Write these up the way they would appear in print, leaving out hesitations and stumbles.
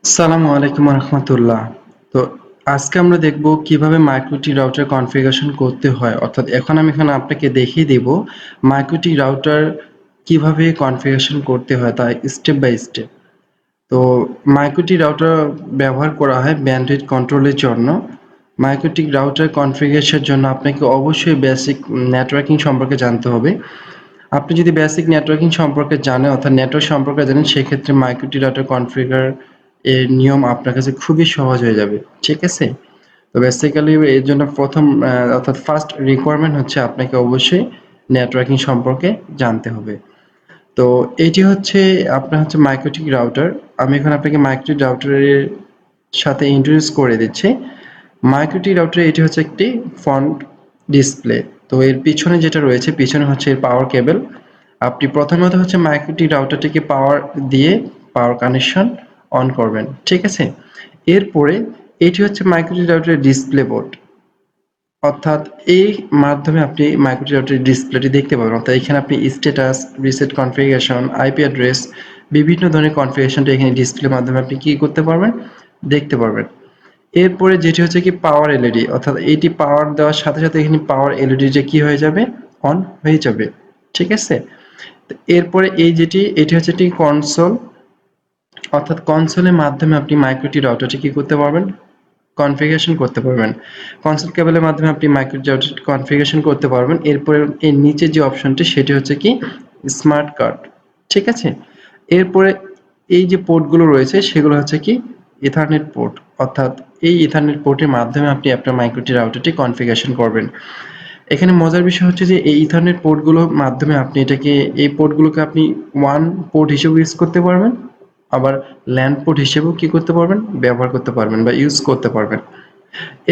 আসসালামু আলাইকুম রহমতুল্লাহ। তো আজকে আমরা দেখব কিভাবে মাইক্রোটি রাউটার কনফিগারেশন করতে হয়, অর্থাৎ এখন আমি এখানে আপনাকে দেখিয়ে দেব মাইক্রোটি রাউটার কিভাবে কনফিগারেশন করতে হয় তা স্টেপ বাই স্টেপ। তো মাইক্রোটি রাউটার ব্যবহার করা হয় ব্যান্ডউইথ কন্ট্রোলের জন্য। মাইক্রোটিক রাউটার কনফিগারেশনের জন্য আপনাকে অবশ্যই বেসিক নেটওয়ার্কিং সম্পর্কে জানতে হবে। আপনি যদি বেসিক নেটওয়ার্কিং সম্পর্কে জানেন, অর্থাৎ নেটওয়ার্ক সম্পর্কে জানেন, সেক্ষেত্রে মাইক্রোটি রাউটার কনফিগার এর নিয়ম আপনার কাছে খুবই সহজ হয়ে যাবে। ঠিক আছে? তো বেসিক্যালি এর জন্য প্রথম অর্থাৎ ফার্স্ট রিকোয়ারমেন্ট হচ্ছে আপনাকে অবশ্যই নেটওয়ার্কিং সম্পর্কে জানতে হবে। তো এটি হচ্ছে আপনার হচ্ছে মাইক্রোটিক রাউটার। আমি এখন আপনাকে মাইক্রোটিক রাউটারের সাথে ইন্ট্রোডিউস করে দিচ্ছি। মাইক্রোটি রাউটারে এটি হচ্ছে একটি ফ্রন্ট ডিসপ্লে। তো এর পিছনে যেটা রয়েছে, পিছনে হচ্ছে এর পাওয়ার কেবল। আপনি প্রথমত হচ্ছে মাইক্রোটি রাউটারটিকে পাওয়ার দিয়ে পাওয়ার কানেকশন অন করবেন। ঠিক আছে? এরপরে এটি হচ্ছে মাইক্রোটি রাউটারের ডিসপ্লে বোর্ড। অর্থাৎ এই মাধ্যমে আপনি মাইক্রোটি রাউটারের ডিসপ্লেটি দেখতে পাবেন। অর্থাৎ এখানে আপনি status, reset configuration, IP address, বিভিন্ন ধরনের কনফিগারেশনটা এখানে ডিসপ্লের মাধ্যমে আপনি কি করতে পারবেন? দেখতে পারবেন। এরপরে যেটি হচ্ছে কি পাওয়ার এলইডি, অর্থাৎ এইটি পাওয়ার দেওয়ার সাথে সাথে এখানে পাওয়ার এলইডি যে কি হয়ে যাবে? অন হয়ে যাবে। ঠিক আছে? তো এরপরে এটি হচ্ছে একটি কনসোল, অর্থাৎ কনসোলের মাধ্যমে আপনি মাইক্রোটি রাউটারটি কি করতে পারবেন? কনফিগারেশন করতে পারবেন। কনসোল কেবলের মাধ্যমে আপনি মাইক্রোটি রাউটারটি কনফিগারেশন করতে পারবেন। এরপরে এর নিচে যে অপশনটি সেটি হচ্ছে কি স্মার্ট কার্ড। ঠিক আছে? এরপরে এই যে পোর্টগুলো রয়েছে সেগুলো হচ্ছে কি ইথারনেট পোর্ট, অর্থাৎ এই ইথারনেট পোর্টের মাধ্যমে আপনি আপনার মাইক্রোটি রাউটারটি কনফিগারেশন করবেন। এখানে মজার বিষয় হচ্ছে যে এই ইথারনেট পোর্টগুলোর মাধ্যমে আপনি এই পোর্টগুলোকে আপনি ওয়ান পোর্ট হিসেবে ইউজ করতে পারবেন, আবার ল্যান্ড পোর্ট হিসেবেও কি করতে পারবেন? ব্যবহার করতে পারবেন বা ইউজ করতে পারবেন।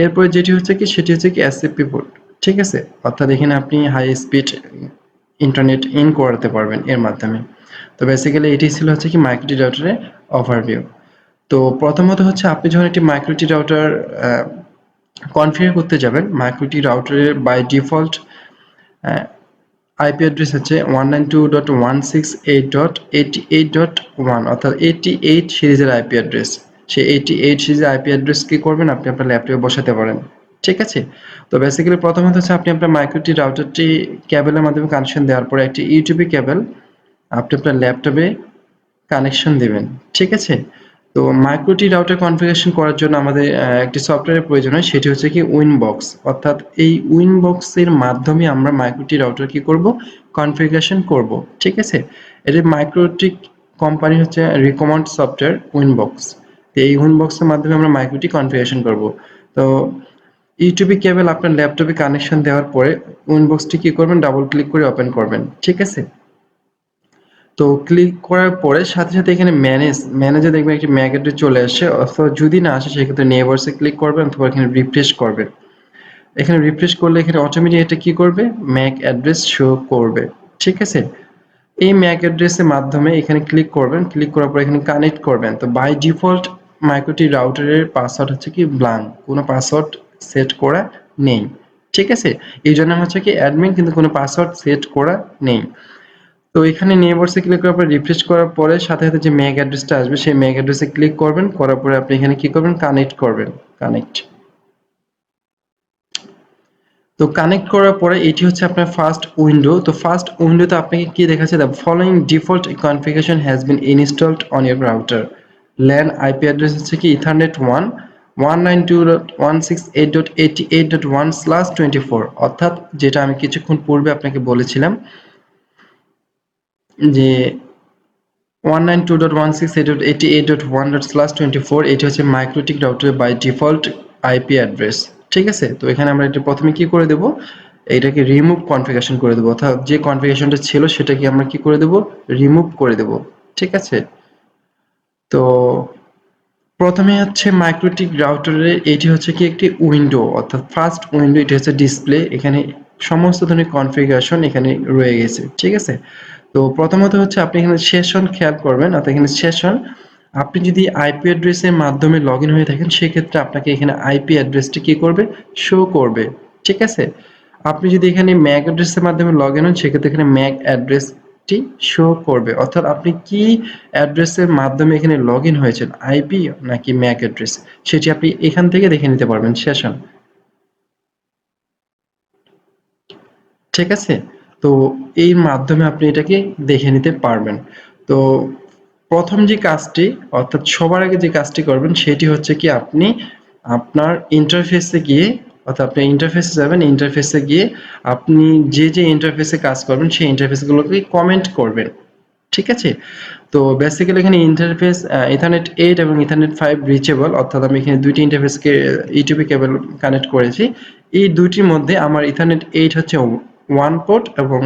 এরপরে যেটি হচ্ছে কি সেটি হচ্ছে কি এসএফপি পোর্ট। ঠিক আছে? অর্থাৎ এখানে আপনি হাই স্পিড ইন্টারনেট ইন করাতে পারবেন এর মাধ্যমে। তো বেসিক্যালি এটি ছিল হচ্ছে কি মাইক্রোটি রাউটারের ওভারভিউ। তো প্রথমত হচ্ছে আপনি যখন একটি মাইক্রোটি রাউটার কনফিগার করতে যাবেন, মাইক্রোটি রাউটারের বাই ডিফল্ট আইপি অ্যাড্রেস হচ্ছে 192.168.88.1, অর্থাৎ 88 সিরিজের আইপি অ্যাড্রেস। সেই 88 সিরিজের আইপি অ্যাড্রেস কি করবেন? আপনি আপনার ল্যাপটপে বসাতে পারেন। ঠিক আছে? তো বেসিক্যালি প্রথমত হচ্ছে আপনি আপনার মাইক্রোটি রাউটারটি কেবলের মাধ্যমে কানেকশন দেওয়ার পরে একটি ইউটিউবি কেবল আপনি আপনার ল্যাপটপে কানেকশন দিবেন। ঠিক আছে? তো মাইক্রোটি রাউটার কনফিগারেশন করার জন্য আমাদের একটি সফটওয়্যারের প্রয়োজন হয়, সেটি হচ্ছে কি উইনবক্স। অর্থাৎ এই উইনবক্সের মাধ্যমে আমরা মাইক্রোটি রাউটার কি করব? কনফিগারেশন করব। ঠিক আছে? এটি মাইক্রোটিক কোম্পানি হচ্ছে রিকমান্ড সফটওয়্যার উইনবক্স। তো এই উইনবক্সের মাধ্যমে আমরা মাইক্রোটি কনফিগারেশন করব। তো ইউটিউবে কেবল আপনার ল্যাপটপে কানেকশন দেওয়ার পরে উইনবক্সটি কি করবেন? ডাবল ক্লিক করে ওপেন করবেন। ঠিক আছে? তো ক্লিক করার পরে সাথে সাথে এখানে ম্যানেজে দেখবেন একটি ম্যাক অ্যাড্রেস চলে আসছে, অথবা যদি না আসে সেক্ষেত্রে নেইবারসে ক্লিক করবেন অথবা এখানে রিফ্রেশ করবেন। এখানে রিফ্রেশ করলে এখানে অটোমেটিক এটা কি করবে? ম্যাক অ্যাড্রেস শো করবে। ঠিক আছে? এই ম্যাক অ্যাড্রেসের মাধ্যমে এখানে ক্লিক করবেন, ক্লিক করার পর এখানে কানেক্ট করবেন। তো বাই ডিফল্ট মাইক্রোটি রাউটারের পাসওয়ার্ড হচ্ছে কি ব্ল্যাঙ্ক, কোনো পাসওয়ার্ড সেট করা নেই। ঠিক আছে? এই জন্য হচ্ছে কি অ্যাডমিন, কিন্তু কোনো পাসওয়ার্ড সেট করা নেই। তো এখানে নেইবারসে ক্লিক করার পর রিফ্রেশ করার পরে সাথে সাথে যে ম্যাক অ্যাড্রেসটা আসবে সেই ম্যাক অ্যাড্রেসে ক্লিক করবেন, করার পরে আপনি এখানে কি করবেন? কানেক্ট করবেন। কানেক্ট। তো কানেক্ট করার পরে এটি হচ্ছে আপনার ফার্স্ট উইন্ডো। তো ফার্স্ট উইন্ডোতে আপনাকে কি দেখাচ্ছে? The following default configuration has been installed on your router. LAN IP address হচ্ছে কি ইথারনেট 1 192.168.88.1/24, অর্থাৎ যেটা আমি কিছুক্ষণ পূর্বে আপনাকে বলেছিলাম যে 192.168.88.1/24, এটি হচ্ছে মাইক্রোটিক রাউটারের বাই ডিফল্ট আইপি অ্যাড্রেস। ঠিক আছে? তো এখানে আমরা এটা প্রথমে কি করে দেব? এটাকে রিমুভ কনফিগারেশন করে দেব, অর্থাৎ যে কনফিগারেশনটা ছিল সেটাকে আমরা কি করে দেব? রিমুভ করে দেব। ঠিক আছে? তো প্রথমে হচ্ছে মাইক্রোটিক রাউটারের এটি হচ্ছে কি একটি উইন্ডো, অর্থাৎ ফার্স্ট উইন্ডো, এটি হচ্ছে ডিসপ্লে। এখানে সমস্ত ধরনের কনফিগারেশন এখানে রয়ে গেছে। ঠিক আছে? তো প্রথমত হচ্ছে আপনি এখানে সেশন খেয়াল করবেন, অর্থাৎ এখানে সেশন, আপনি যদি আইপি অ্যাড্রেসের মাধ্যমে লগ ইন হয়ে থাকেন সেক্ষেত্রে আপনাকে এখানে আইপি অ্যাড্রেসটি কি করবে? শো করবে। ঠিক আছে? আপনি যদি এখানে ম্যাক অ্যাড্রেসের মাধ্যমে লগ ইন হন সেক্ষেত্রে এখানে ম্যাক অ্যাড্রেস টি শো করবে, অর্থাৎ আপনি কি অ্যাড্রেসের মাধ্যমে এখানে লগ ইন হয়েছেন, আইপি নাকি ম্যাক অ্যাড্রেস, সেটি আপনি এখান থেকে দেখে নিতে পারবেন সেশন। ঠিক আছে, তো এই মাধ্যমে আপনি এটাকে দেখে নিতে পারবেন। তো প্রথম যে কাজটি, অর্থাৎ সবার আগে যে কাজটি করবেন সেটি হচ্ছে কি, আপনি আপনার ইন্টারফেসে গিয়ে, অর্থাৎ আপনি ইন্টারফেসে যাবেন, ইন্টারফেসে গিয়ে আপনি যে ইন্টারফেসে কাজ করবেন সেই ইন্টারফেসগুলোকে কমেন্ট করবেন। ঠিক আছে, তো বেসিক্যালি এখানে ইন্টারফেস ইথারনেট 8 এবং ইথারনেট 5 রিচেবল, অর্থাৎ আমি এখানে দুইটি ইন্টারফেসকে ইউটিউবে কেবল কানেক্ট করেছি। এই দুইটির মধ্যে আমার ইথারনেট 8 হচ্ছে 1 পোর্ট এবং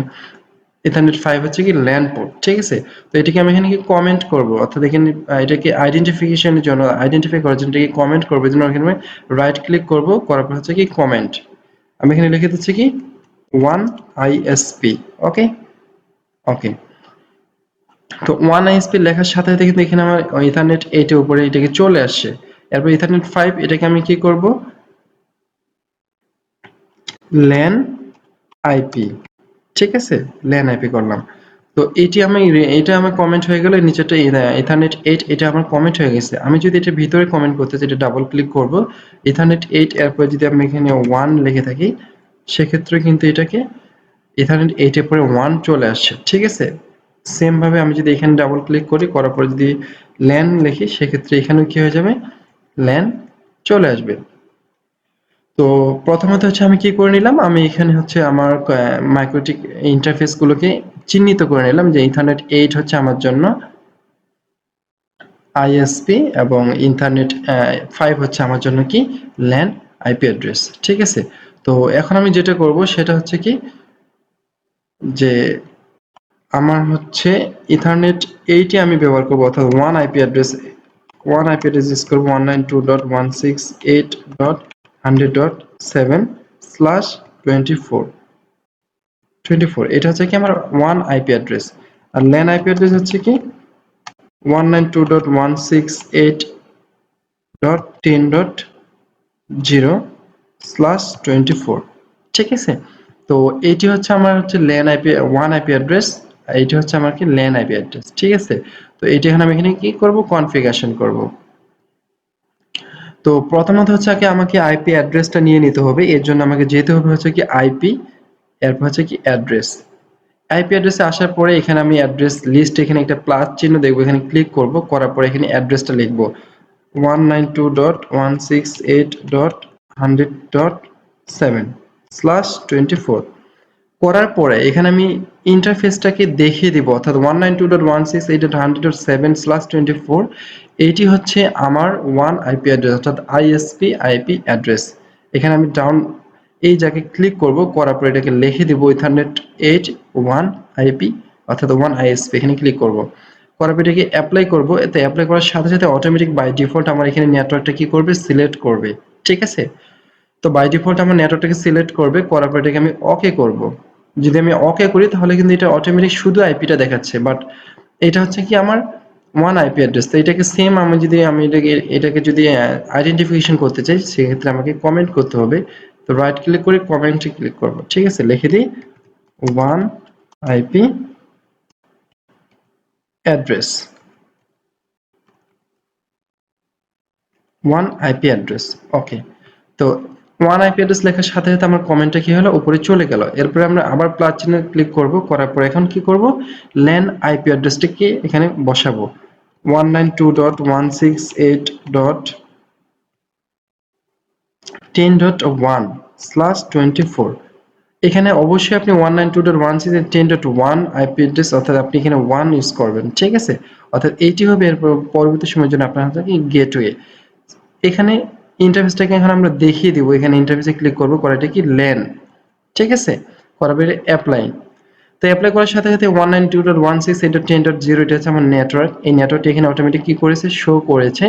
ইথারনেট 5 হচ্ছে কি ল্যান পোর্ট। ঠিক আছে, তো এটাকে আমি এখানে কি কমেন্ট করব, অর্থাৎ এখানে এটাকে আইডেন্টিফিকেশনের জন্য, আইডেন্টিফাই করার জন্য এটাকে কমেন্ট করব, এজন্য এখানে রাইট ক্লিক করব, করার পর হচ্ছে কি কমেন্ট, আমি এখানে লিখে দিচ্ছি কি 1 আইএসপি। ওকে ওকে, তো 1 আইএসপি লেখার সাথে সাথে কিন্তু এখানে আমার ইথারনেট 8 এর উপরে এটাকে চলে আসছে। এরপর ইথারনেট 5 এটাকে আমি কি করব, ল্যান আইপি। ঠিক আছে, ল্যান আইপি করলাম। তো এটা আমার কমেন্ট হয়ে গেল, নিচেটা ইথারনেট 8 এটা আমার কমেন্ট হয়ে গেছে। আমি যদি এটা ভিতরে কমেন্ট করতে চাই, এটা ডাবল ক্লিক করব, ইথারনেট 8 এরপর যদি আমি এখানে 1 লিখে থাকি, সেক্ষেত্রে কিন্তু এটাকে ইথারনেট 8 এর পরে 1 চলে আসছে। ঠিক আছে, সেম ভাবে আমি যদি এখানে ডাবল ক্লিক করি, করার পরে যদি ল্যান লিখি, সেক্ষেত্রে এখানেও কি হয়ে যাবে, ল্যান চলে আসবে। তো প্রথমত হচ্ছে আমি কি করে নিলাম, আমি এখানে হচ্ছে আমার মাইক্রোটিক ইন্টারফেস গুলোকে চিহ্নিত করে নিলাম যে ইথারনেট 8 হচ্ছে আমার জন্য আইএসপি এবং ইথারনেট 5 হচ্ছে আমার জন্য কি ল্যান আইপি অ্যাড্রেস। ঠিক আছে, তো এখন আমি যেটা করব সেটা হচ্ছে কি, যে আমার হচ্ছে ইথারনেট 8 আমি ব্যবহার করব, অর্থাৎ 1 IP address, 1 IP address use করব 192.168.100.7/24 এটা হচ্ছে কি আমার 1 আইপি অ্যাড্রেস। আর ল্যান আইপি অ্যাড্রেস হচ্ছে কি 192.168.10.0/24। ঠিক আছে, তো এটি হচ্ছে আমার হচ্ছে ল্যান আইপি 1 আইপি অ্যাড্রেস, এইটি হচ্ছে আমার কি ল্যান আইপি অ্যাড্রেস। ঠিক আছে, তো এটি এখন আমি এখানে কি করব, কনফিগারেশন করব। তো প্রথমত হচ্ছে কি আমাকে আইপি অ্যাড্রেসটা নিয়ে নিতে হবে, এর জন্য আমাকে যেতে হবে হচ্ছে কি আইপি, এরপর হচ্ছে কি অ্যাড্রেস। আইপি অ্যাড্রেসে আসার পরে এখানে আমি অ্যাড্রেস লিস্ট, এখানে একটা প্লাস চিহ্ন দেখবো, এখানে ক্লিক করব, করার পরে এখানে অ্যাড্রেসটা লিখবো 192.168.100.7/24। করার পরে এখানে আমি ইন্টারফেসটাকে দেখিয়ে দিব, অর্থাৎ 192.168.100.7/24 এইটি হচ্ছে আমার 1 আইপি অ্যাড্রেস, অর্থাৎ আইএসপি আইপি অ্যাড্রেস। এখানে আমি ডাউন এই জায়গায় ক্লিক করব, করার পরে এটাকে লিখে দিব ইথারনেট 8 1 আইপি, অর্থাৎ 1 আইএসপি, এখানে ক্লিক করব, করার পরে এটাকে অ্যাপ্লাই করব। এতে অ্যাপ্লাই করার সাথে সাথে অটোমেটিক বাই ডিফল্ট আমার এখানে নেটওয়ার্কটা কি করবে, সিলেক্ট করবে। ঠিক আছে, তো বাই ডিফল্ট আমার নেটওয়ার্কটাকে সিলেক্ট করবে, করার পর এটাকে আমি ওকে করব। যদি আমি ওকে করি তাহলে কিন্তু এটা অটোমেটিক শুধু আইপিটা দেখাচ্ছে, বাট এটা হচ্ছে কি আমার 1 আইপি অ্যাড্রেস। তো এটাকে সেম আমি এটাকে যদি আইডেন্টিফিকেশন করতে চাই, সেক্ষেত্রে আমাকে কমেন্ট করতে হবে। তো রাইট ক্লিক করে কমেন্টে ক্লিক করব। ঠিক আছে, লিখে দিই 1 আইপি অ্যাড্রেস, 1 আইপি অ্যাড্রেস। ওকে, তো 1 আইপি অ্যাড্রেস লেখার সাথে সাথে আমার কমেন্টটা কি হলো, উপরে চলে গেল। এরপরে আমরা আবার প্লাস চিহ্নে ক্লিক করব, করার পর এখন কি করব, ল্যান আইপি অ্যাড্রেসটিকে এখানে বসাবো 192.168.10.1/24। এখানে অবশ্যই আপনি 192.168.10.1 আইপি অ্যাড্রেস, অর্থাৎ আপনি এখানে 1 ইউজ করবেন। ঠিক আছে, অর্থাৎ এইটি হবে এর পরবর্তী সময়ের জন্য আপনার হাতে গেটওয়ে। এখানে ইন্টারফেসটাকে এখন আমরা দেখিয়ে দিব, এখানে ইন্টারফেসে ক্লিক করব, করাটা কি ল্যান। ঠিক আছে, করার পরে অ্যাপ্লাই। তো অ্যাপ্লাই করার সাথে সাথে 192.168.10.0 এটা হচ্ছে আমার নেটওয়ার্ক। এই নেটওয়ার্কটি এখানে অটোমেটিক কি করেছে, শো করেছে।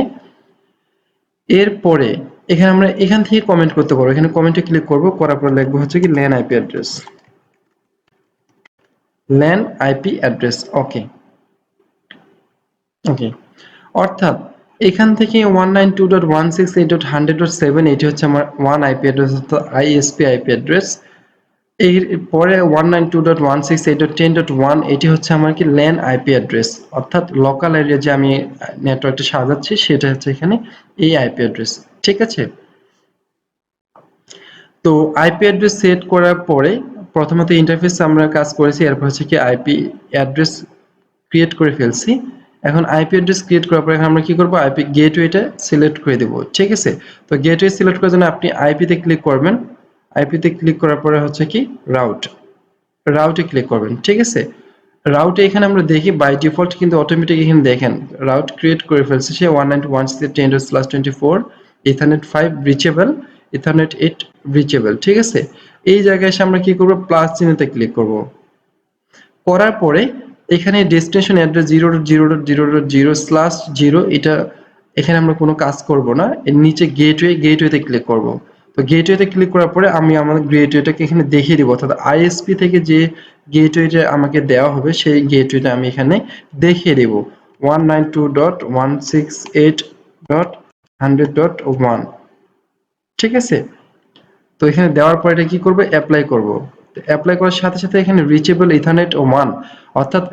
এরপরে এখানে আমরা এখান থেকে কমেন্ট করতে পারবো, এখানে কমেন্টে ক্লিক করব, করার পর লিখবো হচ্ছে কি LAN IP address, LAN IP address. Okay okay, অর্থাৎ এখান থেকে 192.168.100.7 এটি হচ্ছে আমার 1 আইপি অ্যাড্রেস, অর্থাৎ আইএসপি আইপি অ্যাড্রেস। এর পরে 192.168.10.1 এটি হচ্ছে আমার কি ল্যান আইপি অ্যাড্রেস, অর্থাৎ লোকাল এরিয়া যে আমি নেটওয়ার্কটা সাজাচ্ছি সেটা হচ্ছে এখানে এই আইপি অ্যাড্রেস। ঠিক আছে, তো আইপি অ্যাড্রেস সেট করার পরে প্রথমত ইন্টারফেস আমরা কাজ করেছি, এরপর হচ্ছে কি আইপি অ্যাড্রেস ক্রিয়েট করে ফেলছি। এখন আইপি অ্যাড্রেস ক্রিয়েট করার পরে আমরা কি করব, আইপি গেটওয়েটা সিলেক্ট করে দেব। ঠিক আছে, তো গেটওয়ে সিলেক্ট করার জন্য আপনি আইপিতে ক্লিক করবেন। আইপিতে ক্লিক করার পরে হচ্ছে কি রাউট, রাউটে ক্লিক করবেন। ঠিক আছে, রাউটে এখানে আমরা দেখি বাই ডিফল্ট কিন্তু অটোমেটিক এখানে দেখেন রাউট ক্রিয়েট করে ফেলছে সে 192.168.10.24 ইথারনেট 5 রিচেবল, ইথারনেট 8 রিচেবল। ঠিক আছে, এই জায়গায় এসে আমরা কি করব, প্লাস চিহ্নতে ক্লিক করব। করার পরে এখানে ডেস্টিনেশন অ্যাড্রেস 0.0.0.0/0, এটা এখানে আমরা কোনো কাজ করব না। এর নিচে গেটওয়ে, গেটওয়েতে ক্লিক করব। তো গেটওয়েতে ক্লিক করার পরে আমি আমাদের গেটওয়েটাকে এখানে দেখিয়ে দিব, অর্থাৎ আইএসপি থেকে যে গেটওয়েটা আমাকে দেওয়া হবে সেই গেটওয়েটা আমি এখানে দেখিয়ে দেব 192.168.100.1। ঠিক আছে, তো এখানে দেওয়ার পর এটা কি করব, অ্যাপ্লাই করব। অ্যাপ্লাই করার সাথে সাথে এখানে রিচেবল ইথারনেট 1, অর্থাৎ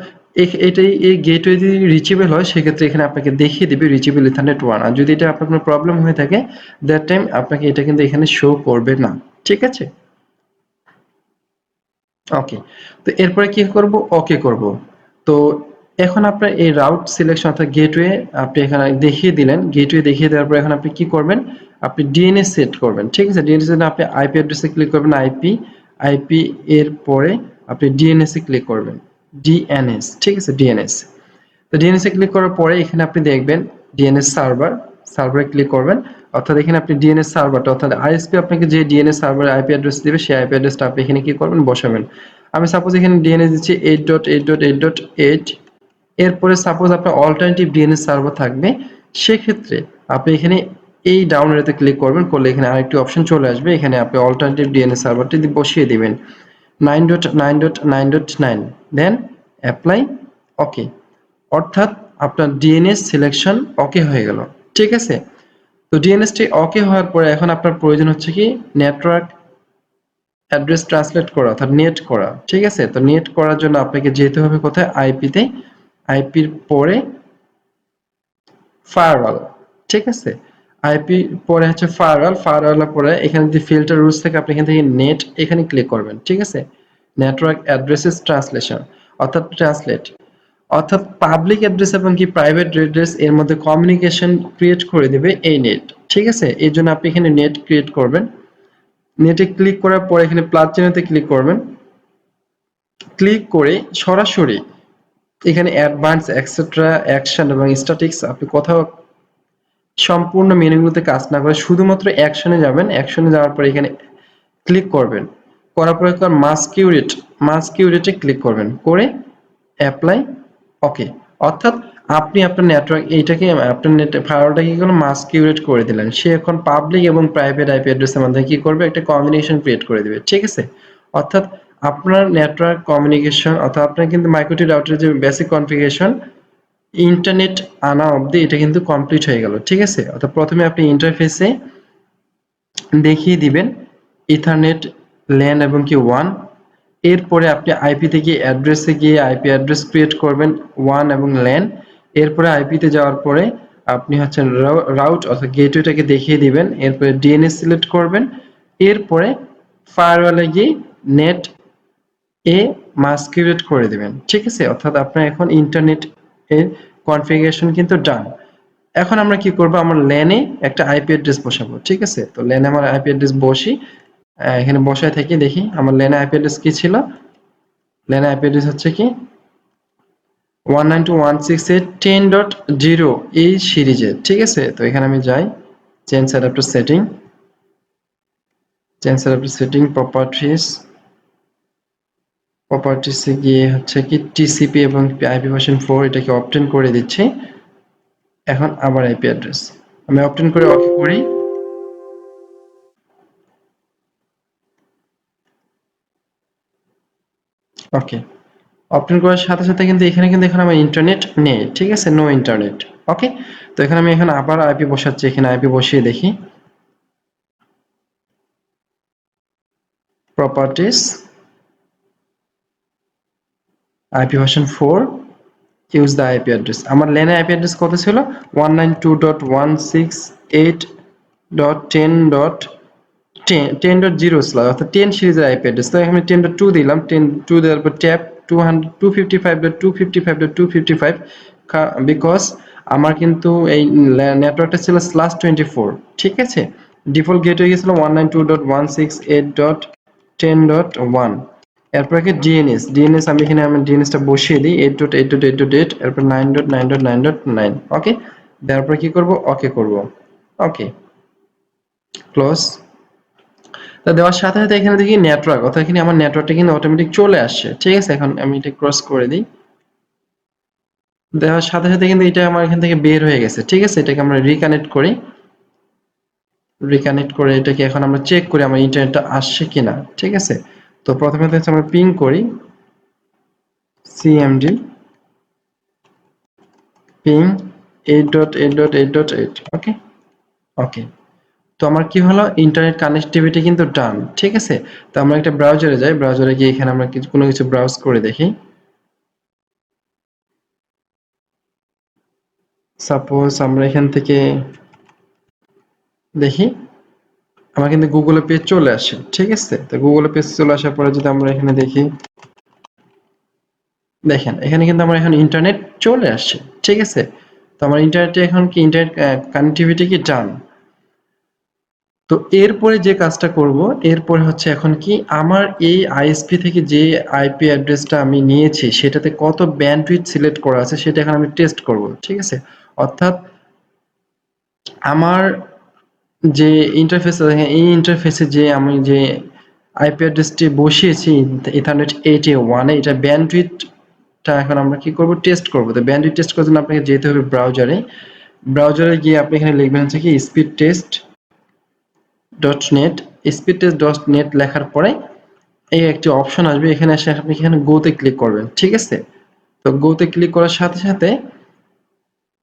এটাই এই গেটওয়ে যদি রিচেবল হয় সেক্ষেত্রে এখানে আপনাকে দেখিয়ে দিবে রিচেবল ইথারনেট 1, আর যদি এটা আপনার কোনো প্রবলেম হয়ে থাকে দ্যাট টাইম আপনাকে এটা কিন্তু এখানে শো করবে না। ঠিক আছে, ওকে, তো এরপরে কি করব, ওকে করব। তো এখন আপনার এই রাউট সিলেকশন অর্থাৎ গেটওয়ে আপনি এখানে দেখিয়ে দিলেন, গেটওয়ে দেখিয়ে দেওয়ার পর এখন আপনি কি করবেন, আপনি ডিএনএস সেট করবেন। ঠিক আছে, ডিএনএস এর জন্য আপনি আইপি অ্যাড্রেসে ক্লিক করবেন, আইপি, আইপি এর পরে আপনি ডিএনএস এ ক্লিক করবেন, ডিএনএস। ঠিক আছে, ডিএনএস। তো ডিএনএস এ ক্লিক করার পরে এখানে আপনি দেখবেন ডিএনএস সার্ভার, সার্ভারে ক্লিক করবেন। অর্থাৎ এখানে আপনি ডিএনএস সার্ভারটা অর্থাৎ আইএসপি আপনাকে যে ডিএনএস সার্ভারে আইপি অ্যাড্রেস দিবে সেই আইপি অ্যাড্রেসটা আপনি এখানে কি করবেন, বসাবেন। আমি সাপোজ এখানে ডিএনএস দিচ্ছি 8.8.8.8। এরপরে সাপোজ আপনার অল্টারনেটিভ ডিএনএস সার্ভার থাকবে, সেক্ষেত্রে আপনি এখানে এই ডাউন এরোতে ক্লিক করবেন, করলে এখানে আরেকটি অপশন চলে আসবে, এখানে আপনি অল্টারনেটিভ ডিএনএস সার্ভারটি বসিয়ে দিবেন 9.9.9.9, দেন অ্যাপ্লাই, ওকে। অর্থাৎ আপনার ডিএনএস সিলেকশন ওকে হয়ে গেল। ঠিক আছে, তো ডিএনএসটি ওকে হওয়ার পরে এখন আপনার প্রয়োজন হচ্ছে কি নেটওয়ার্ক অ্যাড্রেস ট্রান্সলেট করা অর্থাৎ নেট করা। ঠিক আছে, তো নেট করার জন্য আপনাকে যেতে হবে কোথায়, আইপিতে, আইপির পরে ফায়ারওয়াল। ঠিক আছে, আইপি পরে হচ্ছে ফায়ারওয়াল, ফায়ারওয়ালের পরে এখানে যে ফিল্টার রুলস থেকে আপনি এখান থেকে নেট এখানে ক্লিক করবেন। ঠিক আছে, নেটওয়ার্ক অ্যাড্রেসেস ট্রান্সলেশন অর্থাৎ ট্রান্সলেট, অর্থাৎ পাবলিক অ্যাড্রেস এবং কি প্রাইভেট অ্যাড্রেস এর মধ্যে কমিউনিকেশন ক্রিয়েট করে দেবে এই নেট। ঠিক আছে, এর জন্য আপনি এখানে নেট ক্রিয়েট করবেন। নেটে ক্লিক করার পর এখানে প্লাস চিহ্নতে ক্লিক করবেন। ক্লিক করে সরাসরি এখানে অ্যাডভান্স এক্সেট্রা অ্যাকশন এবং স্ট্যাটিক্স আপনি কোথাও সম্পূর্ণ মেনুগুলোতে কাজ না করে শুধুমাত্র অ্যাকশনে যাবেন। অ্যাকশনে যাওয়ার পর এখানে ক্লিক করবেন, করার পরে মাস্কিউরেট, মাস্কিউরেটে ক্লিক করবেন, করে অ্যাপ্লাই, ওকে। অর্থাৎ আপনি আপনার নেটওয়ার্ক এইটাকে আপনার নেট ফায়ারওয়ালটাকে কি করলেন, মাস্কিউরেট করে দিলেন। সে এখন পাবলিক এবং প্রাইভেট আইপি অ্যাড্রেসের মধ্যে কি করবে, একটা কম্বিনেশন ক্রিয়েট করে দিবে। ঠিক আছে, অর্থাৎ আপনার নেটওয়ার্ক কমিউনিকেশন অর্থাৎ আপনার কিন্তু মাইক্রোটি রাউটারের যে বেসিক কনফিগারেশন ইন্টারনেট আনা অবধি এটা কিন্তু কমপ্লিট হয়ে গেল। ঠিক আছে, অর্থাৎ প্রথমে আপনি ইন্টারফেসে দেখিয়ে দিবেন ইথারনেট, ল্যান এবং কি 1। এরপরে আপনি আইপি থেকে অ্যাড্রেসে গিয়ে আইপি অ্যাড্রেস ক্রিয়েট করবেন 1 এবং ল্যান। এরপরে আইপিতে যাওয়ার পরে আপনি হচ্ছে রাউট অর্থাৎ গেটওয়েটাকে দেখিয়ে দিবেন। এরপরে ডিএনএস সিলেক্ট করবেন। এরপরে ফায়ারওয়ালে গিয়ে নেট এ মাস্কিউরেট করে দিবেন। ঠিক আছে, অর্থাৎ আপনার এখন ইন্টারনেট এর কনফিগারেশন কিন্তু ডান। এখন আমরা কি করব, আমার ল্যানে একটা আইপি অ্যাড্রেস বসাবো। ঠিক আছে, তো ল্যানে আমার আইপি অ্যাড্রেস বসি, এখানে বসায় থাকি, দেখি আমার ল্যানে আইপি অ্যাড্রেস কি ছিল। ল্যানে আইপি অ্যাড্রেস হচ্ছে কি 192.168.10.0 এই সিরিজে। ঠিক আছে, তো এখানে আমি যাই change adapter setting, change adapter setting properties, প্রপার্টিসে গিয়ে হচ্ছে কি টিসিপি এবং আইপি ভার্সন 4 এটাকে অপটেন করে দিচ্ছি। এখন আবার আইপি অ্যাড্রেস আমি অপটেন করে ওকে করি। ওকে, অপটেন করার সাথে সাথে কিন্তু এখানে কিন্তু এখন আমার ইন্টারনেট নেই। ঠিক আছে, নো ইন্টারনেট। ওকে, তো এখানে আমি এখন আবার আইপি বসাচ্ছি, এখানে আইপি বসিয়ে দেখি properties, IP version 4, use the IP address. আমার ল্যানের আইপি অ্যাড্রেস কত ছিল? 192.168.10.10.0 স্ল্যাশ, অর্থাৎ 10 সিরিজের আইপি অ্যাড্রেস। তো এখানে 10.2 দিলাম, 10.2 দেওয়ার পর ট্যাপ 255.255.255, বিকজ আমার কিন্তু এই নেটওয়ার্কটা ছিল /24, ঠিক আছে। ডিফল্ট গেট হয়ে গেছিল 192.168.10.1। এরপর কি ডিএনএস, আমি এখানে আমার ডিএনএসটা বসিয়ে দিই 8.8.8.8, এরপর 9.9.9.9। ওকে, তারপর কি করব? ওকে করব। ওকে, ক্লোজ। তো দেওয়ার সাথে সাথে এখানে দেখি নেটওয়ার্ক, অর্থাৎ এখানে আমার নেটওয়ার্কটা কিন্তু অটোমেটিক চলে আসছে, ঠিক আছে। এখন আমি এটা ক্রস করে দিই, দেওয়ার সাথে সাথে কিন্তু এটা আমার এখান থেকে বের হয়ে গেছে, ঠিক আছে। এটাকে আমরা রিকানেক্ট করি, রিকানেক্ট করে এটাকে এখন আমরা চেক করি আমার ইন্টারনেটটা আসছে কিনা, ঠিক আছে। তো প্রথমে হচ্ছে আমরা পিং করি সিএমডি পিং 8.8.8.8। ওকে, ওকে। তো আমার কি হলো? ইন্টারনেট কানেক্টিভিটি কিন্তু ডান, ঠিক আছে। তো আমরা একটা ব্রাউজারে যাই, ব্রাউজারে গিয়ে এখানে আমরা কোনো কিছু ব্রাউজ করে দেখি। সাপোজ আমরা এখান থেকে দেখি, আমার কিন্তু গুগলে পেজ চলে আসে, ঠিক আছে। তো গুগলে পেজ চলে আসার পরে যদি আমরা এখানে দেখি, দেখেন এখানে কিন্তু আমার এখন ইন্টারনেট চলে আসছে, ঠিক আছে। তো আমার ইন্টারনেটে এখন কি ইন্টারনেট কানেক্টিভিটি কি ডান। তো এরপরে যে কাজটা করব, এরপরে হচ্ছে এখন কি আমার এই আইএসপি থেকে যে আইপি অ্যাড্রেসটা আমি নিয়েছি সেটাতে কত ব্যান্ডউইথ সিলেক্ট করা আছে সেটা এখন আমি টেস্ট করব, ঠিক আছে। অর্থাৎ আমার যে ইন্টারফেস, এই ইন্টারফেসে যে আমি যে আইপি অ্যাড্রেসটি বসিয়েছি ইথারনেট 8A1 এটা ব্যান্ডউইথটা এখন আমরা কি করব? টেস্ট করব। তো ব্যান্ডউইথ টেস্ট করার জন্য আপনাকে যেতে হবে ব্রাউজারে, ব্রাউজারে গিয়ে আপনি এখানে লিখবেন হচ্ছে কি speed test dot net. Speed test dot net লেখার পরে এই একটি অপশন আসবে, এখানে এসে আপনি এখানে গোতে ক্লিক করবেন, ঠিক আছে। তো গোতে ক্লিক করার সাথে সাথে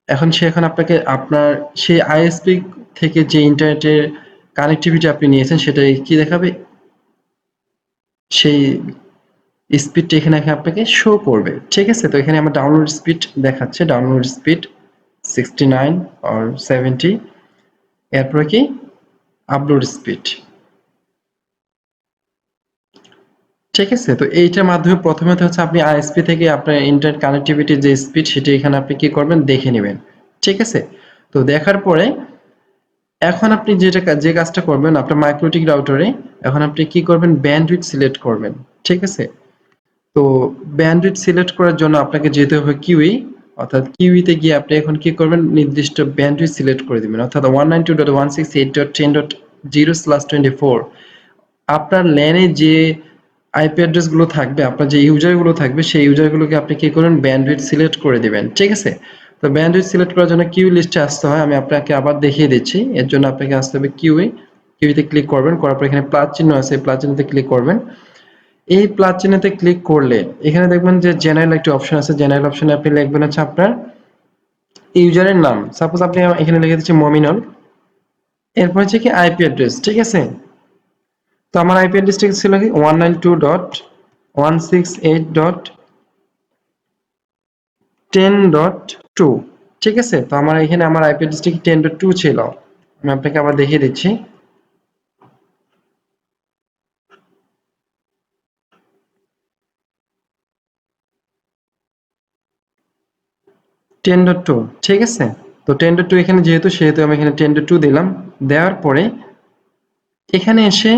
এখন সে এখন আপনাকে আপনার সেই আইএসপি থেকে যে ইন্টারনেটের কানেক্টিভিটি আপনি নিয়েছেন সেটা কি দেখাবে, সেই স্পিডটা এখানে আপনাকে শো করবে, ঠিক আছে। তো এখানে আমার ডাউনলোড স্পিড দেখাচ্ছে, ডাউনলোড স্পিড 69 or 70। এরপরে কি আপলোড স্পিড, ঠিক আছে। তো এইটার মাধ্যমে প্রথমে হচ্ছে আপনি আইএসপি থেকে আপনার ইন্টারনেট কানেক্টিভিটির যে স্পিড সেটা এখানে আপনি কি করবেন? দেখে নেবেন, ঠিক আছে। তো দেখার পরে এখন আপনি যে কাজটা করবেন আপনার মাইক্রোটিক রাউটারে, এখন আপনি কি করবেন? ব্যান্ডউইথ সিলেক্ট করবেন, ঠিক আছে। তো ব্যান্ডউইথ সিলেক্ট করার জন্য আপনাকে যেতে হবে কিউই, অর্থাৎ কিউইতে গিয়ে আপনি এখন কি করবেন? নির্দিষ্ট ব্যান্ডউইথ সিলেক্ট করে দিবেন, অর্থাৎ 192.168.10.0/24। আপনার ল্যানে যে আইপি অ্যাড্রেস গুলো থাকবে, আপনার যে ইউজার গুলো থাকবে সেই ইউজার গুলোকে আপনি কি করবেন? ব্যান্ডউইথ সিলেক্ট করে দিবেন, ঠিক আছে। তো ব্যান্ডউইথ সিলেক্ট করার জন্য কিউ লিস্টে আসতে হয়, আমি আপনাকে আবার দেখিয়ে দিচ্ছি। এর জন্য আপনাকে আসতে হবে কিউইতে ক্লিক করবেন, করার পর এখানে প্লাস চিহ্ন আছে, প্লাস চিহ্নতে ক্লিক করবেন। এই প্লাস চিহ্নতে ক্লিক করলে এখানে দেখবেন যে জেনারেল একটি অপশন আছে, জেনারেল অপশনে আপনি লিখবেন হচ্ছে আপনার ইউজারের নাম, সাপোজ আপনি এখানে লিখে দিচ্ছি মমিনুল, এরপর হচ্ছে কি আইপি অ্যাড্রেস, ঠিক আছে। তো আমার আইপি অ্যাড্রেসটা ছিল কি 192.168.10.2, ঠিক আছে। তো আমার এখানে আমার আইপি অ্যাড্রেসটা কি 10.2 ছিল, আমি আপনাকে আবার দেখিয়ে দিচ্ছি। 10.2, ঠিক আছে। তো 10.2 এখানে যেহেতু সেহেতু আমি এখানে 10.2 দিলাম, দেওয়ার পরে এখানে এসে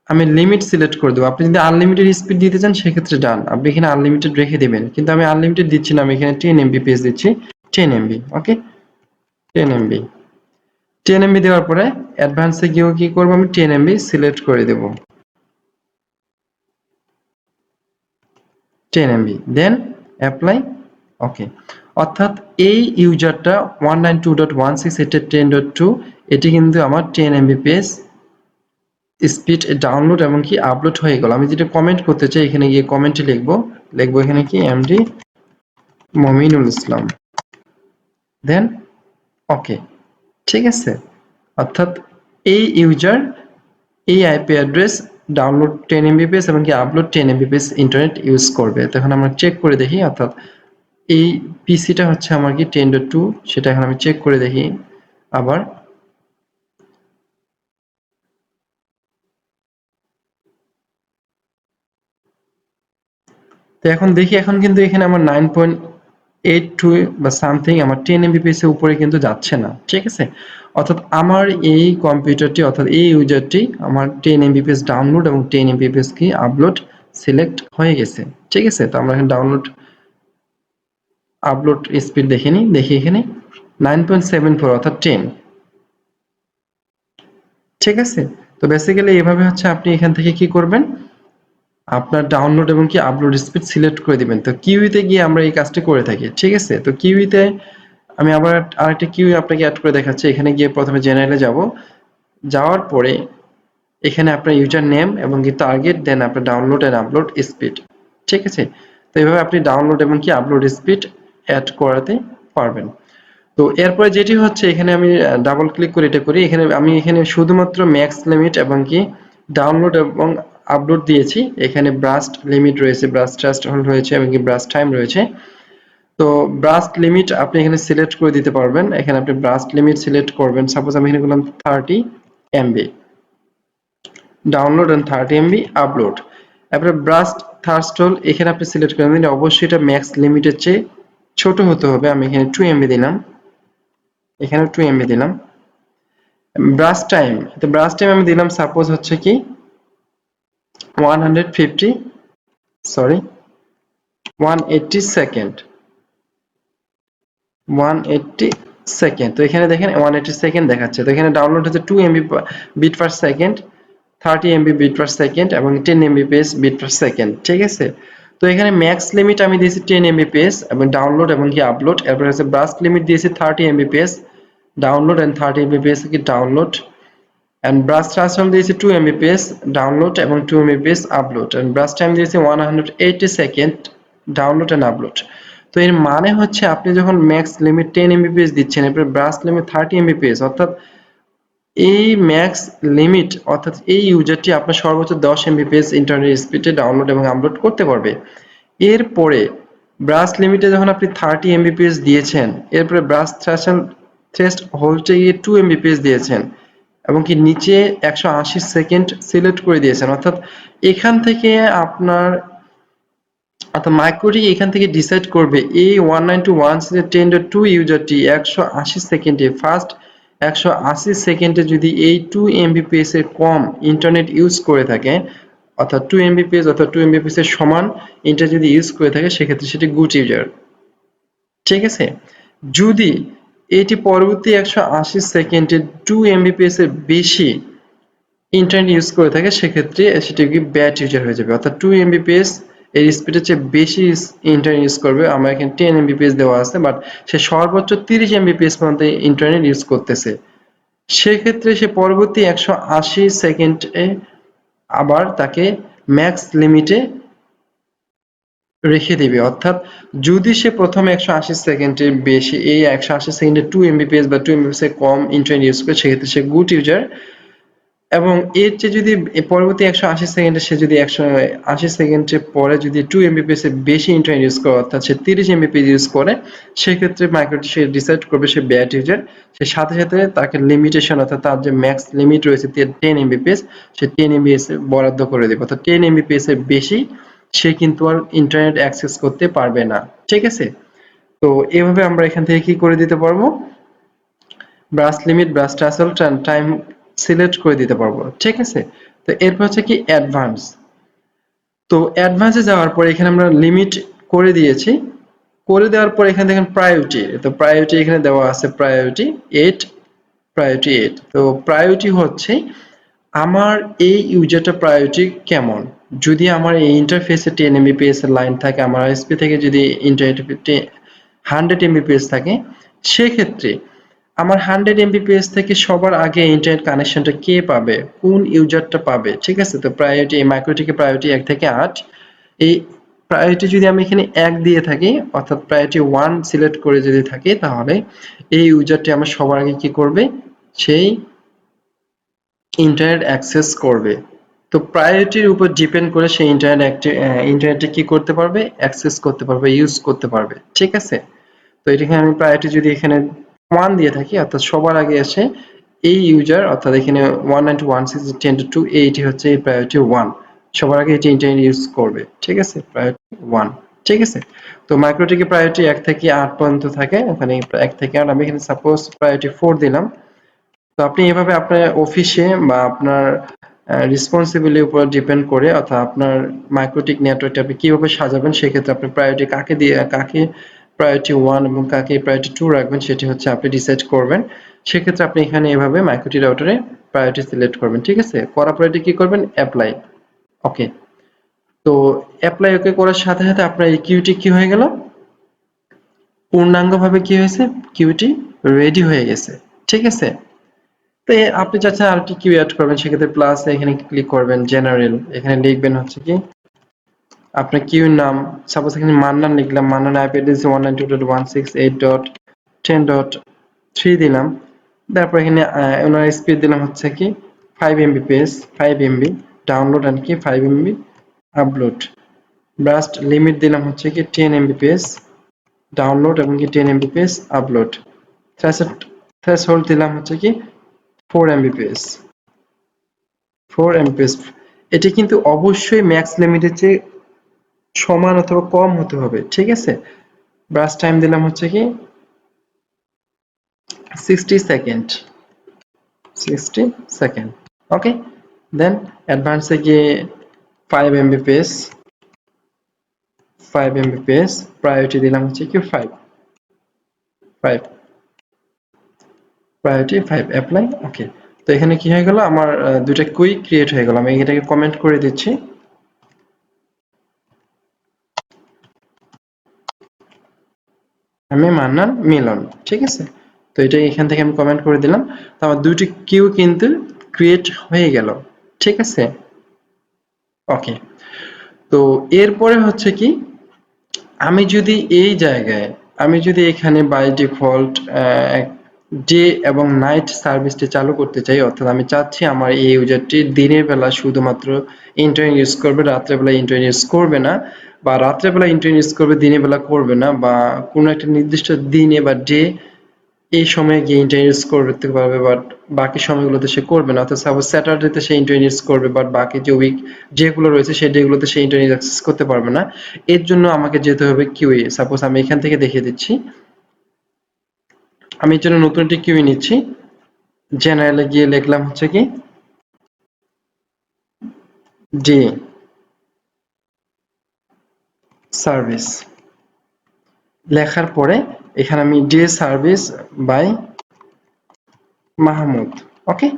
আমি লিমিট সিলেক্ট করে দেবো। আপনি যদি আনলিমিটেড স্পিড দিতে চান সেক্ষেত্রে ডান, আপনি এখানে আনলিমিটেড রেখে দেবেন, কিন্তু আমি আনলিমিটেড দিচ্ছি না, আমি এখানে 10 MB পেজ দিচ্ছি, 10 MB। ওকে, 10 MB, 10 MB দেওয়ার পরে অ্যাডভান্সে গিয়েও কি করবো? আমি 10 MB সিলেক্ট করে দেবো, 10 MB, দেন অ্যাপ্লাই। ওকে, অর্থাৎ এই ইউজারটা 192.168.10.2 এটি কিন্তু আমার 10 MB পেজ স্পিড ডাউনলোড এবং কি আপলোড হয়ে গেল। আমি যেটা কমেন্ট করতে চাই এখানে গিয়ে কমেন্টে লিখবো এখানে কি এমডি মমিনুল ইসলাম, দেন ওকে, ঠিক আছে। অর্থাৎ এই ইউজার এই আইপি অ্যাড্রেস ডাউনলোড 10 এমবিপিএস এবং কি আপলোড 10 এমবিপিএস ইন্টারনেট ইউজ করবে। তখন আমরা চেক করে দেখি, অর্থাৎ এই পিসিটা হচ্ছে আমার কি 10.2, সেটা এখন আমি চেক করে দেখি আবার। তো এখন দেখি, এখন কিন্তু এখানে আমার 9.82 বা সামথিং আমার 10 এমবিপিএস এর উপরে কিন্তু যাচ্ছে না, ঠিক আছে। অর্থাৎ আমার এই কম্পিউটারটি, অর্থাৎ এই ইউজারটি আমার 10 এমবিপিএস ডাউনলোড এবং 10 এমবিপিএস কি আপলোড সিলেক্ট হয়ে গেছে, ঠিক আছে। তো আমরা এখানে ডাউনলোড আপলোড স্পিড দেখে নিই, দেখি এখানে 9.74 অর্থাৎ 10, ঠিক আছে। তো বেসিক্যালি এভাবে হচ্ছে আপনি এখান থেকে কি করবেন, আপনার ডাউনলোড এবং কি আপলোড স্পিড সিলেক্ট করে দিবেন। তো কিউইতে গিয়ে আমরা এই কাজটি করে থাকি, ঠিক আছে। তো কিউইতে আমি আবার আরেকটা কিউই আপনাকে অ্যাড করে দেখাচ্ছি। এখানে গিয়ে প্রথমে জেনারেলে যাব, যাওয়ার পরে এখানে আপনার ইউজার নেম এবং কি টার্গেট, দেন আপনার ডাউনলোড এন্ড আপলোড স্পিড, ঠিক আছে। তো এইভাবে আপনি ডাউনলোড এবং কি আপলোড স্পিড অ্যাড করাতে পারবেন। তো এরপরে যেটি হচ্ছে, এখানে আমি ডাবল ক্লিক করে এটা করি, এখানে আমি এখানে শুধুমাত্র ম্যাক্স লিমিট এবং কি ডাউনলোড এবং আপলোড দিয়েছি। এখানে ব্রাস্ট লিমিট রয়েছে, ব্রাস্ট ট্রাস্ট হোল্ড রয়েছে এবং কি ব্রাস্ট টাইম রয়েছে। তো ব্রাস্ট লিমিট আপনি এখানে সিলেক্ট করে দিতে পারবেন। এখানে আপনি ব্রাস্ট লিমিট সিলেক্ট করবেন, সাপোজ আমি এখানে করলাম 30 MB download and 30 MB upload. এরপরে ব্রাস্ট থার্স্টল এখানে আপনি সিলেক্ট করে দিন, অবশ্যই এটা ম্যাক্স লিমিটের চেয়ে ছোট হতে হবে। আমি এখানে 2 এমবি দিলাম, এখানে 2 এমবি দিলাম। ব্রাশ টাইম, তো ব্রাশ টাইম আমি দিলাম সাপোজ হচ্ছে কি 150, সরি 180 সেকেন্ড, 180 সেকেন্ড। তো এখানে দেখেন 180 সেকেন্ড দেখাচ্ছে। তো এখানে ডাউনলোড হচ্ছে 2 MB bit per second, 30 MB bit per second এবং 10 এমবিপিএস বিট পার সেকেন্ড, ঠিক আছে। তো এখানে ম্যাক্স লিমিট আমি দিয়েছি 10 এমবিপিএস এবং ডাউনলোড এবং কি আপলোড। এরপর হচ্ছে ব্রাশ লিমিট দিয়েছি 30 এমবিপিএস ডাউনলোড এন্ড 30 এমবিপিএস কি ডাউনলোড, and brush transform দিয়েছি 2 mbps ডাউনলোড এবং 2 mbps upload, and brush time দিয়েছি 180 সেকেন্ড ডাউনলোড এন্ড আপলোড। তো এর মানে হচ্ছে আপনি যখন ম্যাক্স লিমিট 10 mbps দিচ্ছেন, এরপর ব্রাশ লিমিট 30 mbps, অর্থাৎ এই ম্যাক্স লিমিট, অর্থাৎ এই ইউজারটি আপনার সর্বোচ্চ 10 mbps ইন্টারনেট স্পিডে ডাউনলোড এবং আপলোড করতে পারবে। এরপরে ব্রাশ লিমিটে যখন আপনি 30 mbps দিয়েছেন, এরপরে ব্রাশ থ্রেস্ট হোল্ডে গিয়ে 2 mbps দিয়েছেন এবং কি নিচে 180 সেকেন্ড সিলেক্ট করে দিয়েছেন, অর্থাৎ এখান থেকে আপনার, অর্থাৎ মাইক্রোটি এখান থেকে ডিসাইড করবে এই 192.168.10.2 ইউজারটি 180 সেকেন্ডে ফার্স্ট 180 সেকেন্ডে যদি এই 2 এমবিপিএস এর কম ইন্টারনেট ইউজ করে থাকে, অর্থাৎ 2 এমবিপিএস অর্থাৎ 2 এমবিপিএস এর সমান ইন্টারনেট যদি ইউজ করে থাকে, সেক্ষেত্রে সেটি গুড ইউজার, ঠিক আছে। যদি এটি পরবর্তী 180 সেকেন্ডে 2 এমবিপিএস এর বেশি ইন্টারনেট ইউজ করে থাকে, সেক্ষেত্রে সেটি কি ব্যাড ইউজার হয়ে যাবে। অর্থাৎ 2 এমবিপিএস এর স্পিডের চেয়ে বেশি ইন্টারনেট ইউজ করবে। আমার এখানে 10 এমবিপিএস দেওয়া আছে, বাট সে সর্বোচ্চ 30 এমবিপিএস পর্যন্ত ইন্টারনেট ইউজ করতেছে, সেক্ষেত্রে সে পরবর্তী 180 সেকেন্ডে আবার তাকে ম্যাক্স লিমিটে রেখে দিবে। অর্থাৎ যদি সে প্রথমে 180 সেকেন্ডের বেশি, এই 180 সেকেন্ডে 2 এমবিপিএস বা 2 এমবিপিএস এর কম ইন্টারনেট ইউজ করে, সেক্ষেত্রে সে গুড ইউজার। এবং এর চেয়ে যদি পরবর্তী 180 সেকেন্ডে সে যদি 180 সেকেন্ডের পরে যদি 2 এমবিপিএস এর বেশি ইন্টারনেট ইউজ করে, অর্থাৎ সে 30 এমবিপিএস ইউজ করে, সেক্ষেত্রে মাইক্রোটি সে ডিসাইড করবে সে ব্যাড ইউজার। সে সাথে সাথে তাকে লিমিটেশন, অর্থাৎ তার যে ম্যাক্স লিমিট রয়েছে 10 এমবিপিএস, সে 10 এমবিপিএস বরাদ্দ করে দেবে, অর্থাৎ 10 এমবিপিএস এর বেশি সে কিন্তু আর ইন্টারনেট অ্যাক্সেস করতে পারবে না, ঠিক আছে। তো এভাবে আমরা এখান থেকে কি করে দিতে পারবো, brush limit, brush tassel, time select করে দিতে পারবো, ঠিক আছে। তো এরপর হচ্ছে কি অ্যাডভান্স। তো অ্যাডভান্সে যাওয়ার পর এখানে আমরা লিমিট করে দিয়েছি, করে দেওয়ার পর এখানে দেখেন প্রায়োরিটি, তো প্রায়োরিটি এখানে দেওয়া আছে প্রায়োরিটি 8, প্রায়োরিটি 8। তো প্রায়োরিটি হচ্ছে আমার এই ইউজারটা প্রায়োরিটি কেমন, যদি আমার এই ইন্টারফেসে 10 এমবিপিএস এর লাইন থাকে, আমার আইএসপি থেকে যদি ইন্টারনেট 100 এমবিপিএস থাকে, সেক্ষেত্রে আমার 100 এমবিপিএস থেকে সবার আগে ইন্টারনেট কানেকশনটা কে পাবে, কোন ইউজারটা পাবে, ঠিক আছে। তো প্রায়োরিটি এই মাইক্রোটিকে প্রায়োরিটি 1 থেকে 8, এই প্রায়োরিটি যদি আমি এখানে 1 দিয়ে থাকি, অর্থাৎ প্রায়োরিটি 1 সিলেক্ট করে যদি থাকি, তাহলে এই ইউজারটি আমার সবার আগে কি করবে, সেই ইন্টারনেট অ্যাক্সেস করবে, তো প্রায়োরিটির উপর ডিপেন্ড করে সেই ইন্টারনেটে কি করতে পারবে, অ্যাক্সেস করতে পারবে, ইউজ করতে পারবে। ঠিক আছে? তো এটাকে আমি প্রায়োরিটি যদি এখানে 1 দিয়ে থাকি, অর্থাৎ সবার আগে আসে এই ইউজার, অর্থাৎ এখানে 192.168.10.2 এইটি হচ্ছে প্রায়োরিটি 1, সবার আগে এটি ইন্টারনেট ইউজ করবে। ঠিক আছে? প্রায়োরিটি 1। ঠিক আছে? তো মাইক্রোটিকে প্রায়োরিটি 1 থেকে 8 পর্যন্ত থাকে, ওখানে 1 থেকে 8, আমি এখানে সাপোজ প্রায়োরিটি 4 দিলাম। তো আপনি এভাবে আপনার অফিসে বা আপনার রেসপন্সিবিলিটির উপর ডিপেন্ড করে, অর্থাৎ আপনার মাইক্রোটিক নেটওয়ার্কটা আপনি কিভাবে সাজাবেন, সেক্ষেত্রে আপনি প্রায়োরিটি কাকে প্রায়োরিটি 1 এবং কাকে প্রায়োরিটি 2 রাখবেন, সেটি হচ্ছে আপনি ডিসাইড করবেন। সেক্ষেত্রে আপনি এখানে এভাবে মাইক্রোটি রাউটারে প্রায়োরিটি সিলেক্ট করবেন। ঠিক আছে? করার পরে কি করবেন, অ্যাপ্লাই। ওকে। তো অ্যাপ্লাই ওকে করার সাথে সাথে আপনার এই কিউটি কি হয়ে গেল, পূর্ণাঙ্গভাবে কি হয়েছে, কিউটি রেডি হয়ে গেছে। ঠিক আছে? তো আপনি চাচ্ছেন আরেকটি কিউ অ্যাড করবেন, সেক্ষেত্রে প্লাস এখানে ক্লিক করবেন, জেনারেল, এখানে লিখবেন হচ্ছে কি আপনার কিউর নাম। সাপোজ এখানে মান্নান লিখলাম, মান্নান আইপি অ্যাড্রেস 192.168.10.3 দিলাম। তারপর এখানে ওনার স্পিড দিলাম হচ্ছে কি 5 Mbps, 5 MB ডাউনলোড এন্ড কি 5 MB আপলোড। ব্রাস্ট লিমিট দিলাম হচ্ছে কি 10 Mbps ডাউনলোড এবং কি 10 Mbps আপলোড। থ্রেশহোল্ড দিলাম হচ্ছে কি 4 Mbps, 4 Mbps। এটি কিন্তু অবশ্যই ম্যাক্স লিমিটের চেয়ে সমান অথবা কম হতে হবে। ঠিক আছে? ব্রাশ টাইম দিলাম হচ্ছে কি 60 সেকেন্ড, 60 সেকেন্ড। ওকে, দেন অ্যাডভান্সে গিয়ে 5 Mbps, 5 Mbps প্রায়োরিটি দিলাম হচ্ছে কি 5, 5 প্রায়োরিটি 5 অ্যাপ্লাই। ওকে। তো এখানে কি হয়ে গেল, আমার দুইটা কুইক ক্রিয়েট হয়ে গেল। আমি এটাকে কমেন্ট করে দিচ্ছি, আমি মান্নান মিলন। ঠিক আছে? তো এটা এখান থেকে আমি কমেন্ট করে দিলাম। তো আমার দুইটি কিউ কিন্তু ক্রিয়েট হয়ে গেল। ঠিক আছে? ওকে। তো এরপরে হচ্ছে কি, আমি যদি এই জায়গায়, আমি যদি এখানে বাই ডিফল্ট ডে এবং নাইট সার্ভিসটি চালু করতে চাই, অর্থাৎ আমি চাচ্ছি আমার এই ইউজারটি দিনের বেলা শুধুমাত্র ইন্টারনেট ইউজ করবে, রাত্রেবেলা ইন্টারনেট ইউজ করবে না, বা রাত্রেবেলা ইন্টারনেট ইউজ করবে দিনের বেলা করবে না, বা কোনো একটা নির্দিষ্ট দিনে বা ডে এই সময়ে গিয়ে ইন্টারনেট ইউজ করতে পারবে, বাট বাকি সময়গুলোতে সে করবে না। অর্থাৎ সাপোজ স্যাটারডেতে সে ইন্টারনেট ইউজ করবে, বাট বাকি যে উইক যেগুলো রয়েছে সেই ডেগুলোতে সে ইন্টারনেট অ্যাক্সেস করতে পারবে না। এর জন্য আমাকে যেতে হবে কিউই। সাপোজ আমি এখান থেকে দেখিয়ে দিচ্ছি, আমি এর জন্য নতুন একটি কিউই নিচ্ছি। জেনারেলে গিয়ে লিখলাম হচ্ছে কি ডে সার্ভিস, লেখার পরে এখানে আমি ডে সার্ভিস বাই মাহমুদ। ওকে,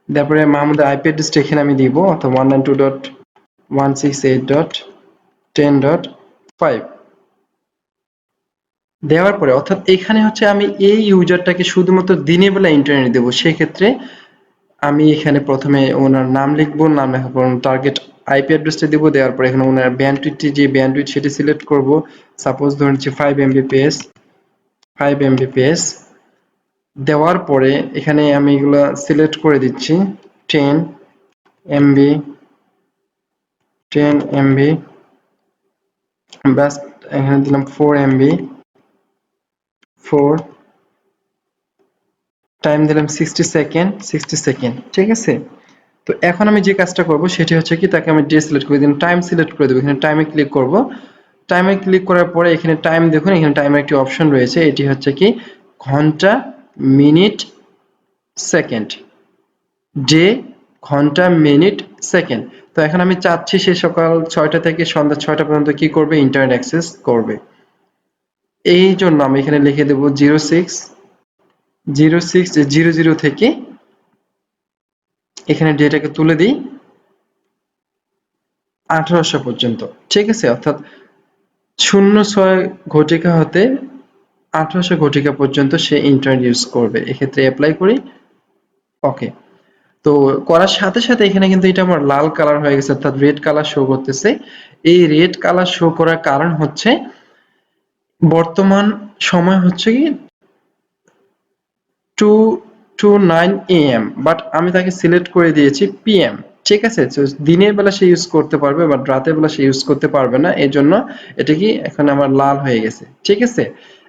তারপরে মাহমুদের আইপি অ্যাড্রেসটা এখানে আমি দিব, অর্থাৎ 192.168.10.5 দেওয়ার পরে, অর্থাৎ এখানে হচ্ছে আমি এই ইউজারটাকে শুধুমাত্র দিনের বেলা ইন্টারনেট দেবো। সেক্ষেত্রে আমি এখানে প্রথমে ওনার নাম লিখবো, নাম লেখার পর টার্গেট আইপি অ্যাড্রেসটা দিব, দেওয়ার পর এখানে ওনার ব্যান্ডউইথটি যে ব্যান্ডউইথ সেটি সিলেক্ট করব। সাপোজ ধরুন 5 Mbps, 5 Mbps দেওয়ার পরে এখানে আমি এগুলো সিলেক্ট করে দিচ্ছি 10 MB, 10 MB, ব্যাস এখানে দিলাম 4 MB, 4 টাইম দিলাম 60 সেকেন্ড, 60 সেকেন্ড। ঠিক আছে? তো এখন আমি যে কাজটা করব সেটি হচ্ছে কি, তাকে আমি ডে সিলেক্ট করে দিলাম, টাইম সিলেক্ট করে দেবো, এখানে টাইমে ক্লিক করব। টাইমে ক্লিক করার পরে এখানে টাইম দেখুন, এখানে টাইমের একটি অপশন রয়েছে, এটি হচ্ছে কি ঘন্টা, মিনিট, সেকেন্ড। ডে, ঘন্টা, মিনিট, সেকেন্ড। তো এখন আমি চাচ্ছি সে সকাল 6টা থেকে সন্ধ্যা 6টা পর্যন্ত কি করবে, ইন্টারনেট অ্যাক্সেস করবে। এই জন্য আমি এখানে লিখে দেবো 0600 থেকে এখানে ডেটাকে তুলে দিই 1800 পর্যন্ত। ঠিক আছে? অর্থাৎ 06 ঘটিকা হতে 1800 ঘটিকা পর্যন্ত সে ইন্টারনেট ইউজ করবে। এক্ষেত্রে অ্যাপ্লাই করি। ওকে। তো করার সাথে সাথে এখানে কিন্তু এটা আমার লাল কালার হয়ে গেছে, অর্থাৎ রেড কালার শো করতেছে। এই রেড কালার শো করার কারণ হচ্ছে বর্তমান সময় হচ্ছে কি 2 to 9 AM, বাট আমি তাকে সিলেক্ট করে দিয়েছি PM। ঠিক আছে? তো দিনের বেলা সে ইউজ করতে পারবে বাট রাতের বেলা সে ইউজ করতে পারবে না। এজন্য এটা কি এখন আমার লাল হয়ে গেছে। ঠিক আছে?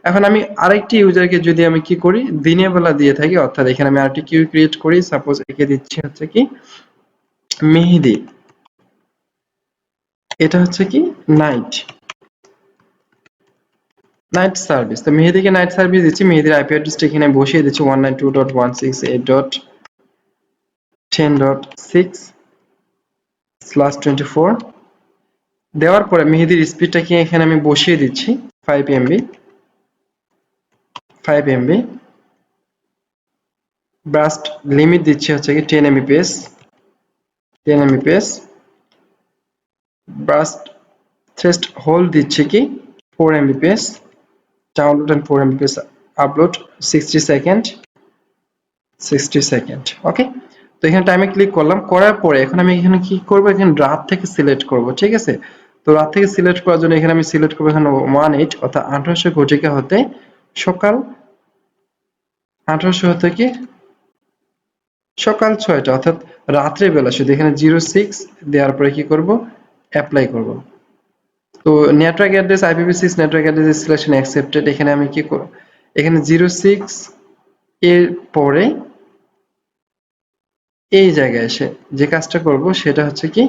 এখন আমি আরেকটি ইউজারকে যদি আমি কি করি দিনের বেলা দিয়ে থাকি, অর্থাৎ এখানে আমি আরেকটি কিউ ক্রিয়েট করি, সাপোজ একে দিচ্ছি হচ্ছে কি মেহেদি, এটা হচ্ছে কি নাইট নাইট সার্ভিস। তো মেহেদিকে নাইট সার্ভিস দিচ্ছি, মেহেদির আইপি অ্যাড্রেসটা এখানে বসিয়ে দিচ্ছি 192.168.10.6/24। দেওয়ার পরে মেহেদির স্পিডটাকে এখানে আমি বসিয়ে দিচ্ছি 5 MB। ব্রাস্ট লিমিট দিচ্ছি হচ্ছে কি 10 Mbps। ব্রাস্ট থ্রেস্ট হোল্ড দিচ্ছি কি 4 Mbps। Download and 4 Mbps upload 60 second. Okay, তো এখানে টাইমে ক্লিক করলাম, করার পরে এখন আমি এখানে কি করব, এখানে রাত থেকে সিলেক্ট করব। ঠিক আছে, তো রাত থেকে সিলেক্ট করার জন্য এখানে আমি সিলেক্ট করব এখানে 18 অর্থাৎ 1800 ঘটিকা হতে সকাল 1800 হতে কি সকাল 6টা অর্থাৎ রাত্রে বেলা শুধু এখানে 06 দেওয়ার পরে কি করব অ্যাপ্লাই করব। তো network address IPv6 network address selection accepted, এখানে আমি কি করব, এখানে 06 এর পরে এই জায়গায় এসে যে কাজটা করব সেটা হচ্ছে কি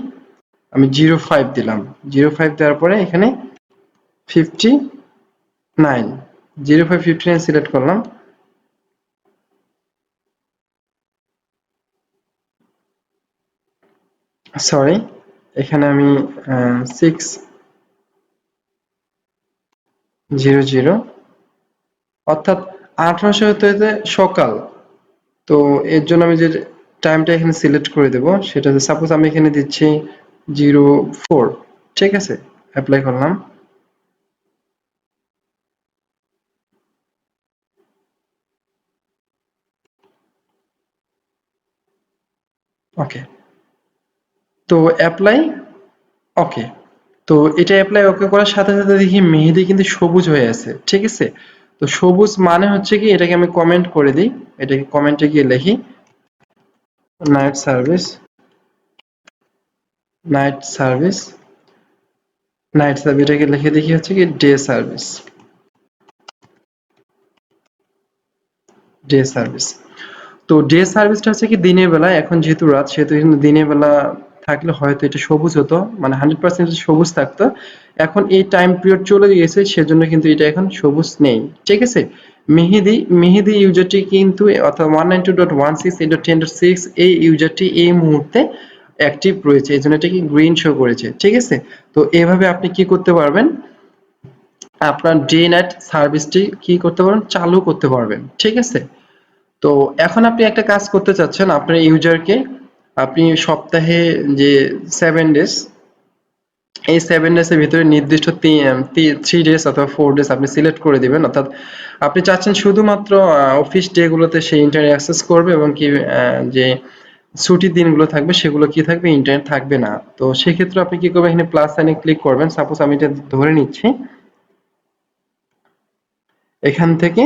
আমি 05 দিলাম। 05 দেওয়ার পরে এখানে 59 0559 সিলেক্ট করলাম। সরি, এখানে আমি 600 অর্থাৎ 1800 হতে সকাল। তো এর জন্য আমি যে টাইমটা এখানে সিলেক্ট করে দেব সেটা সাপোজ আমি এখানে দিচ্ছি 04। ঠিক আছে, অ্যাপ্লাই করলাম। ওকে, তো অ্যাপ্লাই ওকে। তো এটা অ্যাপ্লাই ওকে করার সাথে সাথে দেখি মেহেদি কিন্তু সবুজ হয়ে আছে। ঠিক আছে, তো সবুজ মানে হচ্ছে কি এটাকে আমি কমেন্ট করে দিই, এটাকে কমেন্টে গিয়ে লিখি নাইট সার্ভিস নাইট সার্ভিস এটাকে লিখে দেখি হচ্ছে কি ডে সার্ভিস। তো ডে সার্ভিসটা হচ্ছে কি দিনের বেলা, এখন যেহেতু রাত সেহেতু কিন্তু দিনের বেলা থাকলে হয়তো এটা সবুজ হতো, মানে 100% সবুজ থাকতো। এখন এই টাইম পিরিয়ড চলে গিয়েছে সেজন্য কিন্তু এটা এখন সবুজ নেই। ঠিক আছে, মেহেদি ইউজারটি কিন্তু অর্থাৎ 192.168.10.6 এই ইউজারটি এই মুহূর্তে অ্যাক্টিভ রয়েছে, এই জন্য এটা কি গ্রিন শো করেছে। ঠিক আছে, তো এভাবে আপনি কি করতে পারবেন, আপনার ডে নাইট সার্ভিসটি কি করতে পারবেন, চালু করতে পারবেন। ঠিক আছে, তো এখন আপনি একটা কাজ করতে চাচ্ছেন, আপনার ইউজারকে আপনি সপ্তাহে যে 7 ডেজ, এই 7 ডেজ এর ভিতরে নির্দিষ্ট 3 ডেজ অথবা 4 ডেজ আপনি সিলেক্ট করে দিবেন। অর্থাৎ আপনি চাচ্ছেন শুধুমাত্র অফিস ডে গুলোতে সে ইন্টারনেট অ্যাক্সেস করবে এবং কি যে ছুটির দিনগুলো থাকবে সেগুলো কি থাকবে, ইন্টারনেট থাকবে না। তো সেক্ষেত্রে আপনি কি করবেন, এখানে প্লাস সাইনে ক্লিক করবেন। সাপোজ আমি এটা ধরে নিচ্ছি, এখান থেকে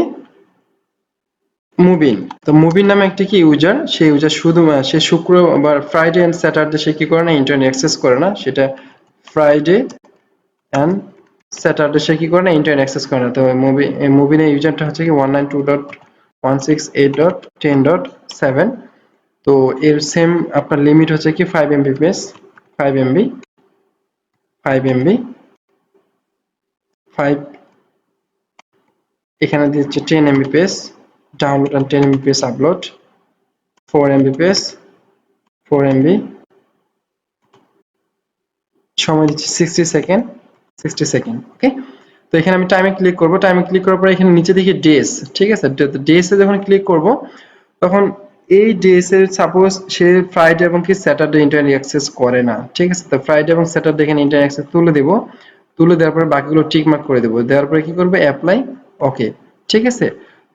মুবিন, তো মুবিন নামে একটি কি ইউজার, সেই ইউজার শুধু সে শুক্রবার ফ্রাইডে এন্ড স্যাটারডে সে কি করে না, ইন্টারনেট অ্যাক্সেস করে না। সেটা ফ্রাইডে এন্ড স্যাটারডে সে কি করে না, ইন্টারনেট অ্যাক্সেস করে না। তো মুবিনের ইউজারটা হচ্ছে কি 192.168.10.7। তো এর সেম আপনার লিমিট হচ্ছে কি 5 Mbps 5 MB 5 MB 5, এখানে দিচ্ছে 10 Mbps download and 10 Mbps upload 4 Mbps 4 MB, সময় দিচ্ছি 60 সেকেন্ড। ওকে, তো এখানে আমি টাইমে ক্লিক করব। টাইমে ক্লিক করার পরে এখানে নিচে দেখি ডেজ। ঠিক আছে, ডেজে যখন ক্লিক করব তখন এই ডেজে সাপোজ সে ফ্রাইডে এবং কি স্যাটারডে ইন্টারনেট অ্যাক্সেস করে না। ঠিক আছে, তো ফ্রাইডে এবং স্যাটারডে এখানে ইন্টারনেট অ্যাক্সেস তুলে দেব। তুলে দেওয়ার পরে বাকিগুলো টিক মার্ক করে দেব। দেওয়ার পরে কি করবে, অ্যাপ্লাই ওকে। ঠিক আছে,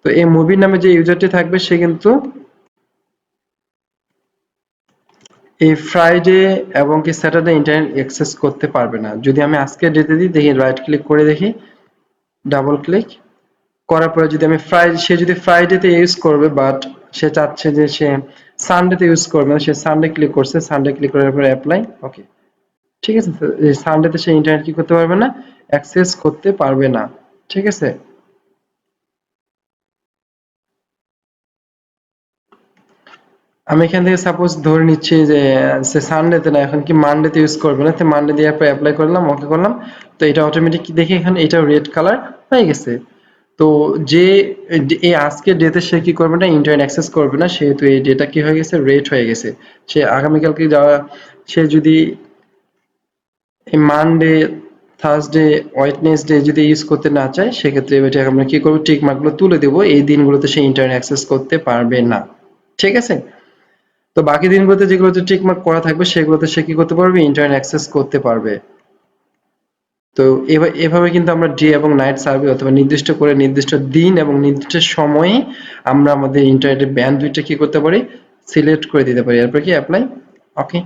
তো এই মুভির নামে যে ইউজারটি থাকবে সে কিন্তু এই ফ্রাইডে এবং কি স্যাটারডে ইন্টারনেট অ্যাক্সেস করতে পারবে না। যদি আমি আজকে ডেটে দিই, দেখি রাইট ক্লিক করে দেখি, ডাবল ক্লিক করার পরে যদি আমি সে যদি ফ্রাইডেতে ইউজ করবে বাট সে চাচ্ছে যে সে সানডেতে ইউজ করবে না, সে সানডে ক্লিক করছে, সানডে ক্লিক করার পরে অ্যাপ্লাই, ওকে। ঠিক আছে, সানডেতে সে ইন্টারনেট কি করতে পারবে না, অ্যাক্সেস করতে পারবে না। ঠিক আছে, আমি এখান থেকে সাপোজ ধরে নিচ্ছি যে সে সানডেতে না, এখন কি মানডেতে ইউজ করবে না, তো মানডে দিয়ে অ্যাপ্লাই করলাম, ওকে করলাম। তো এটা অটোমেটিক দেখে এখানে এটা রেড কালার হয়ে গেছে। তো যে এই আজকের ডেতে সে কি করবে না, ইন্টারনেট অ্যাক্সেস করবে না, সেহেতু এই ডেটা কি হয়ে গেছে, রেড হয়ে গেছে। সে আগামীকালকে যাওয়া, সে যদি এই মানডে, থার্সডে, ওয়েডনেসডে যদি ইউজ করতে না চায়, সেক্ষেত্রে এটা আমরা কি করবো, টিক মার্কগুলো তুলে দেবো, এই দিনগুলোতে সে ইন্টারনেট অ্যাক্সেস করতে পারবে না। ঠিক আছে, তো বাকি দিনগুলোতে যেগুলোতে টিক মার্ক করা থাকবে সেগুলোতে সে কি করতে পারবে, ইন্টারনেট অ্যাক্সেস করতে পারবে। তো এভাবে কিন্তু আমরা ডে এবং নাইট সার্ভে অথবা নির্দিষ্ট করে নির্দিষ্ট দিন এবং নির্দিষ্ট সময়ে আমরা আমাদের ইন্টারনেটের ব্যান্ডউইথটা কি করতে পারি, সিলেক্ট করে দিতে পারি, এরপর কি অ্যাপ্লাই, ওকে।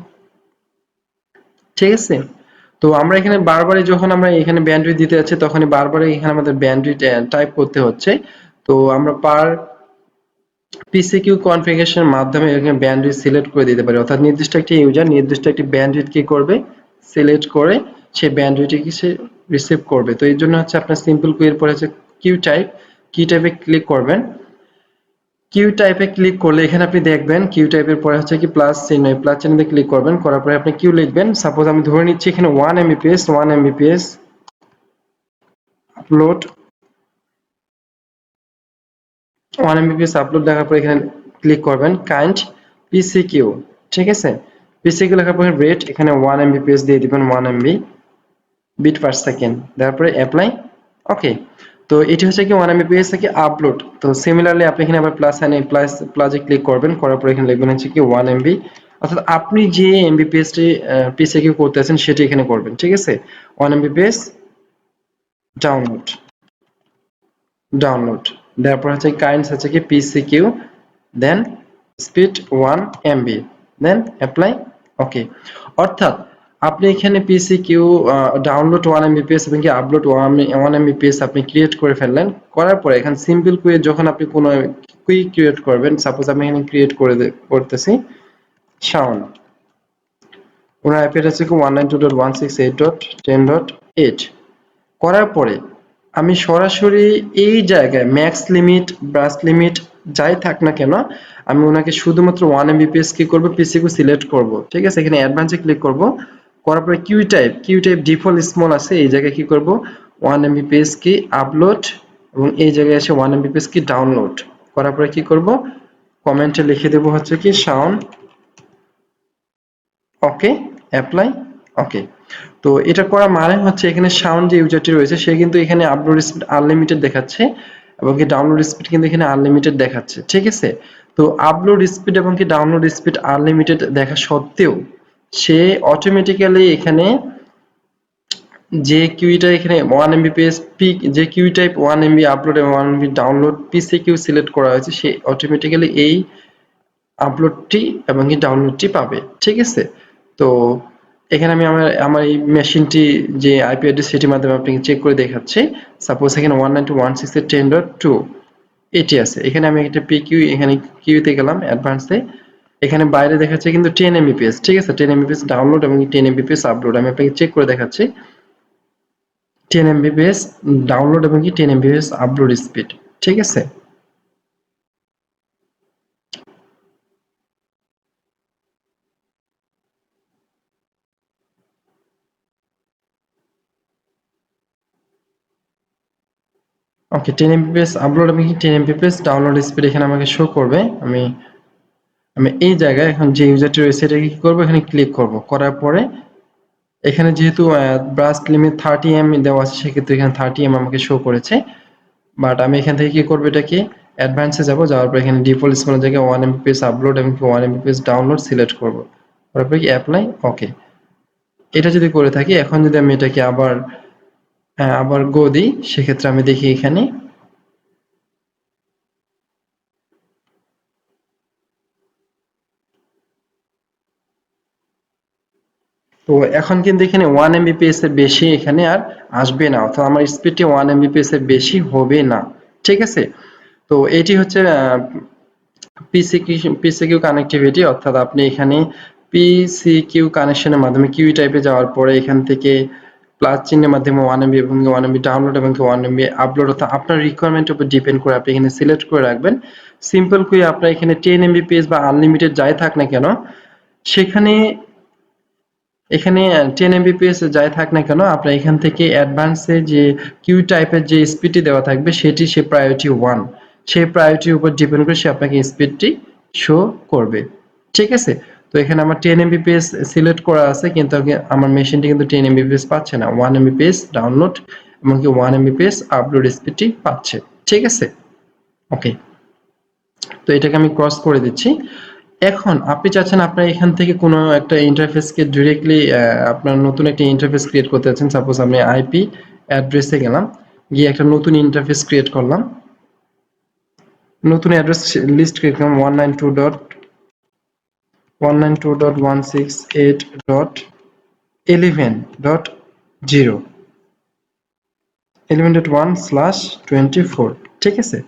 ঠিক আছে, তো আমরা এখানে বারবারই যখন আমরা এখানে ব্যান্ডউইথ দিতে যাচ্ছি, তখনই বারবারই এখানে আমাদের ব্যান্ডউইথ টাইপ করতে হচ্ছে। তো আমরা পার পিসিকিউ কনফিগারেশনের মাধ্যমে এখানে ব্যান্ডউইথ সিলেক্ট করে দিতে পারি, অর্থাৎ নির্দিষ্ট একটি ইউজার নির্দিষ্ট একটি ব্যান্ডউইথ কি করবে, সিলেক্ট করে সেই ব্যান্ডউইথটি সে রিসিভ করবে। তো এর জন্য হচ্ছে আপনার সিম্পল কিউয়ের পরে হচ্ছে কিউ টাইপ, কিউ টাইপে ক্লিক করবেন। কিউ টাইপে ক্লিক করলে এখানে আপনি দেখবেন কিউ টাইপের পরে হচ্ছে কি প্লাস চিহ্ন, প্লাস চিহ্নতে ক্লিক করবেন, করার পরে আপনি কিউ লিখবেন। সাপোজ আমি ধরে নিচ্ছি এখানে 1 mbps, 1 mbps upload, 1 mbps upload দেখার পর এখানে ক্লিক করবেন কাইন্ড পিসিকিউ। ঠিক আছে, পিসিকিউ লেখার পরে রেট এখানে 1 mbps দিয়ে দিবেন, 1 MB বিট পার সেকেন্ড, তারপরে অ্যাপ্লাই, ওকে। তো এটি হচ্ছে কি 1 mbps থেকে আপলোড। তো সিমিলারলি আপনি এখানে আবার প্লাস সাইনে প্লাসে ক্লিক করবেন, করার পর এখানে লিখবেন হচ্ছে কি 1 MB, অর্থাৎ আপনি যে এমবিপিএসটি পিসিকিউ করতেছেন সেটি এখানে করবেন। ঠিক আছে, 1 mbps ডাউনলোড, ডাউনলোড দেওয়ার পর হচ্ছে কাইন্ডস হচ্ছে কি পিসিকিউ, দেন স্পিড 1 MB, দেন অ্যাপ্লাই, ওকে। অর্থাৎ আপনি এখানে পিসিকিউ ডাউনলোড 1 mbps এবং কি আপলোড 1 mbps আপনি ক্রিয়েট করে ফেললেন, করার পরে এখানে সিম্পল কুইক যখন আপনি কোনো কুইক ক্রিয়েট করবেন, সাপোজ আমি এখানে ক্রিয়েট করে করতেছি শাওন, ওনার আইপি অ্যাড্রেস হচ্ছে 192.168.10.8। করার পরে আমি সরাসরি এই জায়গায় ম্যাক্স লিমিট, ব্রাশ লিমিট যাই থাক না কেন, আমি ওনাকে শুধুমাত্র 1 mbps কি করব, পিসিকিউ সিলেক্ট করব। ঠিক আছে, এখানে অ্যাডভান্সে ক্লিক করব, করার পরে Q type, Q type default small আছে, এই জায়গায় কি করব, 1 mbps কি আপলোড, এবং এই জায়গায় এসে 1 mbps কি ডাউনলোড, করার পরে কি করব, কমেন্টে লিখে দেব হচ্ছে কি শাওন, ওকে, অ্যাপ্লাই, ওকে। তো এটা করা মানে হচ্ছে এখানে সাউন্ড যে ইউজারটি রয়েছে সে কিন্তু এখানে আপলোড স্পিড আনলিমিটেড দেখাচ্ছে এবং কি ডাউনলোড স্পিড কিন্তু এখানে আনলিমিটেড দেখাচ্ছে। ঠিক আছে, তো আপলোড স্পিড এবং কি ডাউনলোড স্পিড আনলিমিটেড দেখা সত্ত্বেও সে অটোমেটিক্যালি এখানে যে কিউইটা এখানে 1 mbps পিক, যে কিউ টাইপ 1 MB আপলোড এবং 1 MB ডাউনলোড পিসি কিউ সিলেক্ট করা হয়েছে, সে অটোমেটিক্যালি এই আপলোডটি এবং এই ডাউনলোডটি পাবে। ঠিক আছে, তো এখানে আমি আমার আমার এই মেশিনটি যে আইপি অ্যাড্রেস সেটির মাধ্যমে আপনাকে চেক করে দেখাচ্ছি। সাপোজ এখানে 192.168.10.2 এটি আছে, এখানে আমি একটা পিকিউ, এখানে কিউতে গেলাম অ্যাডভান্সে, এখানে বাইরে দেখাচ্ছে কিন্তু 10 mbps। ঠিক আছে, 10 mbps ডাউনলোড এবং 10 mbps আপলোড, আমি আপনাকে চেক করে দেখাচ্ছি 10 mbps ডাউনলোড এবং কি 10 mbps আপলোড স্পিড। ঠিক আছে, ওকে, 10 mbps আপলোড এবং কি 10 mbps ডাউনলোড স্পিড এখানে আমাকে শো করবে। আমি আমি এই জায়গায় এখন যে ইউজারটি রয়েছে এটাকে কি করবো, এখানে ক্লিক করব, করার পরে এখানে যেহেতু ব্রাশ লিমিট 30 M দেওয়া আছে, সেক্ষেত্রে এখানে 30 M আমাকে শো করেছে। বাট আমি এখান থেকে কি করবো, এটাকে অ্যাডভান্সে যাব, যাওয়ার পর এখানে ডিফল্ট স্মলের জায়গায় 1 mbps আপলোড এবং 1 mbps ডাউনলোড সিলেক্ট করব, তারপরে কি অ্যাপ্লাই, ওকে। এটা যদি করে থাকি, এখন যদি আমি এটাকে আবার আবার গো দিই, সেক্ষেত্রে আমি দেখি এখানে, তো এখন কিন্তু এখানে 1 mbps এর বেশি এখানে আর আসবে না, অর্থাৎ আমার স্পিডটি 1 mbps এর বেশি হবে না। ঠিক আছে, তো এটি হচ্ছে পিসিকিউ কানেক্টিভিটি, অর্থাৎ আপনি এখানে পিসিকিউ কানেকশনের মাধ্যমে কিউই টাইপে যাওয়ার পরে এখান থেকে প্লাস চিহ্নের মাধ্যমে 1 MB এবং 1 MB ডাউনলোড এবং 1 MB আপলোড, অর্থাৎ আপনার রিকোয়ারমেন্টের উপর ডিপেন্ড করে আপনি এখানে সিলেক্ট করে রাখবেন। সিম্পল কুইক আপনার এখানে 10 MB বা আনলিমিটেড যাই থাক না কেন, সেখানে এখানে 10 Mbps যাই থাক না কেন, আপনার এখান থেকে অ্যাডভান্সে যে কিউ টাইপের যে স্পিডটি দেওয়া থাকবে সেটি সে প্রায়োরিটি 1, সেই প্রায়োরিটির উপর ডিপেন্ড করে সে আপনাকে স্পিডটি শো করবে। ঠিক আছে, তো এখানে আমার 10 Mbps সিলেক্ট করা আছে, কিন্তু আমার মেশিনটি কিন্তু 10 Mbps পাচ্ছে না, 1 Mbps ডাউনলোড এবং 1 Mbps আপলোড স্পিডটি পাচ্ছে। ঠিক আছে, ওকে, তো এটাকে আমি ক্রস করে দিচ্ছি। এখন আপনি চাচ্ছেন আপনার এখান থেকে কোনো একটা ইন্টারফেসকে ডিরেক্টলি আপনার নতুন একটা ইন্টারফেস ক্রিয়েট করতে যাচ্ছেন। সাপোজ আমি আইপি অ্যাড্রেসে গেলাম, গিয়ে একটা নতুন ইন্টারফেস ক্রিয়েট করলাম, নতুন অ্যাড্রেস লিস্ট ক্রিয়েট করলাম 192.168.11.0 11.1/24। ঠিক আছে,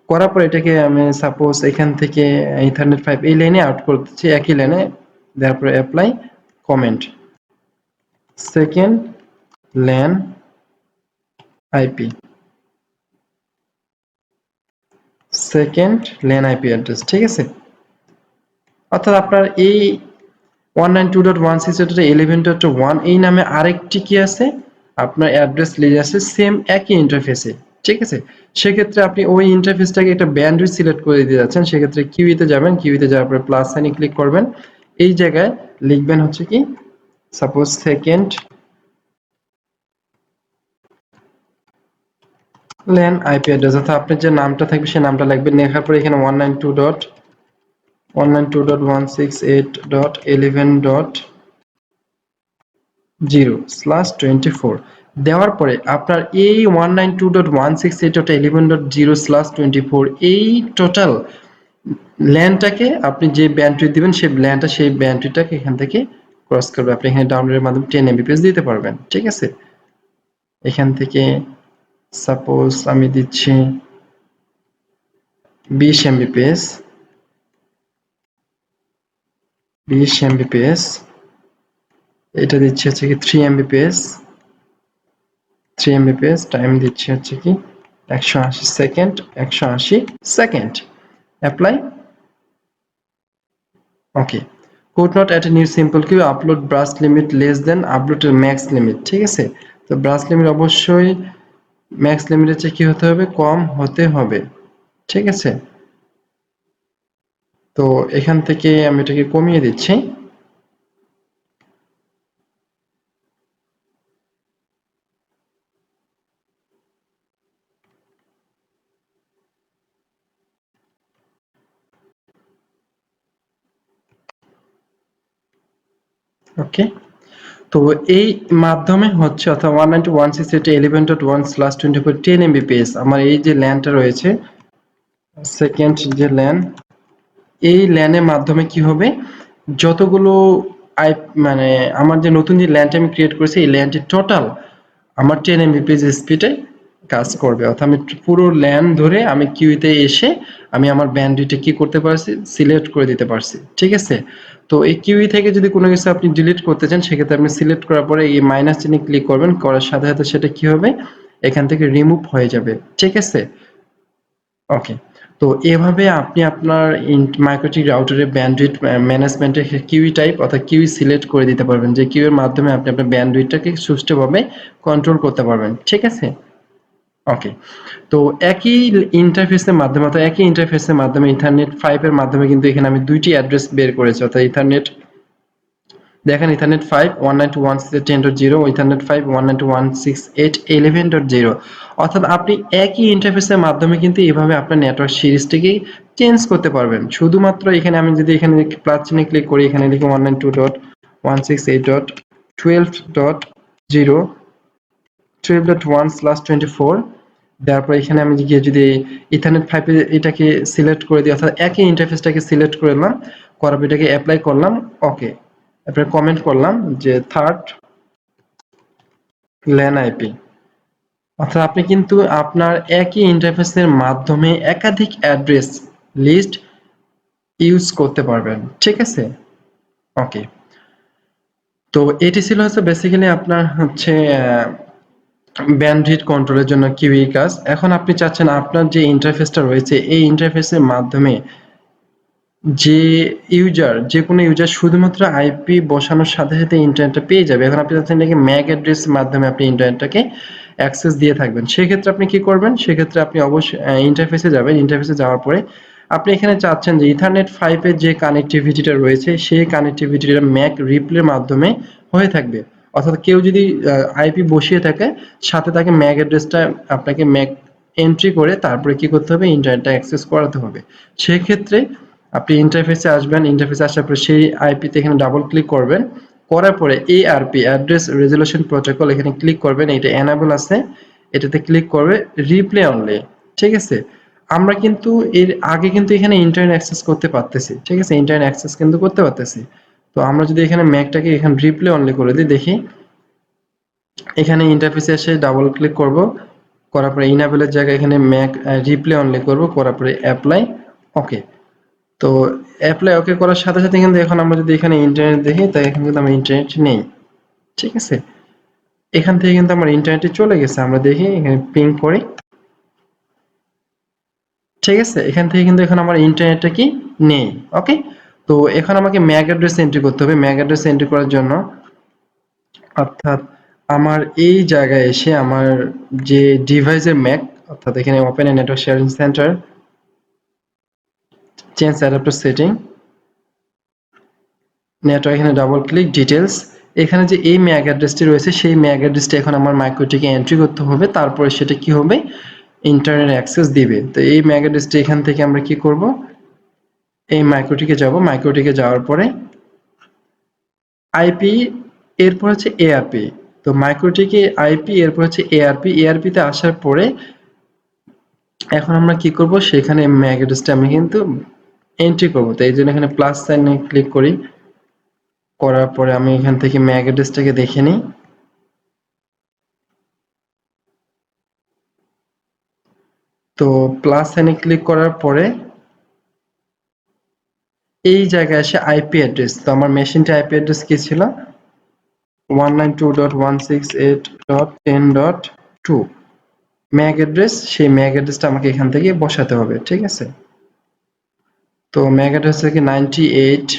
করার পর এটাকে আমি সাপোজ এখান থেকে ইথারনেট 5 এই লাইনে আউট করতেছি, একই লাইনে, তারপরে apply comment second LAN IP, second LAN IP address. ঠিক আছে, অর্থাৎ আপনার এই 192.168.11.1 এই নামে আরেকটি কি আছে, আপনার অ্যাড্রেস লিস্ট আছে সেম একই ইন্টারফেসে। ঠিক আছে, সেক্ষেত্রে আপনি ওই ইন্টারফেসটাকে একটা ব্যান্ডউইথ সিলেক্ট করে দিতে যাচ্ছেন, সেক্ষেত্রে কিউইতে যাবেন, কিউইতে যাওয়ার পরে প্লাস সাইনে ক্লিক করবেন, এই জায়গায় লিখবেন হচ্ছে কি suppose second LAN IP address, অর্থাৎ আপনার যে নামটা থাকবে সেই নামটা লিখবেন, লেখার পরে এখানে 192.168.11.0/24 দেওয়ার পরে আপনার এই 192.168.11.0/24 এই টোটাল ল্যানটাকে আপনি যে ব্যান্ডউইথ দিবেন সেই ল্যানটা, সেই ব্যান্ডউইথটাকে এখান থেকে ক্রস করবে। আপনি এখানে ডাউনলোডের মাধ্যমে 10 Mbps দিতে পারবেন। ঠিক আছে, এখান থেকে সাপোজ আমি দিচ্ছি 20 Mbps, 20 Mbps, এটা দিচ্ছি হচ্ছে কি 3 Mbps, 3 Mbps, টাইম দিচ্ছি হচ্ছে কি 180 second, 180 second, apply, okay. could not add a new simple queue, upload brush limit less than upload max limit। ঠিক আছে, তো ব্রাশ লিমিট অবশ্যই ম্যাক্স লিমিটের চেয়ে কি হতে হবে, কম হতে হবে। ঠিক আছে, তো এখান থেকে আমি এটাকে কমিয়ে দিচ্ছি। ওকে, তো এই মাধ্যমে হচ্ছে, অর্থাৎ 192.168.11.1/24 10 Mbps আমার এই যে ল্যানটা রয়েছে, সেকেন্ড যে ল্যান, এই ল্যানের মাধ্যমে কি হবে, যতগুলো আই মানে আমার যে নতুন যে ল্যানটা আমি ক্রিয়েট করেছি এই ল্যানটি টোটাল আমার 10 Mbps স্পিডে কাজ করবে। অর্থাৎ আমি পুরো ল্যান ধরে আমি কিউতে এসে আমি আমার ব্যান্ডউইথটা কি করতে পারছি, সিলেক্ট করে দিতে পারছি। ঠিক আছে, তো এই কিউই থেকে যদি কোনো কিছু আপনি ডিলিট করতে চান, সেক্ষেত্রে আপনি সিলেক্ট করার পরে এই মাইনাস চিহ্নে ক্লিক করবেন, করার সাথে সাথে সেটা কি হবে, এখান থেকে রিমুভ হয়ে যাবে। ঠিক আছে, ওকে, তো এভাবে আপনি আপনার মাইক্রোটিক রাউটারের ব্যান্ডউইথ ম্যানেজমেন্টের কিউই টাইপ অর্থাৎ কিউই সিলেক্ট করে দিতে পারবেন, যে কিউয়ের মাধ্যমে আপনি আপনার ব্যান্ডউইথটাকে সুষ্ঠুভাবে কন্ট্রোল করতে পারবেন। ঠিক আছে, ওকে, তো একই ইন্টারফেসের মাধ্যমে, অর্থাৎ একই ইন্টারফেসের মাধ্যমে ইথারনেট 5 এর মাধ্যমে কিন্তু এখানে আমি দুইটি অ্যাড্রেস বের করেছি, অর্থাৎ ইথারনেট দেখেন ইথারনেট 5 192.168.10.0, ইথারনেট 5 192.168.11.0, অর্থাৎ আপনি একই ইন্টারফেসের মাধ্যমে কিন্তু এভাবে আপনার নেটওয়ার্ক সিরিজটিকে চেঞ্জ করতে পারবেন। শুধুমাত্র এখানে আমি যদি এখানে প্লাস চিহ্নে ক্লিক করি, এখানে লিখি 192.168.12.0 12.1/24, তারপর এখানে আমি গিয়ে যদি ইথারনেট 5 এটাকে সিলেক্ট করে দিই, অর্থাৎ একই ইন্টারফেসটাকে সিলেক্ট করলাম, করার পর এটাকে অ্যাপ্লাই করলাম, ওকে, তারপরে কমেন্ট করলাম যে থার্ড ল্যান আইপি, অর্থাৎ আপনি কিন্তু আপনার একই ইন্টারফেসের মাধ্যমে একাধিক অ্যাড্রেস লিস্ট ইউজ করতে পারবেন, ঠিক আছে? ওকে। তো এটি ছিল হচ্ছে বেসিক্যালি আপনার হচ্ছে ব্যান্ডউইথ কন্ট্রোলের জন্য কিউই কাজ। এখন আপনি চাচ্ছেন আপনার যে ইন্টারফেসটা রয়েছে এই ইন্টারফেসের মাধ্যমে যে যেকোনো ইউজার শুধুমাত্র আইপি বসানোর সাথে সাথে ইন্টারনেটটা পেয়ে যাবে। এখন আপনি চাচ্ছেন নাকি ম্যাক অ্যাড্রেসের মাধ্যমে আপনি ইন্টারনেটটাকে অ্যাক্সেস দিয়ে থাকবেন। সেক্ষেত্রে আপনি কি করবেন? সেক্ষেত্রে আপনি অবশ্যই ইন্টারফেসে যাবেন। ইন্টারফেসে যাওয়ার পরে আপনি এখানে চাচ্ছেন যে ইথারনেট 5 এর যে কানেক্টিভিটিটা রয়েছে সেই কানেক্টিভিটিটা ম্যাক রিপ্লের মাধ্যমে হয়ে থাকবে। অর্থাৎ কেউ যদি আইপি বসিয়ে থাকে সাথে তাকে ম্যাক অ্যাড্রেসটা আপনাকে ম্যাক এন্ট্রি করে তারপরে কি করতে হবে? ইন্টারনেটটা অ্যাক্সেস করাতে হবে। সেক্ষেত্রে আপনি ইন্টারফেসে আসবেন, ইন্টারফেসে আসার পরে সেই আইপিতে এখানে ডাবল ক্লিক করবেন, করার পরে এআরপি অ্যাড্রেস রেজলিউশন প্রোটোকল এখানে ক্লিক করবেন, এটা এনাবেল আছে, এটাতে ক্লিক করবে রিপ্লে অনলি, ঠিক আছে? আমরা কিন্তু এর আগে কিন্তু এখানে ইন্টারনেট অ্যাক্সেস করতে পারতেছি, ঠিক আছে? ইন্টারনেট অ্যাক্সেস কিন্তু করতে পারতেছি। তো আমরা যদি এখানে ম্যাকটাকে এখানে রিপ্লে অনলি করে দিই, দেখি এখানে ইন্টারফেসে এসে ডাবল ক্লিক করব, করার পরে ইনাবেলের জায়গায় এখানে ম্যাক রিপ্লে অনলি করব, করার পরে অ্যাপ্লাই, ওকে। তো অ্যাপ্লাই ওকে করার সাথে সাথে কিন্তু এখন আমরা যদি এখানে ইন্টারনেট দেখি তাই এখানে কিন্তু আমার ইন্টারনেট নেই, ঠিক আছে? এখান থেকে কিন্তু আমার ইন্টারনেটে চলে গেছে, আমরা দেখি এখানে পিং করি, ঠিক আছে? এখান থেকে কিন্তু এখন আমার ইন্টারনেটটা কি নেই, ওকে। তো এখন আমাকে ম্যাক অ্যাড্রেস এন্ট্রি করতে হবে। ম্যাক অ্যাড্রেস এন্ট্রি করার জন্য অর্থাৎ আমার এই জায়গায় এসে আমার যে ডিভাইসের ম্যাক, অর্থাৎ এখানে open a network sharing center, change adapter setting, network, এখানে ডাবল ক্লিক ডিটেলস, এখানে যে এই ম্যাক অ্যাড্রেসটি রয়েছে সেই ম্যাক অ্যাড্রেসটি এখন আমার মাইক্রোটিকে এন্ট্রি করতে হবে, তারপরে সেটা কি হবে? ইন্টারনেট অ্যাক্সেস দিবে। তো এই ম্যাক অ্যাড্রেসটি এখান থেকে আমরা কি করব? এই মাইক্রোটিকে যাব, মাইক্রোটিকে যাওয়ার পরে আইপি, এরপর হচ্ছে এআরপি। তো মাইক্রোটিকে আইপি, এরপর হচ্ছে এআরপি, এআরপিতে আসার পরে এখন আমরা কি করব? সেখানে ম্যাক অ্যাড্রেসটা আমি কিন্তু এন্ট্রি করব। তো এই জন্য এখানে প্লাস সাইনে ক্লিক করি, করার পরে আমি এখান থেকে ম্যাক অ্যাড্রেসটাকে দেখে নিই। তো প্লাস সাইনে ক্লিক করার পরে এই জায়গায় এসে আইপি অ্যাড্রেস, তো আমার মেশিনটা আইপি অ্যাড্রেস কি ছিল? 192.168.10.2 ম্যাক অ্যাড্রেস, সেই ম্যাক অ্যাড্রেসটা আমাকে এখান থেকে বসাতে হবে, ঠিক আছে? তো ম্যাক অ্যাড্রেস থেকে 98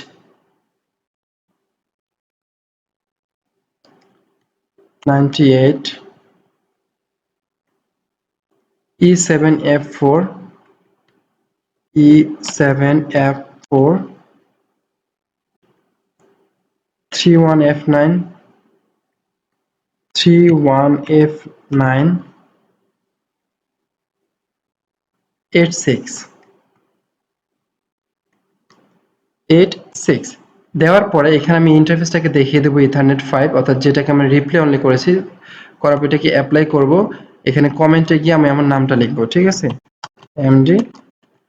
E7F4 E7F4 31F9 31F9 86 86 দেওয়ার পরে এখানে আমি ইন্টারফেসটাকে দেখিয়ে দেবো ইথারনেট 5, অর্থাৎ যেটাকে আমি রিপ্লে অনলি করেছি, করার পর এটাকে অ্যাপ্লাই করব। এখানে কমেন্টে গিয়ে আমি আমার নামটা লিখবো, ঠিক আছে? এমডি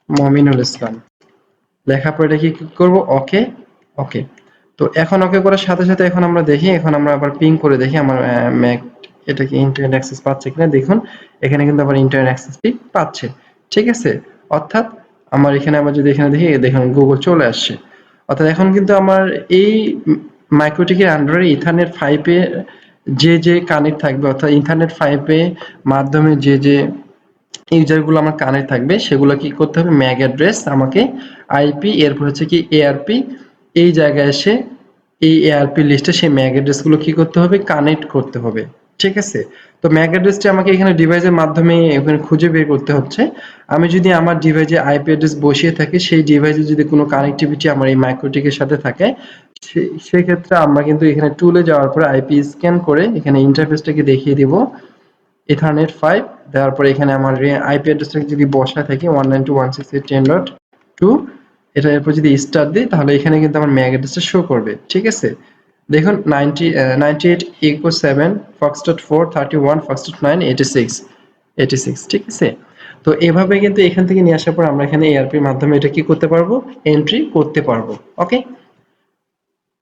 মমিনুল ইসলাম, লেখার পর এটা কি করব? ওকে, ওকে। তো এখন ওকে করার সাথে সাথে এখন আমরা দেখি, এখন আমরা আবার পিং করে দেখি আমার ম্যাক এটা কি ইন্টারনেট অ্যাক্সেস পাচ্ছে কিনা। দেখুন এখানে কিন্তু আবার ইন্টারনেট অ্যাক্সেসটি পাচ্ছে, ঠিক আছে? অর্থাৎ আমার এখানে আবার যদি এখানে দেখি, দেখুন গুগল চলে আসছে। অর্থাৎ এখন কিন্তু আমার এই মাইক্রোটিকের আন্ডারে ইথারনেট 5 এ যে কানেক্ট থাকবে, অর্থাৎ ইথারনেট 5 এ মাধ্যমে যে ইউজারগুলো আমার কানেক্ট থাকবে সেগুলো কি করতে হবে? ম্যাক অ্যাড্রেস আমাকে আইপি, এরপর হচ্ছে কি এআরপি, এই জায়গায় এসে এই এআরপি লিস্টে সেই ম্যাক অ্যাড্রেসগুলো কি করতে হবে? কানেক্ট করতে হবে, ঠিক আছে? তো ম্যাক অ্যাড্রেসটি আমাকে এখানে ডিভাইসের মাধ্যমে এখানে খুঁজে বের করতে হচ্ছে। আমি যদি আমার ডিভাইসে আইপি অ্যাড্রেস বসিয়ে থাকি, সেই ডিভাইসে যদি কোনো কানেক্টিভিটি আমার এই মাইক্রোটিকের সাথে থাকে, সেক্ষেত্রে আমরা কিন্তু এখানে টুলে যাওয়ার পরে আইপি স্ক্যান করে এখানে ইন্টারফেসটাকে দেখিয়ে দিব ইথারনেট 5, দেওয়ার পরে এখানে আমার আইপি অ্যাড্রেসটা যদি বসায় থাকে 192.168.10.2, এটা এরপর যদি স্টার্ট দিই তাহলে এখানে কিন্তু আমার ম্যাক অ্যাড্রেসটা শো করবে, ঠিক আছে? দেখুন 98 ইকো 7 ফক্সট্রট 4 31 ফক্সট্রট 9 86, ঠিক আছে? তো এভাবে কিন্তু এখান থেকে নিয়ে আসার পর আমরা এখানে এআরপির মাধ্যমে এটা কি করতে পারবো? এন্ট্রি করতে পারবো, ওকে।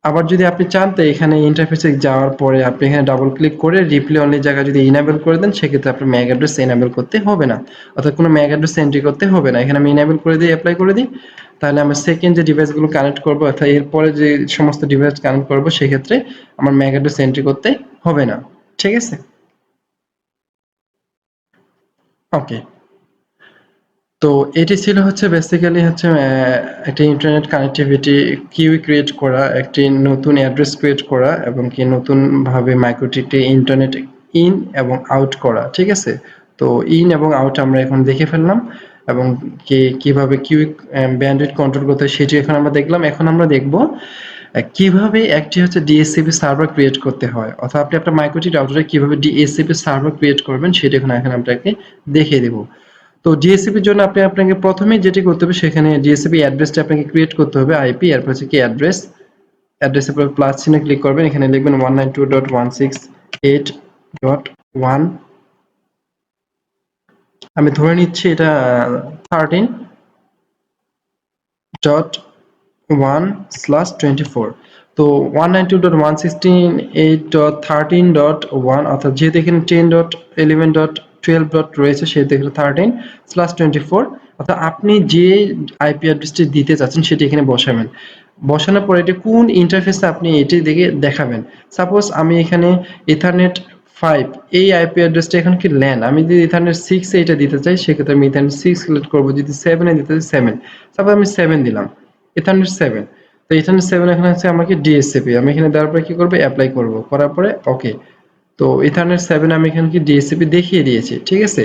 আবার যদি আপনি চান তো এখানে ইন্টারফেসে যাওয়ার পরে আপনি এখানে ডাবল ক্লিক করে রিপ্লে অনলি জায়গায় যদি ইনেবল করে দেন সেক্ষেত্রে আপনার ম্যাক অ্যাড্রেস ইনেবল করতে হবে না, অর্থাৎ কোনো ম্যাক অ্যাড্রেস এন্ট্রি করতে হবে না। এখানে আমি ইনেবল করে দিই, অ্যাপ্লাই করে দিই, তাহলে আমার সেকেন্ড যে ডিভাইসগুলো কানেক্ট করবো অর্থাৎ এরপরে যে সমস্ত ডিভাইস কানেক্ট করবো সেক্ষেত্রে আমার ম্যাক অ্যাড্রেস এন্ট্রি করতে হবে না। ঠিক আছে, ওকে। তো এটি ছিল হচ্ছে বেসিক্যালি হচ্ছে একটা ইন্টারনেট কানেক্টিভিটি কিউ ক্রিয়েট করা, একটি নতুন অ্যাড্রেস ক্রিয়েট করা এবং কি নতুনভাবে মাইক্রোটিতে ইন্টারনেট ইন এবং আউট করা। ঠিক আছে, তো ইন এবং আউট আমরা এখন দেখে ফেললাম এবং কিভাবে কিউ ব্যান্ডউইথ কন্ট্রোল করতে হয় সেটি এখন আমরা দেখলাম। এখন আমরা দেখব কিভাবে একটি হচ্ছে ডিএসসিপি সার্ভার ক্রিয়েট করতে হয়, অর্থাৎ আপনি আপনার মাইক্রোটি রাউটারে কিভাবে ডিএসসিপি সার্ভার ক্রিয়েট করবেন সেটা এখন আপনাকে দেখিয়ে দেবো। তো ডিএসসিপির জন্য আপনাকে প্রথমেই যেটি করতে হবে সেখানে ডিএসসিপি অ্যাড্রেসটা আপনাকে ক্রিয়েট করতে হবে, আইপি, এরপর হচ্ছে কি অ্যাড্রেস, অ্যাড্রেসের পর প্লাস চিহ্নে ক্লিক করবেন, এখানে লিখবেন 192.168.1, আমি ধরে নিচ্ছি এটা 13.1/24। তো 192.168.13.1 অর্থাৎ যেহেতু এখানে 10.11.12 রয়েছে সেহেতু এখানে 13/24, অর্থাৎ আপনি যে আইপি অ্যাড্রেসটি দিতে চাচ্ছেন সেটি এখানে বসাবেন। বসানোর পরে এটি কোন ইন্টারফেসে আপনি এটি দেখে দেখাবেন। সাপোজ আমি এখানে ইথারনেট 5 এই আইপি অ্যাড্রেসটা এখন কি ল্যান, আমি যদি ইথারনেট 6 এ এটা দিতে চাই সেক্ষেত্রে আমি ইথারনেট 6 সিলেক্ট করব, যদি 7 এ দিতে চাই 7, তারপর আমি 7 দিলাম, ইথারনেট 7। তো ইথারনেট 7 এখানে আছে আমাকে ডিএসসিপি, আমি এখানে দেওয়ার পরে কি করব, অ্যাপ্লাই করব, করার পরে ওকে। তো ইথারনেট 7 আমি এখানে কি ডিএসসিপি দেখিয়ে দিয়েছি। ঠিক আছে,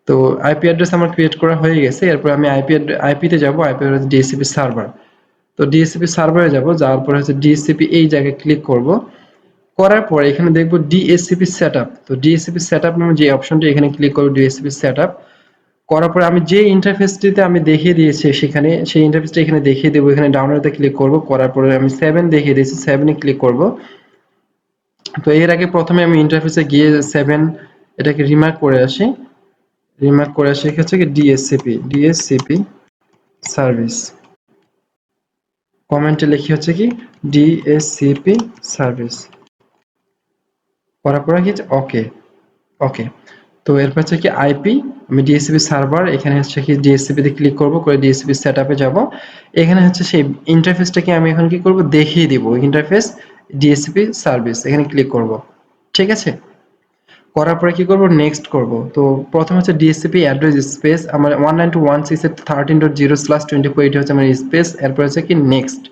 তো আইপি অ্যাড্রেস আমার ক্রিয়েট করা হয়ে গেছে। এরপর আমি আইপিতে যাব, আইপি হচ্ছে ডিএসসিপি সার্ভার। তো ডিএসসিপি সার্ভারে যাব, যাওয়ার পরে হচ্ছে ডিএসসিপি এই জায়গায় ক্লিক করব, করার পরে এখানে দেখব ডিএসসিপি সেটআপ। তো ডিএসসিপি সেটআপ নামে যে অপশনটি এখানে ক্লিক করব, ডিএসসিপি সেটআপ করার পরে আমি যে ইন্টারফেসটিতে আমি দেখিয়ে দিয়েছি সেখানে সেই ইন্টারফেসটা এখানে দেখিয়ে দেবো। এখানে ডাউনলোডে ক্লিক করব, করার পরে আমি 7 দেখিয়ে দিয়েছি, 7 এ ক্লিক করব। তো এর আগে প্রথমে আমি ইন্টারফেসে গিয়ে 7 এটাকে রিমার্ক করে আসি, রিমার্ক করে আসি হচ্ছে কি ডিএসসিপি সার্ভিস, কমেন্টে লিখি হচ্ছে কি ডিএসসিপি সার্ভিস, করার পরে কি ওকে, ওকে। তো এরপর হচ্ছে কি আইপি, আমি ডিএসসিপি সার্ভার, এখানে হচ্ছে কি ডিএসসিপি তে ক্লিক করব, করে ডিএসসিপি সেটআপে যাব। এখানে হচ্ছে সেই ইন্টারফেসটাকে আমি এখন কি করব, দেখিয়ে দিব। ইন্টারফেস ডিএসসিপি সার্ভিস এখানে ক্লিক করব। ঠিক আছে, করার পরে কি করব, নেক্সট করব। তো প্রথম হচ্ছে ডিএসসিপি অ্যাড্রেস স্পেস, আমার 192.168.13.24 এটা হচ্ছে আমার স্পেস। এরপর হচ্ছে কি নেক্সট,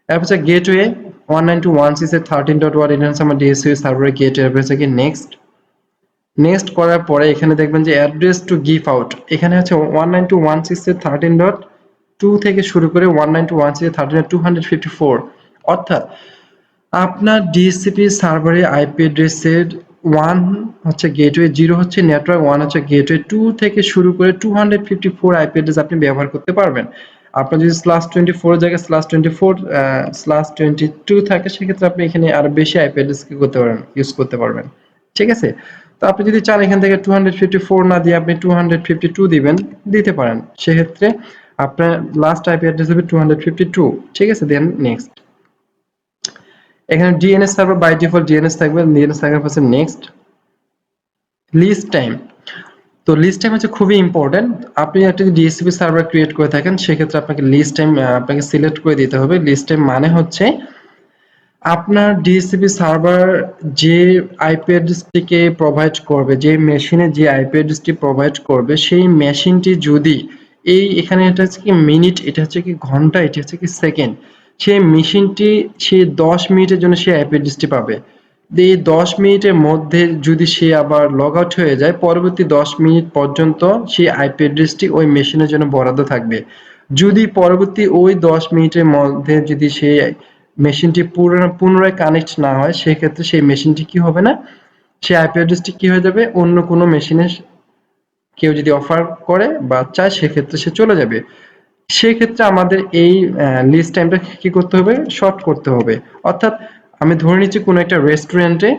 এরপর হচ্ছে গেটওয়ে 192.168.13.1 এটা হচ্ছে আমার ডিএসসিপি সার্ভারের গেটওয়ে। এরপর হচ্ছে কি নেক্সট, নেক্সট করার পরে এখানে দেখবেন যে অ্যাড্রেস টু গিভ আউট, এখানে হচ্ছে 192.168.13.2 থেকে শুরু করে 192.168.13.254, অর্থাৎ আপনার ডিএসসিপি সার্ভারে আইপি অ্যাড্রেসের 1 হচ্ছে গেটওয়ে, 0 হচ্ছে নেটওয়ার্ক, 1 হচ্ছে গেটওয়ে, 2 থেকে শুরু করে 254 আইপি অ্যাড্রেস আপনি ব্যবহার করতে পারবেন। আপনার যদি /24 এর জায়গায় /24/22 থাকে সেক্ষেত্রে আপনি এখানে আরো বেশি আইপি অ্যাড্রেস কি করতে পারবেন, ইউজ করতে পারবেন। ঠিক আছে, তো আপনি যদি চান এখান থেকে 254 না দিয়ে আপনি 252 দিবেন, দিতে পারেন। সেক্ষেত্রে আপনার লাস্ট আইপি অ্যাড্রেস হবে 252। ঠিক আছে, দেন নেক্সট। এখানে DNS server by default DNS থাকবে, ডিএনএস থাকার পাশে নেক্সট। লিস্ট টাইম, তো লিস্ট টাইম হচ্ছে খুবই ইম্পর্টেন্ট। আপনি একটা যদি ডিএসসিপি সার্ভার ক্রিয়েট করে থাকেন সেক্ষেত্রে আপনাকে লিস্ট টাইম আপনাকে সিলেক্ট করে দিতে হবে। লিস্ট টাইম মানে হচ্ছে আপনার ডিএসসিপি সার্ভার যে আইপি অ্যাড্রেসটিকে প্রোভাইড করবে, যে মেশিনে যে আইপি অ্যাড্রেসটি প্রোভাইড করবে সেই মেশিনটি যদি এখানে এটা হচ্ছে কি মিনিট, এটা হচ্ছে কি ঘন্টা, এটা হচ্ছে কি সেকেন্ড, সেই মেশিনটি সেই 10 মিনিটের জন্য সেই আইপি অ্যাড্রেসটি পাবে। এই 10 মিনিটের মধ্যে যদি সে আবার লগ আউট হয়ে যায়, পরবর্তী 10 মিনিট পর্যন্ত সেই আইপি অ্যাড্রেসটি ওই মেশিনের জন্য বরাদ্দ থাকবে। যদি পরবর্তী ওই 10 মিনিটের মধ্যে যদি সেই মেশিনটি পুনরায় কানেক্ট না হয় সেক্ষেত্রে সেই মেশিনটি কি হবে না, সেই আইপি অ্যাড্রেসটি কি হয়ে যাবে, অন্য কোনো মেশিনে কেউ যদি অফার করে বা চায় সেক্ষেত্রে সে চলে যাবে। সেক্ষেত্রে আমাদের এই লিস্ট টাইমটা কি করতে হবে, শর্ট করতে হবে। অর্থাৎ আমি ধরে নিচ্ছি কোনো একটা রেস্টুরেন্টে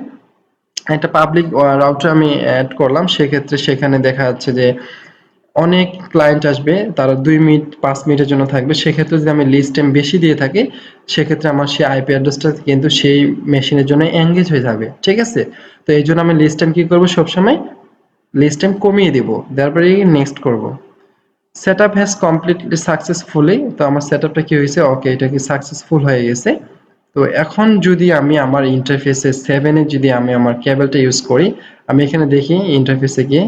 একটা পাবলিক রাউটার আমি অ্যাড করলাম, সেক্ষেত্রে সেখানে দেখা যাচ্ছে যে অনেক ক্লায়েন্ট আসবে, তারা 2 মিনিট 5 মিনিটের জন্য থাকবে, সেক্ষেত্রে যদি আমি লিস্ট টাইম বেশি দিয়ে থাকি, সেক্ষেত্রে আমার সেই আইপি অ্যাড্রেসটা কিন্তু সেই মেশিনের জন্য এঙ্গেজ হয়ে যাবে, ঠিক আছে? তো এই জন্য আমি লিস্ট টাইম কি করবো, সবসময় লিস্ট টাইম কমিয়ে দিব, তারপরে নেক্সট করব। Set up has completely successfully, তো আমার সেট আপটা কি হয়েছে, ওকে, এটা কি সাকসেসফুল হয়ে গেছে। তো এখন যদি আমি আমার ইন্টারফেসে 7-এ যদি আমি আমার কেবলটা ইউজ করি, আমি এখানে দেখি ইন্টারফেসে গিয়ে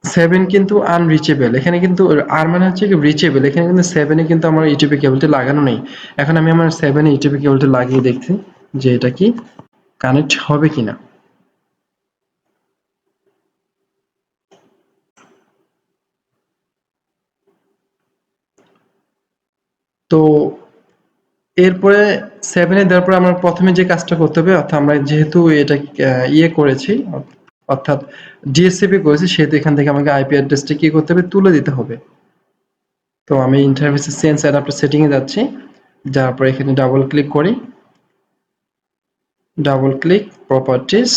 7 কিন্তু আনরিচেবল, এখানে কিন্তু আর মানে হচ্ছে কি রিচেবল, এখানে কিন্তু 7-এ কিন্তু আমার ইউটিউবে কেবলটি লাগানো নেই। এখন আমি আমার 7-এ ইউটিউবে কেবলটি লাগিয়ে দেখছি যে এটা কি কানেক্ট হবে কিনা। তো এরপরে 7-এ দেওয়ার পরে আমরা প্রথমে যে কাজটা করতে হবে, অর্থাৎ আমরা যেহেতু এটা ইয়ে করেছি, অর্থাৎ ডিএসসিপি করেছি, সেহেতু এখান থেকে আমাকে আইপি অ্যাড্রেসটা কি করতে হবে, তুলে দিতে হবে। তো আমি ইন্টারফেসে চেঞ্জ অ্যাডাপ্টার সেটিংয়ে যাচ্ছি, যাওয়ার পর এখানে ডাবল ক্লিক করি, ডাবল ক্লিক প্রপার্টিস,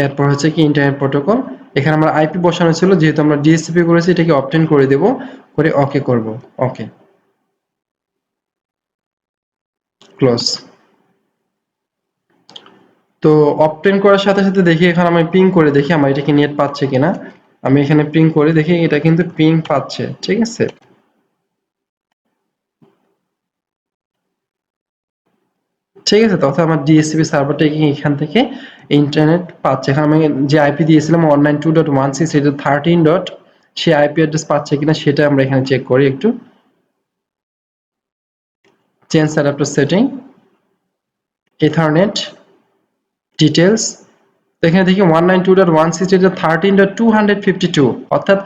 এরপর হচ্ছে কি ইন্টারনেট প্রোটোকল, এখানে আমরা আইপি বসানো ছিল, যেহেতু আমরা ডিএসসিপি করেছি এটাকে অপটেন করে দেব, করে ওকে করব, ওকে, ক্লোজ। তো অপটেন করার সাথে সাথে দেখি এখানে আমি পিং করে দেখি আমার এটা কি নেট পাচ্ছে কিনা। আমি এখানে পিং করে দেখি এটা কিন্তু পিং পাচ্ছে, ঠিক আছে। ঠিক আছে, তখন আমার ডিএসসিপি সার্ভারটা এখান থেকে ইন্টারনেট পাচ্ছে। এখন আমি যে আইপি দিয়েছিলাম 192.168 এটা 13 ডট, সেই আইপি অ্যাড্রেস পাচ্ছে কিনা সেটা আমরা এখানে চেক করি একটু। Change adapter setting, ethernet details, এখানে দেখি 192.168.13.252, অর্থাৎ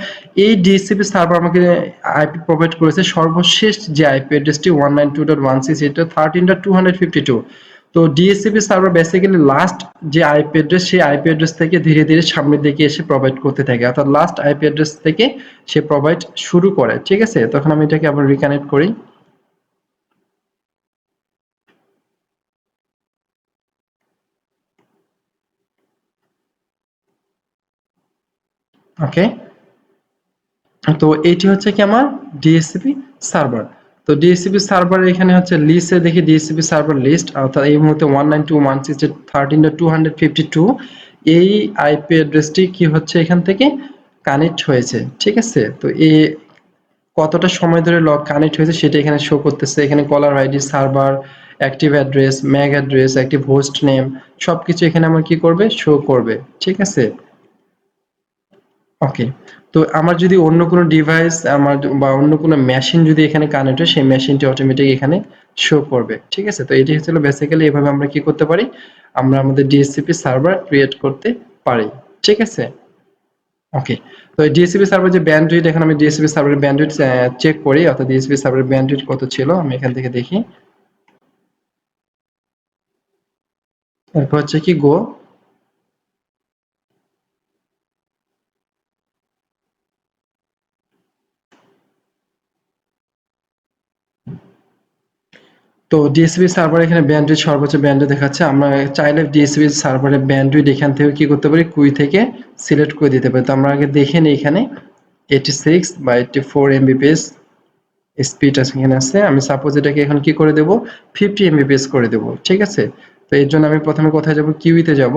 এই ডিএসসিপি সার্ভার আমাকে আইপি প্রোভাইড করেছে সর্বশেষ যে আইপি অ্যাড্রেসটি 192.168.13.252। তো ডিএসসিপি সার্ভার বেসিক্যালি লাস্ট যে আইপি অ্যাড্রেস, সেই আইপি অ্যাড্রেস থেকে ধীরে ধীরে সামনের দিকে এসে প্রোভাইড করতে থাকে, অর্থাৎ লাস্ট আইপি অ্যাড্রেস থেকে সে প্রোভাইড শুরু করে, ঠিক আছে। তখন আমি এটাকে আবার রিকানেক্ট করি, ওকে। তো এইটি হচ্ছে কি আমার ডিএসসিপি সার্ভার। তো ডিএসসিপি সার্ভার এখানে হচ্ছে লিস্টে দেখি ডিএসসিপি সার্ভার লিস্ট, অর্থাৎ এই মুহূর্তে 192.168.13.252 এই আইপি অ্যাড্রেসটি কি হচ্ছে এখান থেকে কানেক্ট হয়েছে, ঠিক আছে। তো এই কতটা সময় ধরে লগ কানেক্ট হয়েছে সেটা এখানে শো করতেছে, এখানে caller ID, server, active address, Mac address, active host name, সবকিছু এখানে আমার কি করবে, শো করবে, ঠিক আছে। ওকে। তো আমার যদি অন্য কোনো ডিভাইস আমার বা অন্য কোনো মেশিন যদি এখানে কানেক্ট হয়, সেই মেশিনটি অটোমেটিক এখানে শো করবে, ঠিক আছে। তো এটি হচ্ছিল বেসিক্যালি এভাবে আমরা কি করতে পারি, আমরা আমাদের ডিএসসিপি সার্ভার ক্রিয়েট করতে পারি, ঠিক আছে। ওকে। তো এই ডিএসসিপি সার্ভার যে ব্যান্ডউইথ, এখন আমি ডিএসসিপি সার্ভারের ব্যান্ডউইথ চেক করি, অর্থাৎ ডিএসসিপি সার্ভারের ব্যান্ডউইথ কত ছিল আমি এখান থেকে দেখি। এরপর হচ্ছে কি গো। তো ডিএসপি সার্ভার এখানে ব্যান্ডউইথ সর্বোচ্চ ব্যান্ডউইথ দেখাচ্ছে, আমরা চাইলে ডিএসপি সার্ভারের ব্যান্ডউইথ এখান থেকে কি করতে পারি, কুই থেকে সিলেক্ট করে দিতে পারি। তো আমরা আগে দেখে নিই, এখানে 86 বা 84 এমবিপিএস স্পিড আছে এখানে আছে, আমি সাপোজ এটাকে এখন কি করে দেব, 50 এমবিপিএস করে দেব, ঠিক আছে। তো এর জন্য আমি প্রথমে কোথায় যাব, কিউইতে যাব,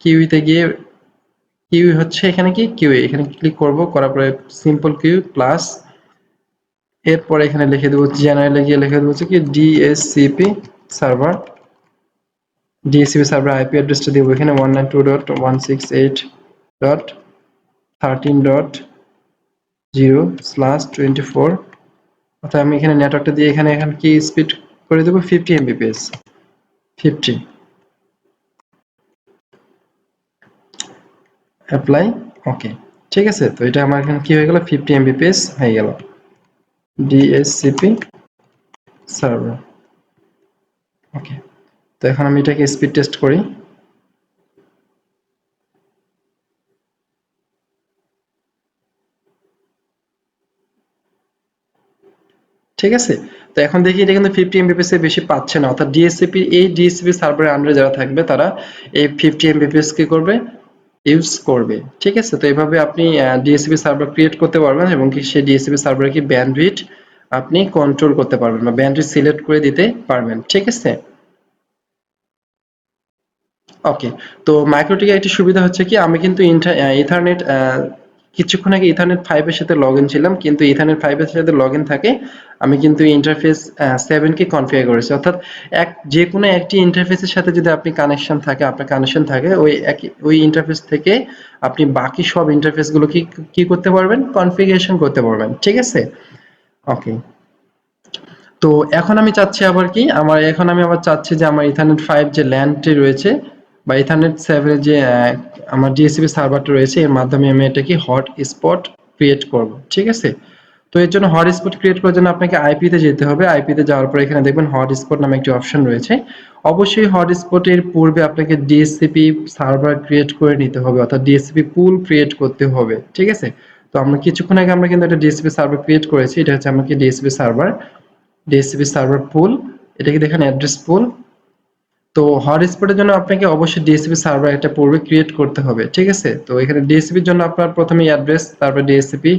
কিউইতে গিয়ে কিউই হচ্ছে এখানে কি কিউই, এখানে ক্লিক করব, করার পরে সিম্পল কিউ প্লাস, এরপরে এখানে লিখে দেবো জেনারেলে গিয়ে লিখে দেবো হচ্ছে কি DSCP server, DSCP server IP অ্যাড্রেসটা দেবো এখানে 192.168.13.0/24, অর্থাৎ আমি এখানে নেটওয়ার্কটা দিয়ে এখানে কি স্পিড করে দেবো 50 এমবিপিএস, 50, অ্যাপ্লাই, ওকে, ঠিক আছে। তো এটা আমার এখানে কি হয়ে গেল, 50 এমবিপিএস হয়ে গেল ডিএসসিপি সার্ভার, ওকে। তো এখন আমি এটাকে স্পিড টেস্ট করি, ঠিক আছে। তো এখন দেখি এটা কিন্তু 50 Mbps এর বেশি পাচ্ছে না, অর্থাৎ ডিএসসিপি এই ডিএসসিপি সার্ভারের আন্ডারে যারা থাকবে তারা এই 50 Mbps কি করবে, ইউজ করবে। ঠিক আছে, তো এইভাবে আপনি ডিএসসিপি সার্ভার ক্রিয়েট করতে পারবেন এবং কি সেই ডিএসসিপি সার্ভারে কি ব্যান্ডউইথ আপনি কন্ট্রোল করতে পারবেন বা ব্যান্ডউইথ সিলেক্ট করে দিতে পারবেন। ঠিক আছে, ওকে। তো মাইক্রোটিকের একটি সুবিধা হচ্ছে কি, আমি কিন্তু ইথারনেট কিছুক্ষণ আগে ইথারনেট 5 এর সাথে লগ ইন ছিলাম, কিন্তু ইথারনেট 5 এর সাথে লগ ইন থাকে আমি কিন্তু ইন্টারফেস 7 কে কনফিগার করেছি, অর্থাৎ যে কোনো একটি ইন্টারফেসের সাথে যদি আপনি কানেকশন থাকে, আপনার কানেকশন থাকে ওই ইন্টারফেস থেকে আপনি বাকি সব ইন্টারফেস গুলো কি করতে পারবেন, কনফিগারেশন করতে পারবেন। ঠিক আছে, ওকে। তো এখন আমি চাচ্ছি আবার কি, এখন আমি আবার চাচ্ছি যে আমার ইথারনেট 5 যে ল্যানটি রয়েছে বা ইথারনেট 7 এর যে আমার ডিএসসিপি সার্ভারটা রয়েছে, এর মাধ্যমে আমি এটা কি হট স্পট ক্রিয়েট করব। ঠিক আছে, তো এর জন্য হট স্পট ক্রিয়েট করার জন্য আপনাকে আইপি তে যেতে হবে। আইপি তে যাওয়ার পর এখানে দেখবেন হট স্পট নামে একটি অপশন রয়েছে। অবশ্যই হট স্পটের পূর্বে আপনাকে ডিএসসিপি সার্ভার ক্রিয়েট করে নিতে হবে, অর্থাৎ ডিএসসিপি পুল ক্রিয়েট করতে হবে। ঠিক আছে, তো আমরা কিছুক্ষণ আগে আমরা কিন্তু একটা ডিএসসিপি সার্ভার ক্রিয়েট করেছি, এটা হচ্ছে আমাকে ডিএসসিপি সার্ভার, ডিএসসিপি সার্ভার পুল, এটাকে দেখেন অ্যাড্রেস পুল। তো হটস্পটের জন্য আপনাকে অবশ্যই ডিএসসিপি সার্ভার একটা পূর্বে ক্রিয়েট করতে হবে। ঠিক আছে, তো এখানে ডিএসসিপির জন্য আপনার প্রথমে অ্যাড্রেস, তারপর ডিএসসিপি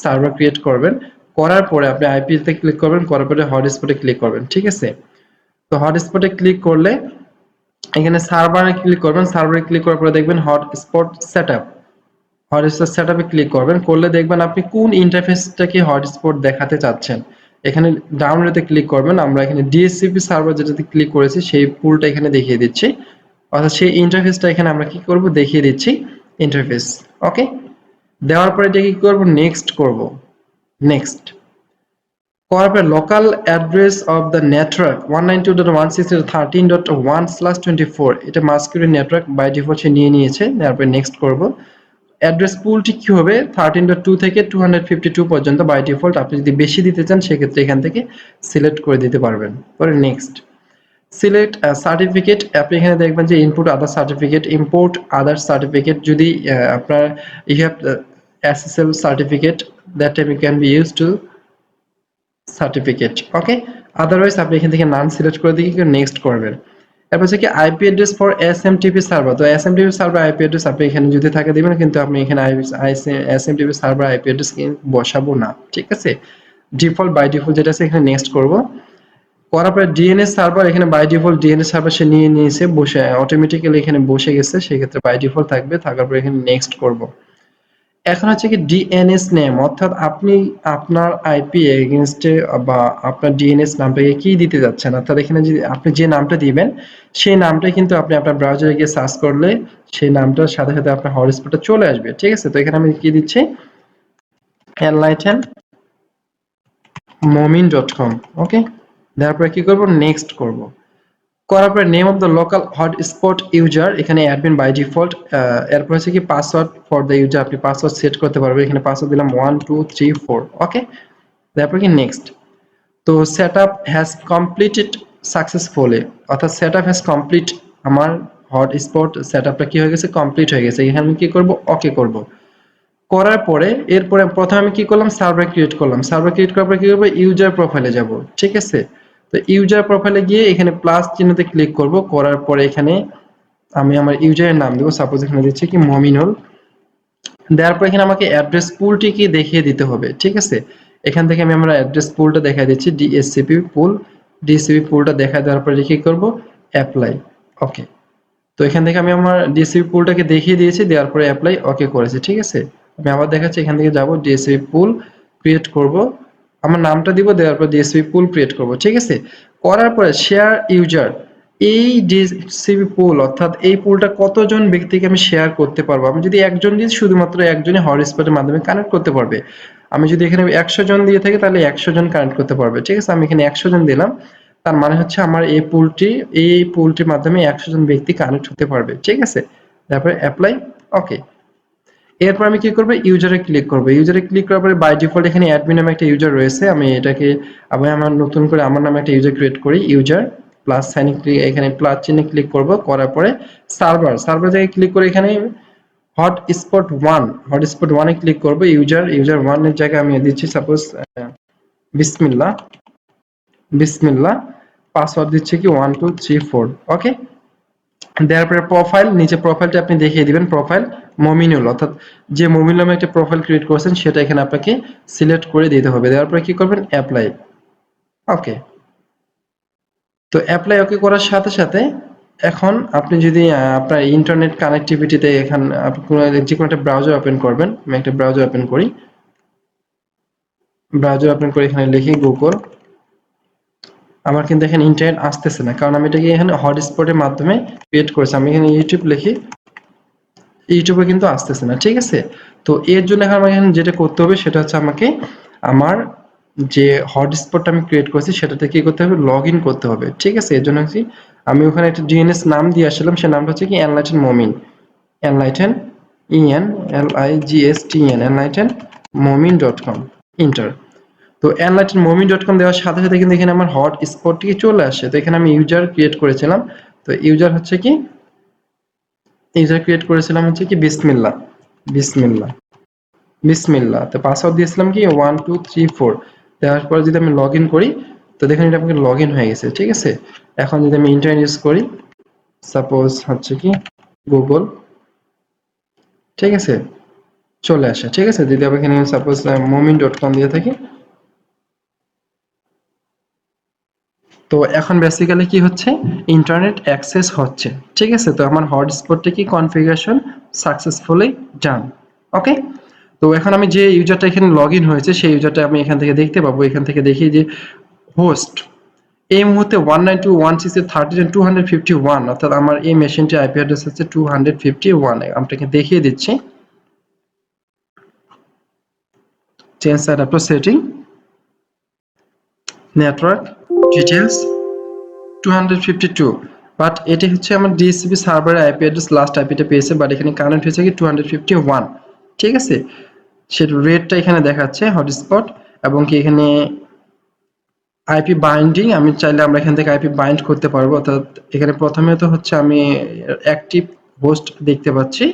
সার্ভার ক্রিয়েট করবেন, করার পরে আপনি আইপি তে ক্লিক করবেন, করার পরে হটস্পটে ক্লিক করবেন। ঠিক আছে, তো হটস্পটে ক্লিক করলে এখানে সার্ভারে ক্লিক করবেন, সার্ভারে ক্লিক করার পরে দেখবেন হটস্পট সেটআপ, হটস্পট সেটআপে ক্লিক করবেন, করলে দেখবেন আপনি কোন ইন্টারফেসটাকে হটস্পট দেখাতে চাচ্ছেন। এখানে ডাউনলোডে ক্লিক করবেন, আমরা এখানে ডিএসসিপি সার্ভার যেটাতে ক্লিক করেছি সেই পুলটা এখানে দেখিয়ে দিচ্ছি, অর্থাৎ সেই ইন্টারফেসটা এখানে আমরা কি করব, দেখিয়ে দিচ্ছি ইন্টারফেস। ওকে, দেওয়ার পরে এটা কি করব, নেক্সট করব। নেক্সট করার পরে local address of the network 192.168.13.1/24, এটা মাস্কিউরি নেটওয়ার্ক বাই ডিফল্ট সে নিয়ে নিয়েছে। তারপরে নেক্সট করব। অ্যাড্রেস পুলটি কি হবে, 13.2 থেকে 252 পর্যন্ত বাই ডিফল্ট, আপনি যদি বেশি দিতে চান সেক্ষেত্রে এখান থেকে সিলেক্ট করে দিতে পারবেন। পরে নেক্সট সিলেক্ট সার্টিফিকেট, আপনি এখানে দেখবেন যে input other certificate, import other certificate, যদি আপনার you have SSL certificate that time can be use to certificate. Okay, otherwise আপনি এখান থেকে নান সিলেক্ট করে দিয়ে নেক্সট করবেন। এরপর হচ্ছে কি IP address for SMTP server, তো এসএমটিপি সার্ভার আইপি অ্যাড্রেস আপনি এখানে যদি থাকে দিবেন, কিন্তু আপনি এখানে এসএমটিপি সার্ভার আইপি অ্যাড্রেস বসাবো না। ঠিক আছে, ডিফল্ট বাই ডিফল্ট যেটা আছে এখানে নেক্সট করব। করার পরে ডিএনএস সার্ভার, এখানে বাই ডিফল্ট ডিএনএস সার্ভার সে নিয়ে নিয়েছে, বসে অটোমেটিক্যালি এখানে বসে গেছে, সেক্ষেত্রে বাই ডিফল্ট থাকবে, থাকার পরে এখানে নেক্সট করব। এখন হচ্ছে কি ডিএনএস নেম, অর্থাৎ আপনি আপনার আইপি এগেইনস্টে বা আপনার ডিএনএস নামটাকে কি দিতে যাচ্ছেন, অর্থাৎ এখানে যদি আপনি যে নামটা দিবেন সেই নামটাই কিন্তু আপনি আপনার ব্রাউজারে গিয়ে সার্চ করলে সেই নামটার সাথে সাথে আপনার হটস্পটে চলে আসবে। ঠিক আছে, তো এখানে আমি কি দিচ্ছি, enlightenmomin.com। ওকে, তারপরে কি করব, নেক্সট করব। করার পরে name of the local hotspot user, এখানে অ্যাডমিন বাই ডিফল্ট। এরপর হচ্ছে কি পাসওয়ার্ড ফর দ্য ইউজার, আপনি পাসওয়ার্ড সেট করতে পারবেন, এখানে পাসওয়ার্ড দিলাম 1234। ওকে, তারপর কি নেক্সট। তো সেটআপ হ্যাজ কমপ্লিটেড সাকসেসফুলি, অর্থাৎ সেটআপ হ্যাজ কমপ্লিট, আমার হটস্পট সেটআপটা কি হয়ে গেছে, কমপ্লিট হয়ে গেছে। এখানে আমি কি করব, ওকে করব। করার পরে এরপরে প্রথমে আমি কি করলাম, সার্ভার ক্রিয়েট করলাম, সার্ভার ক্রিয়েট করার পরে কি করব, ইউজার প্রোফাইলে যাব। ঠিক আছে, তো ইউজার প্রোফাইলে গিয়ে এখানে প্লাস চিহ্নতে ক্লিক করব, করার পরে এখানে আমি আমার ইউজারের নাম দেবো, সাপোজ এখানে দিচ্ছি কি মমিনুল। দেওয়ার পর এখানে আমাকে অ্যাড্রেস পুলটিকে দেখিয়ে দিতে হবে। ঠিক আছে, এখান থেকে আমি আমার অ্যাড্রেস পুলটা দেখাই দিচ্ছি, ডিএসসিপি পুল, ডিএসসিপি পুলটা দেখা দেওয়ার পরে কি করব, অ্যাপ্লাই। ওকে, তো এখান থেকে আমি আমার ডিএসসিপি পুলটাকে দেখিয়ে দিয়েছি, দেওয়ার পরে অ্যাপ্লাই ওকে করেছি। ঠিক আছে, আমি আবার দেখাচ্ছি, এখান থেকে যাব ডিএসসিপি পুল ক্রিয়েট করব, আমার নামটা দিব, দেওয়ার পর ডিএসসিপি পুল ক্রিয়েট করব। ঠিক আছে, করার পরে শেয়ার ইউজার, এই ডিএসসিপি পুল অর্থাৎ এই পুলটা কতজন ব্যক্তিকে আমি শেয়ার করতে পারবো, আমি যদি একজন দিই শুধুমাত্র একজনই হটস্পটের মাধ্যমে কানেক্ট করতে পারবে। আমি যদি এখানে 100 জন দিয়ে থাকি তাহলে 100 জন কানেক্ট করতে পারবে। ঠিক আছে, আমি এখানে 100 জন দিলাম, তার মানে হচ্ছে আমার এই পুলটির মাধ্যমে 100 জন ব্যক্তি কানেক্ট হতে পারবে। ঠিক আছে, তারপরে অ্যাপ্লাই। ওকে, এরপর আমি কি করব, ইউজারে ক্লিক করব। ইউজারে ক্লিক করার পরে বাই ডিফল্ট এখানে অ্যাডমিন নামে একটা ইউজার রয়েছে, আমি এটাকে আবার আমার নতুন করে আমার নামে একটা ইউজার ক্রিয়েট করি, ইউজার প্লাস সাইন ক্লিক, এখানে প্লাস চিহ্নে ক্লিক করব, করার পরে সার্ভার জায়গায় ক্লিক করে এখানে হটস্পট 1 এ ক্লিক করব, ইউজার 1 এর জায়গায় আমি দিচ্ছি সাপোজ বিসমিল্লাহ বিসমিল্লাহ, পাসওয়ার্ড দিচ্ছে কি 1234। ওকে, দেওয়ার পরে প্রোফাইল, নিচে প্রোফাইলটা আপনি দেখিয়ে দিবেন, প্রোফাইল মমিনুল, অর্থাৎ যে মমিনুল নামে একটা প্রোফাইল ক্রিয়েট করেছেন সেটা এখানে আপনাকে সিলেক্ট করে দিতে হবে। দেওয়ার পরে কি করবেন, অ্যাপ্লাই। ওকে, তো অ্যাপ্লাই ওকে করার সাথে সাথে এখন আপনি যদি আপনার ইন্টারনেট কানেক্টিভিটিতে এখানে যে কোনো একটা ব্রাউজার ওপেন করবেন। আমি একটা ব্রাউজার ওপেন করি, ব্রাউজার ওপেন করে এখানে লিখি গুগল। আমার কিন্তু এখানে ইন্টারনেট আসতেছে না, কারণ আমি এটাকে এখানে হটস্পটের মাধ্যমে ক্রিয়েট করেছি। আমি এখানে ইউটিউব লিখি, ইউটিউবে কিন্তু আসতেছে না। ঠিক আছে, তো এর জন্য এখন আমাকে এখানে যেটা করতে হবে সেটা হচ্ছে আমাকে আমার যে হটস্পটটা আমি ক্রিয়েট করেছি সেটাতে কি করতে হবে, লগ ইন করতে হবে। ঠিক আছে, এর জন্য হচ্ছে আমি ওখানে একটা ডিএনএস নাম দিয়ে আসলাম, সে নামটা হচ্ছে কি এনলাইটেন মমিন, এনলাইটেন ENLIGSTN এনলাইটেন মমিন.com, ইন্টার। তো এনলাইটেন মমিন.com দেওয়ার সাথে সাথে কিন্তু এখানে আমার হটস্পটটি চলে আসে। তো এখানে আমি ইউজার ক্রিয়েট করেছিলাম, তো ইউজার হচ্ছে কি, ইউজার ক্রিয়েট করেছিলাম হচ্ছে কি বিসমিল্লাহ, বিসমিল্লাহ, বিসমিল্লাহ। তো পাসওয়ার্ড দিয়েছিলাম কি 1234। দেওয়ার পরে যদি আমি লগ ইন করি, তো দেখেন এটা আমাকে লগ ইন হয়ে গেছে। ঠিক আছে, এখন যদি আমি ইন্টারনেট ইউজ করি, সাপোজ হচ্ছে কি গুগল, ঠিক আছে, চলে আসে। ঠিক আছে, যদি আমি এখানে সাপোজ momin.com দিয়ে থাকি, তো এখন বেসিক্যালি কি হচ্ছে, ইন্টারনেট অ্যাক্সেস হচ্ছে। ঠিক আছে, তো আমার হটস্পটটা কি কনফিগারেশন সাকসেসফুলি ডান। ওকে, তো এখন আমি যে ইউজারটা এখানে লগ ইন হয়েছে সেই ইউজারটা আমি এখান থেকে দেখতে পাবো। এখান থেকে দেখি যে হোস্ট এই মুহূর্তে 192.168.251, অর্থাৎ আমার এই মেশিনটি আইপি অ্যাড্রেস হচ্ছে 251। আপনাকে দেখিয়ে দিচ্ছি, change adapter setting, network details 252, but এটি হচ্ছে আমার ডিএসসিপি সার্ভারের আইপি অ্যাড্রেস, লাস্ট আইপিটা পেয়েছে, বাট এখানে কানেক্ট হয়েছে কি 251। ঠিক আছে, সেটা রেটটা এখানে দেখাচ্ছে হটস্পট, এবং কি এখানে আইপি বাইন্ডিং, আমি চাইলে আমরা এখান থেকে আইপি বাইন্ড করতে পারবো। অর্থাৎ এখানে প্রথমে তো হচ্ছে আমি অ্যাক্টিভ হোস্ট দেখতে পাচ্ছি,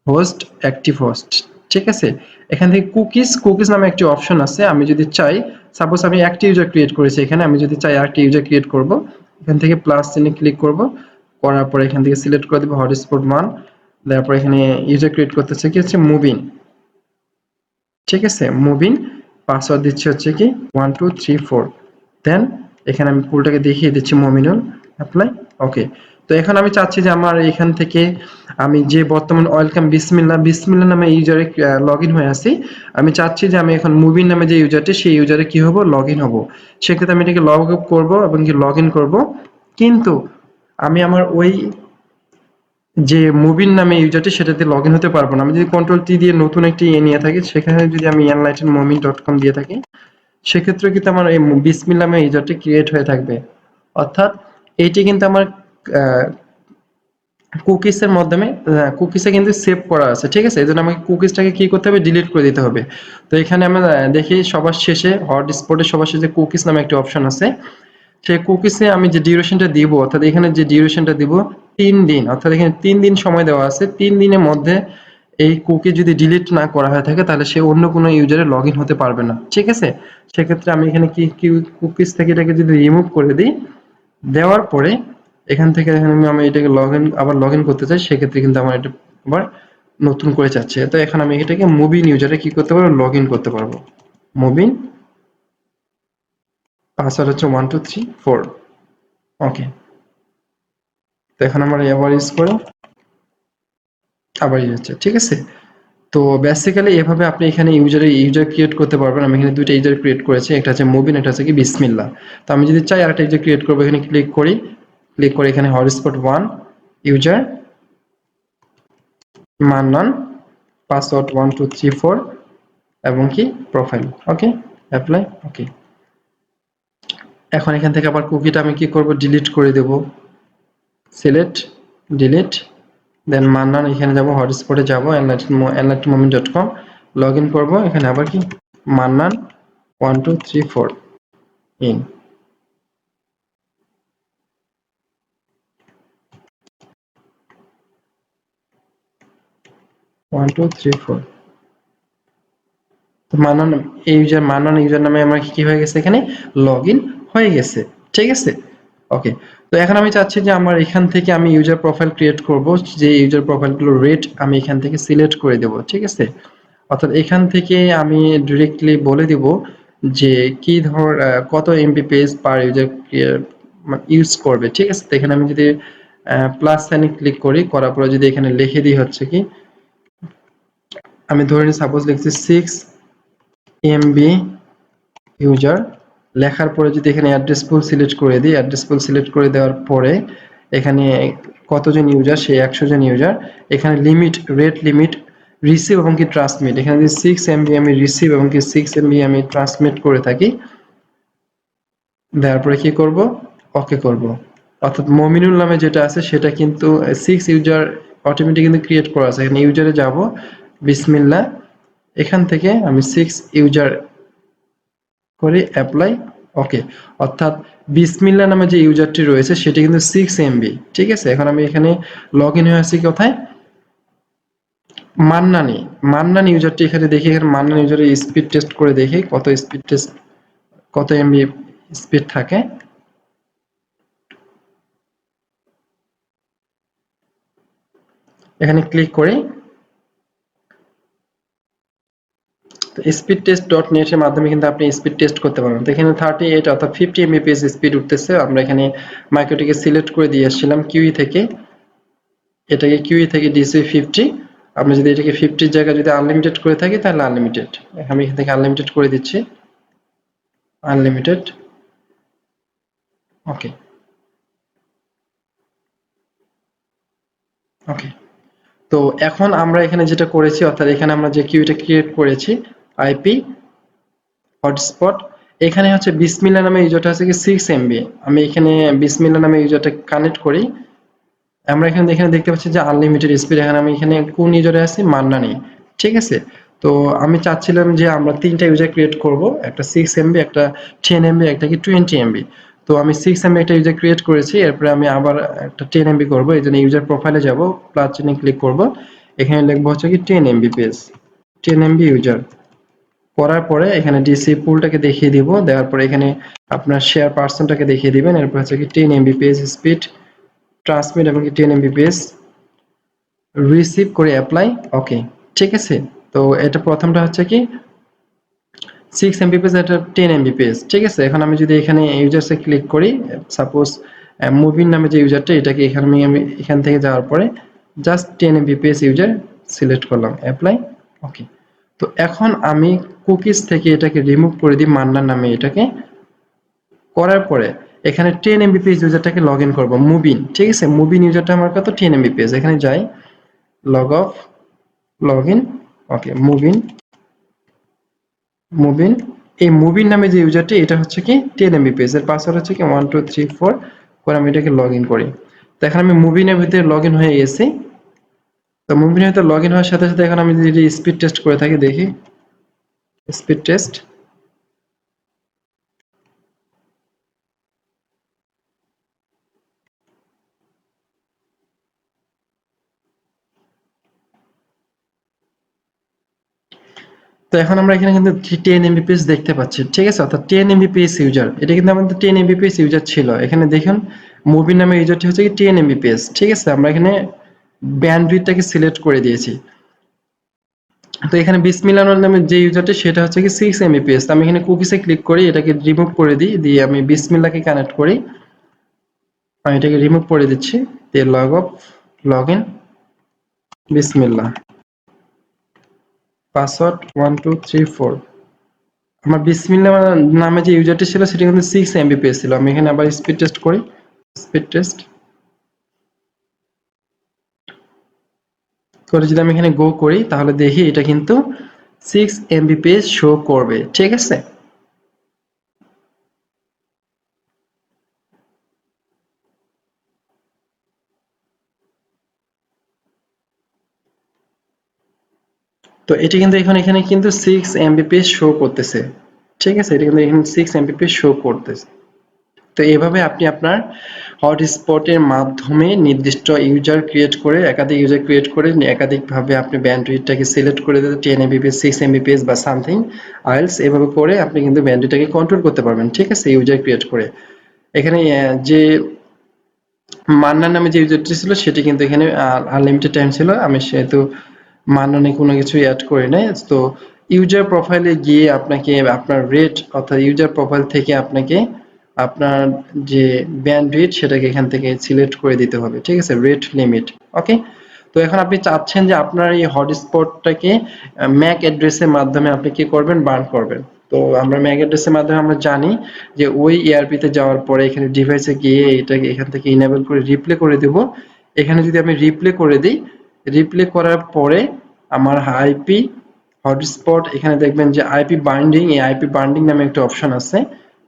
হোস্ট, অ্যাক্টিভ হোস্ট। ঠিক আছে, এখান থেকে কুকিজ, কুকিজ নামে একটি অপশন আছে। আমি যদি চাই, সাপোজ আমি একটা ইউজার ক্রিয়েট করেছি এখানে, আমি যদি চাই আরেকটি ইউজার ক্রিয়েট করব, এখান থেকে প্লাস চিহ্নে ক্লিক করব, করার পরে এখান থেকে সিলেক্ট করে দেবো হটস্পট 1। তারপর এখানে ইউজার ক্রিয়েট করতেছে কি হচ্ছে মুবিন। ঠিক আছে, মুবিন, পাসওয়ার্ড দিচ্ছি হচ্ছে কি 1234। দেন এখানে আমি পুরোটাকে দেখিয়ে দিচ্ছি মমিনুল, অ্যাপ্লাই। ওকে, তো এখন আমি চাচ্ছি যে আমার এখান থেকে আমি যে বর্তমান ওয়েলকাম বিসমিল্লাহ, বিসমিল্লাহ নামে ইউজারে লগ ইন হয়ে আছি, আমি চাচ্ছি যে আমি এখন মুবিন নামে যে ইউজারটি সেই ইউজারে কি হবো, লগ ইন হবো। সেক্ষেত্রে আমি এটাকে লগ আপ করবো এবং কি লগ ইন করবো, কিন্তু আমি আমার ওই যে মুবিন নামে ইউজারটি সেটাতে লগ ইন হতে পারবো না। আমি যদি কন্ট্রোল টি দিয়ে নতুন একটি নিয়ে থাকি, সেখানে যদি আমি এনলাইটেন মমিন.com দিয়ে থাকি, সেক্ষেত্রে কিন্তু আমার এই বিসমিল্লাহ নামে ইউজারটি ক্রিয়েট হয়ে থাকবে। অর্থাৎ এইটি কিন্তু আমার কুকিজের মাধ্যমে, কুকিজে কিন্তু সেভ করা আছে। ঠিক আছে, এই জন্য আমাকে কুকিজটাকে কি করতে হবে, ডিলিট করে দিতে হবে। তো এখানে আমরা দেখি সবার শেষে হটস্পটের সবার শেষে কুকিজ নামে একটি অপশন আছে। সেই কুকিজে আমি যে ডিউরেশনটা দিব, অর্থাৎ এখানে যে ডিউরেশনটা দিব 3 দিন, অর্থাৎ এখানে 3 দিন সময় দেওয়া আছে। 3 দিনের মধ্যে এই কুকি যদি ডিলিট না করা হয়ে থাকে তাহলে সে অন্য কোনো ইউজারে লগ ইন হতে পারবে না। ঠিক আছে, সেক্ষেত্রে আমি এখানে কি কুকিজ থেকে এটাকে যদি রিমুভ করে দিই, দেওয়ার পরে এখান থেকে এখানে আমি এটাকে আবার লগ ইন করতে চাই, সেক্ষেত্রে কিন্তু আমার এটা আবার নতুন করে চাচ্ছে। তো এখন আমি এটাকে মুবিন ইউজারে কি করতে পারবো, লগ ইন করতে পারবো। মুবিন, পাসওয়ার্ড হচ্ছে 1234। ওকে, তো এখন আমরা আবার ইউজ করে আবার হচ্ছে। ঠিক আছে, তো বেসিক্যালি এভাবে আপনি এখানে ইউজার ক্রিয়েট করতে পারবেন। আমি এখানে দুইটা ইউজার ক্রিয়েট করেছি, একটা হচ্ছে মুবিন, একটা হচ্ছে কি বিসমিল্লাহ। তো আমি যদি চাই আরেকটা ইউজার ক্রিয়েট করবো, এখানে ক্লিক করি, ক্লিক করে এখানে হটস্পট 1 ইউজার মান্নান, পাসওয়ার্ড 1234 এবং কি প্রোফাইল। ওকে, অ্যাপ্লাই। ওকে, এখন এখান থেকে আবার কুকিটা আমি কি করব, ডিলিট করে দেব। সিলেক্ট, ডিলিট, দেন মান্নান, এখানে যাব হটস্পটে যাব, enlightenmoment.com, লগ ইন করবো। এখানে আবার কি মান্নান 1234 ইন, 1234। তো মান্নান, এই ইউজার মান্নান ইউজার নামে আমার কি হয়ে গেছে, এখানে লগ ইন হয়ে গেছে, ঠিক আছে। ওকে, তো এখন আমি চাচ্ছি যে আমার এখান থেকে আমি ইউজার প্রোফাইল ক্রিয়েট করব, যে ইউজার প্রোফাইলগুলো রেট আমি এখান থেকে সিলেক্ট করে দেব, ঠিক আছে। অর্থাৎ এখান থেকে আমি ডিরেক্টলি বলে দিব যে কি ধর কত এমবি পেজ পার ইউজার ইউজ করবে, ঠিক আছে। তো এখানে আমি যদি প্লাস সাইনে ক্লিক করি, করার পরে যদি এখানে লিখে দিই হচ্ছে কি, আমি ধরে নিই সাপোজ লিখছি 6 এমবি ইউজার, লেখার পরে যদি এখানে অ্যাড্রেস পুল সিলেক্ট করে দিই, অ্যাড্রেস পুল সিলেক্ট করে দেওয়ার পরে এখানে কতজন ইউজার, সেই 100 জন ইউজার। এখানে লিমিট, রেট লিমিট, রিসিভ এবং কি ট্রান্সমিট, এখানে যদি 6 এমবি আমি রিসিভ এবং কি 6 এমবি আমি ট্রান্সমিট করে থাকি, দেওয়ার পরে কি করব, ওকে করব। অর্থাৎ মমিনুল নামে যেটা আছে সেটা কিন্তু 6 ইউজার অটোমেটিক কিন্তু ক্রিয়েট করা আছে। এখানে ইউজারে যাব, বিসমিল্লাহ, এখান থেকে আমি 6 ইউজার করে অ্যাপ্লাই, ওকে। অর্থাৎ বিসমিল্লাহ নামে যে ইউজারটি রয়েছে সেটি কিন্তু 6 এমবি, ঠিক আছে। এখন আমি এখানে লগ ইন হয়ে আছি কোথায়, মান্নানি, মান্নান ইউজারটি এখানে দেখি, এখানে মান্নান ইউজারের স্পিড টেস্ট করে দেখি কত স্পিড টেস্ট, কত এমবি স্পিড থাকে। এখানে ক্লিক করি, স্পিড টেস্ট ডট নেট এর মাধ্যমে কিন্তু আপনি স্পিড টেস্ট করতে পারবেন। তো এখানে 38 অর্থাৎ 50 এমবিপিএস স্পিড উঠতেছে। আমরা এখানে মাইক্রোটিকে সিলেক্ট করে দিয়ে আসছিলাম কিউই থেকে, এটাকে কিউই থেকে ডিসি 50। আমরা যদি এটাকে 50 জায়গায় যদি আনলিমিটেড করে থাকি তাহলে আনলিমিটেড, আমি এখান থেকে আনলিমিটেড করে দিচ্ছি, আনলিমিটেড, ওকে ওকে। তো এখন আমরা এখানে যেটা করেছি, অর্থাৎ এখানে আমরা যে কিউটা ক্রিয়েট করেছি আইপি হটস্পট, এখানে হচ্ছে বিসমিল্লাহ নামে ইউজারটা আছে কি 6 এমবি, আমি এখানে বিসমিল্লাহ নামে ইউজারটা কানেক্ট করি। আমরা এখানে দেখতে পাচ্ছি যে আনলিমিটেড স্পিড, এখানে আমি এখানে কোন ইউজারে আছি, মান্নানি, ঠিক আছে। তো আমি চাচ্ছিলাম যে আমরা তিনটা ইউজার ক্রিয়েট করব, একটা 6 এমবি, একটা 10 এমবি, একটা কি 20 এমবি। তো আমি 6 এমবি একটা ইউজার ক্রিয়েট করেছি, এরপরে আমি আবার একটা 10 এমবি করব। এই জন্য ইউজার প্রোফাইলে যাব, প্লাস চিহ্নে ক্লিক করব, এখানে লিখবো হচ্ছে কি 10 এমবি পেজ, 10 এমবি ইউজার। করার পরে এখানে ডিসি পুলটাকে দেখিয়ে দিব, দেওয়ার পরে এখানে আপনার শেয়ার পার্সনটাকে দেখিয়ে দিবেন, এরপর হচ্ছে কি 10 এমবি পেজ স্পিড ট্রান্সমিট এবং 10 এমবি পেজ রিসিভ করে অ্যাপ্লাই, ওকে, ঠিক আছে। তো এটা প্রথমটা হচ্ছে কি 6 এমবিপিএস, এটা 10 এমবিপিএস, ঠিক আছে। এখন আমি যদি এখানে ইউজার্সে ক্লিক করি, সাপোজ মুভিন নামে যে ইউজারটা, এটাকে এখানে আমি এখান থেকে যাওয়ার পরে জাস্ট 10 এমবিপিএস ইউজার সিলেক্ট করলাম, অ্যাপ্লাই, ওকে। তো এখন আমি কুকিজ থেকে এটাকে রিমুভ করে দিই, মান্নার নামে এটাকে করার পরে এখানে 10 এমবিপিএস ইউজারটাকে লগ ইন করবো, মুভিন, ঠিক আছে। মুভিন ইউজারটা আমার কত, 10 এমবিপিএস, এখানে যাই, লগ অফ, লগ ইন, ওকে, মুভিন, মুভিন, এই মুভিন নামে যে ইউজারটি, এটা হচ্ছে কি 10 এমবিপিএস, এর পাসওয়ার্ড হচ্ছে কি 1234, করে আমি এটাকে লগ ইন করি। তো এখন আমি মুভিনের ভিতরে লগ ইন হয়ে গেছি। তো মুভিনের ভিতরে লগ ইন হওয়ার সাথে সাথে এখন আমি যদি স্পিড টেস্ট করে থাকি, দেখি স্পিড টেস্ট, তো এখন আমরা এখানে কিন্তু 10 এমবিপিএস দেখতে পাচ্ছি, ঠিক আছে। অর্থাৎ 10 এমবিপিএস ইউজার, এটা কিন্তু আমাদের 10 এমবিপিএস ইউজার ছিল। এখানে দেখুন মুভি নামে ইউজারটি হচ্ছে কি 10 এমবিপিএস, ঠিক আছে। আমরা এখানে ব্যান্ডউইথটাকে সিলেক্ট করে দিয়েছি। তো এখানে বিসমিল্লাহ নামে যে ইউজারটি, সেটা হচ্ছে কি 6 এমবিপিএস। আমি এখানে কুকিসে ক্লিক করি, এটাকে রিমুভ করে দিই, দিয়ে আমি বিসমিল্লাহকে কানেক্ট করি, আমি এটাকে রিমুভ করে দিচ্ছি, দিয়ে লগ অফ, লগ ইন, বিসমিল্লাহ, পাসওয়ার্ড 1234। আমার বিসমিল্লাহ নামে যে ইউজারটি ছিল সেটা কিন্তু 6 এমবিপিএস ছিল। আমি এখানে আবার স্পিড টেস্ট করি, স্পিড টেস্ট করে যদি আমি এখানে গো করি, তাহলে দেখি এটা কিন্তু 6 এমবিপিএস শো করবে, ঠিক আছে। তো এটি কিন্তু এখানে কিন্তু 6 এমবিপিএস শো করতেছে, ঠিক আছে। এটা কিন্তু এখানে 6 এমবিপিএস শো করতেছে। তো এভাবে আপনি আপনার হটস্পটের মাধ্যমে নির্দিষ্ট ইউজার ক্রিয়েট করে, একাধিক ইউজার ক্রিয়েট করে একাধিকভাবে আপনি ব্যান্ডউইথটাকে সিলেক্ট করে দিতে 10 Mbps 6 Mbps বা সামথিং আইলস, এভাবে করে আপনি কিন্তু ব্যান্ডউইথটাকে কন্ট্রোল করতে পারবেন, ঠিক আছে, ইউজার ক্রিয়েট করে। এখানে যে মান্নান নামে যে ইউজারটি ছিল সেটি কিন্তু এখানে আনলিমিটেড টাইম ছিল, আমি সেহেতু মান্নানে কোনো কিছু অ্যাড করি নাই। তো ইউজার প্রোফাইলে গিয়ে আপনাকে আপনার রেট অর্থাৎ ইউজার প্রোফাইল থেকে আপনাকে আপনার যে ব্যান্ডউইথ সেটাকে এখান থেকে সিলেক্ট করে দিতে হবে, ঠিক আছে, রেট লিমিট। ওকে, তো এখন আপনি চাচ্ছেন যে আপনার এই হটস্পটটাকে ম্যাক অ্যাড্রেসের মাধ্যমে আপনি কি করবেন, বার্ন করবেন। তো আমরা ম্যাক অ্যাড্রেসের মাধ্যমে আমরা জানি যে ওই ইআরপিতে যাওয়ার পরে এখানে ডিভাইসে গিয়ে এটাকে এখান থেকে ইনেবল করে রিপ্লে করে দেব। এখানে যদি আমি রিপ্লে করে দিই, রিপ্লে করার পরে আমার আইপি হটস্পট, এখানে দেখবেন যে আইপি বাইন্ডিং, এই আইপি বাইন্ডিং নামে একটা অপশন আছে,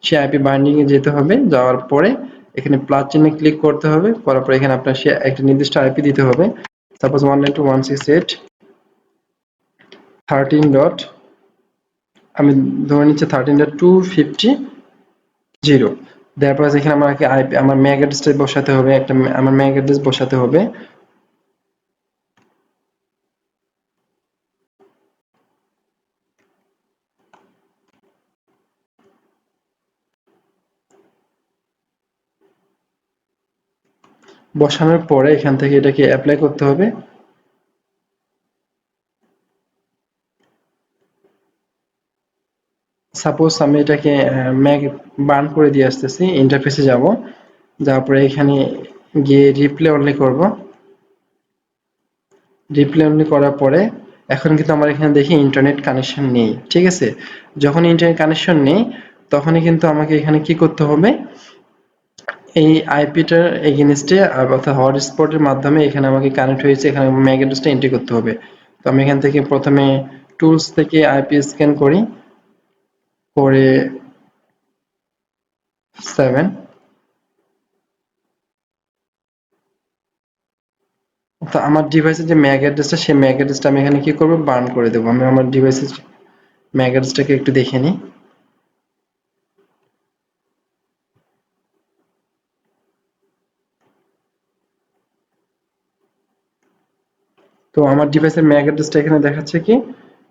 সেই আইপি বাইন্ডিং এ যেতে হবে। যাওয়ার পরে এখানে প্লাস চিহ্নে ক্লিক করতে হবে, করার পরে এখানে আপনার সে একটা নির্দিষ্ট আইপি দিতে হবে। সাপোজ 192.168.13 ডট, আমি ধরে নিচ্ছি 13.250। তারপর এখানে আমাকে আইপি আমার ম্যাক অ্যাড্রেসটা বসাতে হবে, একটা আমার ম্যাক অ্যাড্রেস বসাতে হবে। বসানোর পরে এখান থেকে এটাকে অ্যাপ্লাই করতে হবে। সাপোজ আমি এটাকে ম্যাক বার্ন করে দিয়ে আসতেছি, ইন্টারফেসে যাব, যাওয়ার পরে এখানে গিয়ে রিপ্লে অনলি করব। রিপ্লে অনলি করার পরে এখন কিন্তু আমার এখানে দেখি ইন্টারনেট কানেকশন নেই, ঠিক আছে। যখন ইন্টারনেট কানেকশন নেই তখনই কিন্তু আমাকে এখানে কি করতে হবে, এই আইপিটার এগেইনস্টে অর্থাৎ হটস্পটের মাধ্যমে এখানে আমাকে কানেক্ট হয়েছে, এখানে ম্যাক অ্যাড্রেসটা এন্ট্রি করতে হবে। তো আমি এখান থেকে প্রথমে টুলস থেকে আইপি স্ক্যান করি, করে 7, তো আমার ডিভাইসের যে ম্যাক অ্যাড্রেসটা সেই ম্যাক অ্যাড্রেসটা আমি এখানে কি করব, বার্ন করে দেবো। আমি আমার ডিভাইসের ম্যাক অ্যাড্রেসটাকে একটু দেখে নিই। তো আমার ডিভাইসের ম্যাক অ্যাড্রেসটা এখানে দেখাচ্ছে কি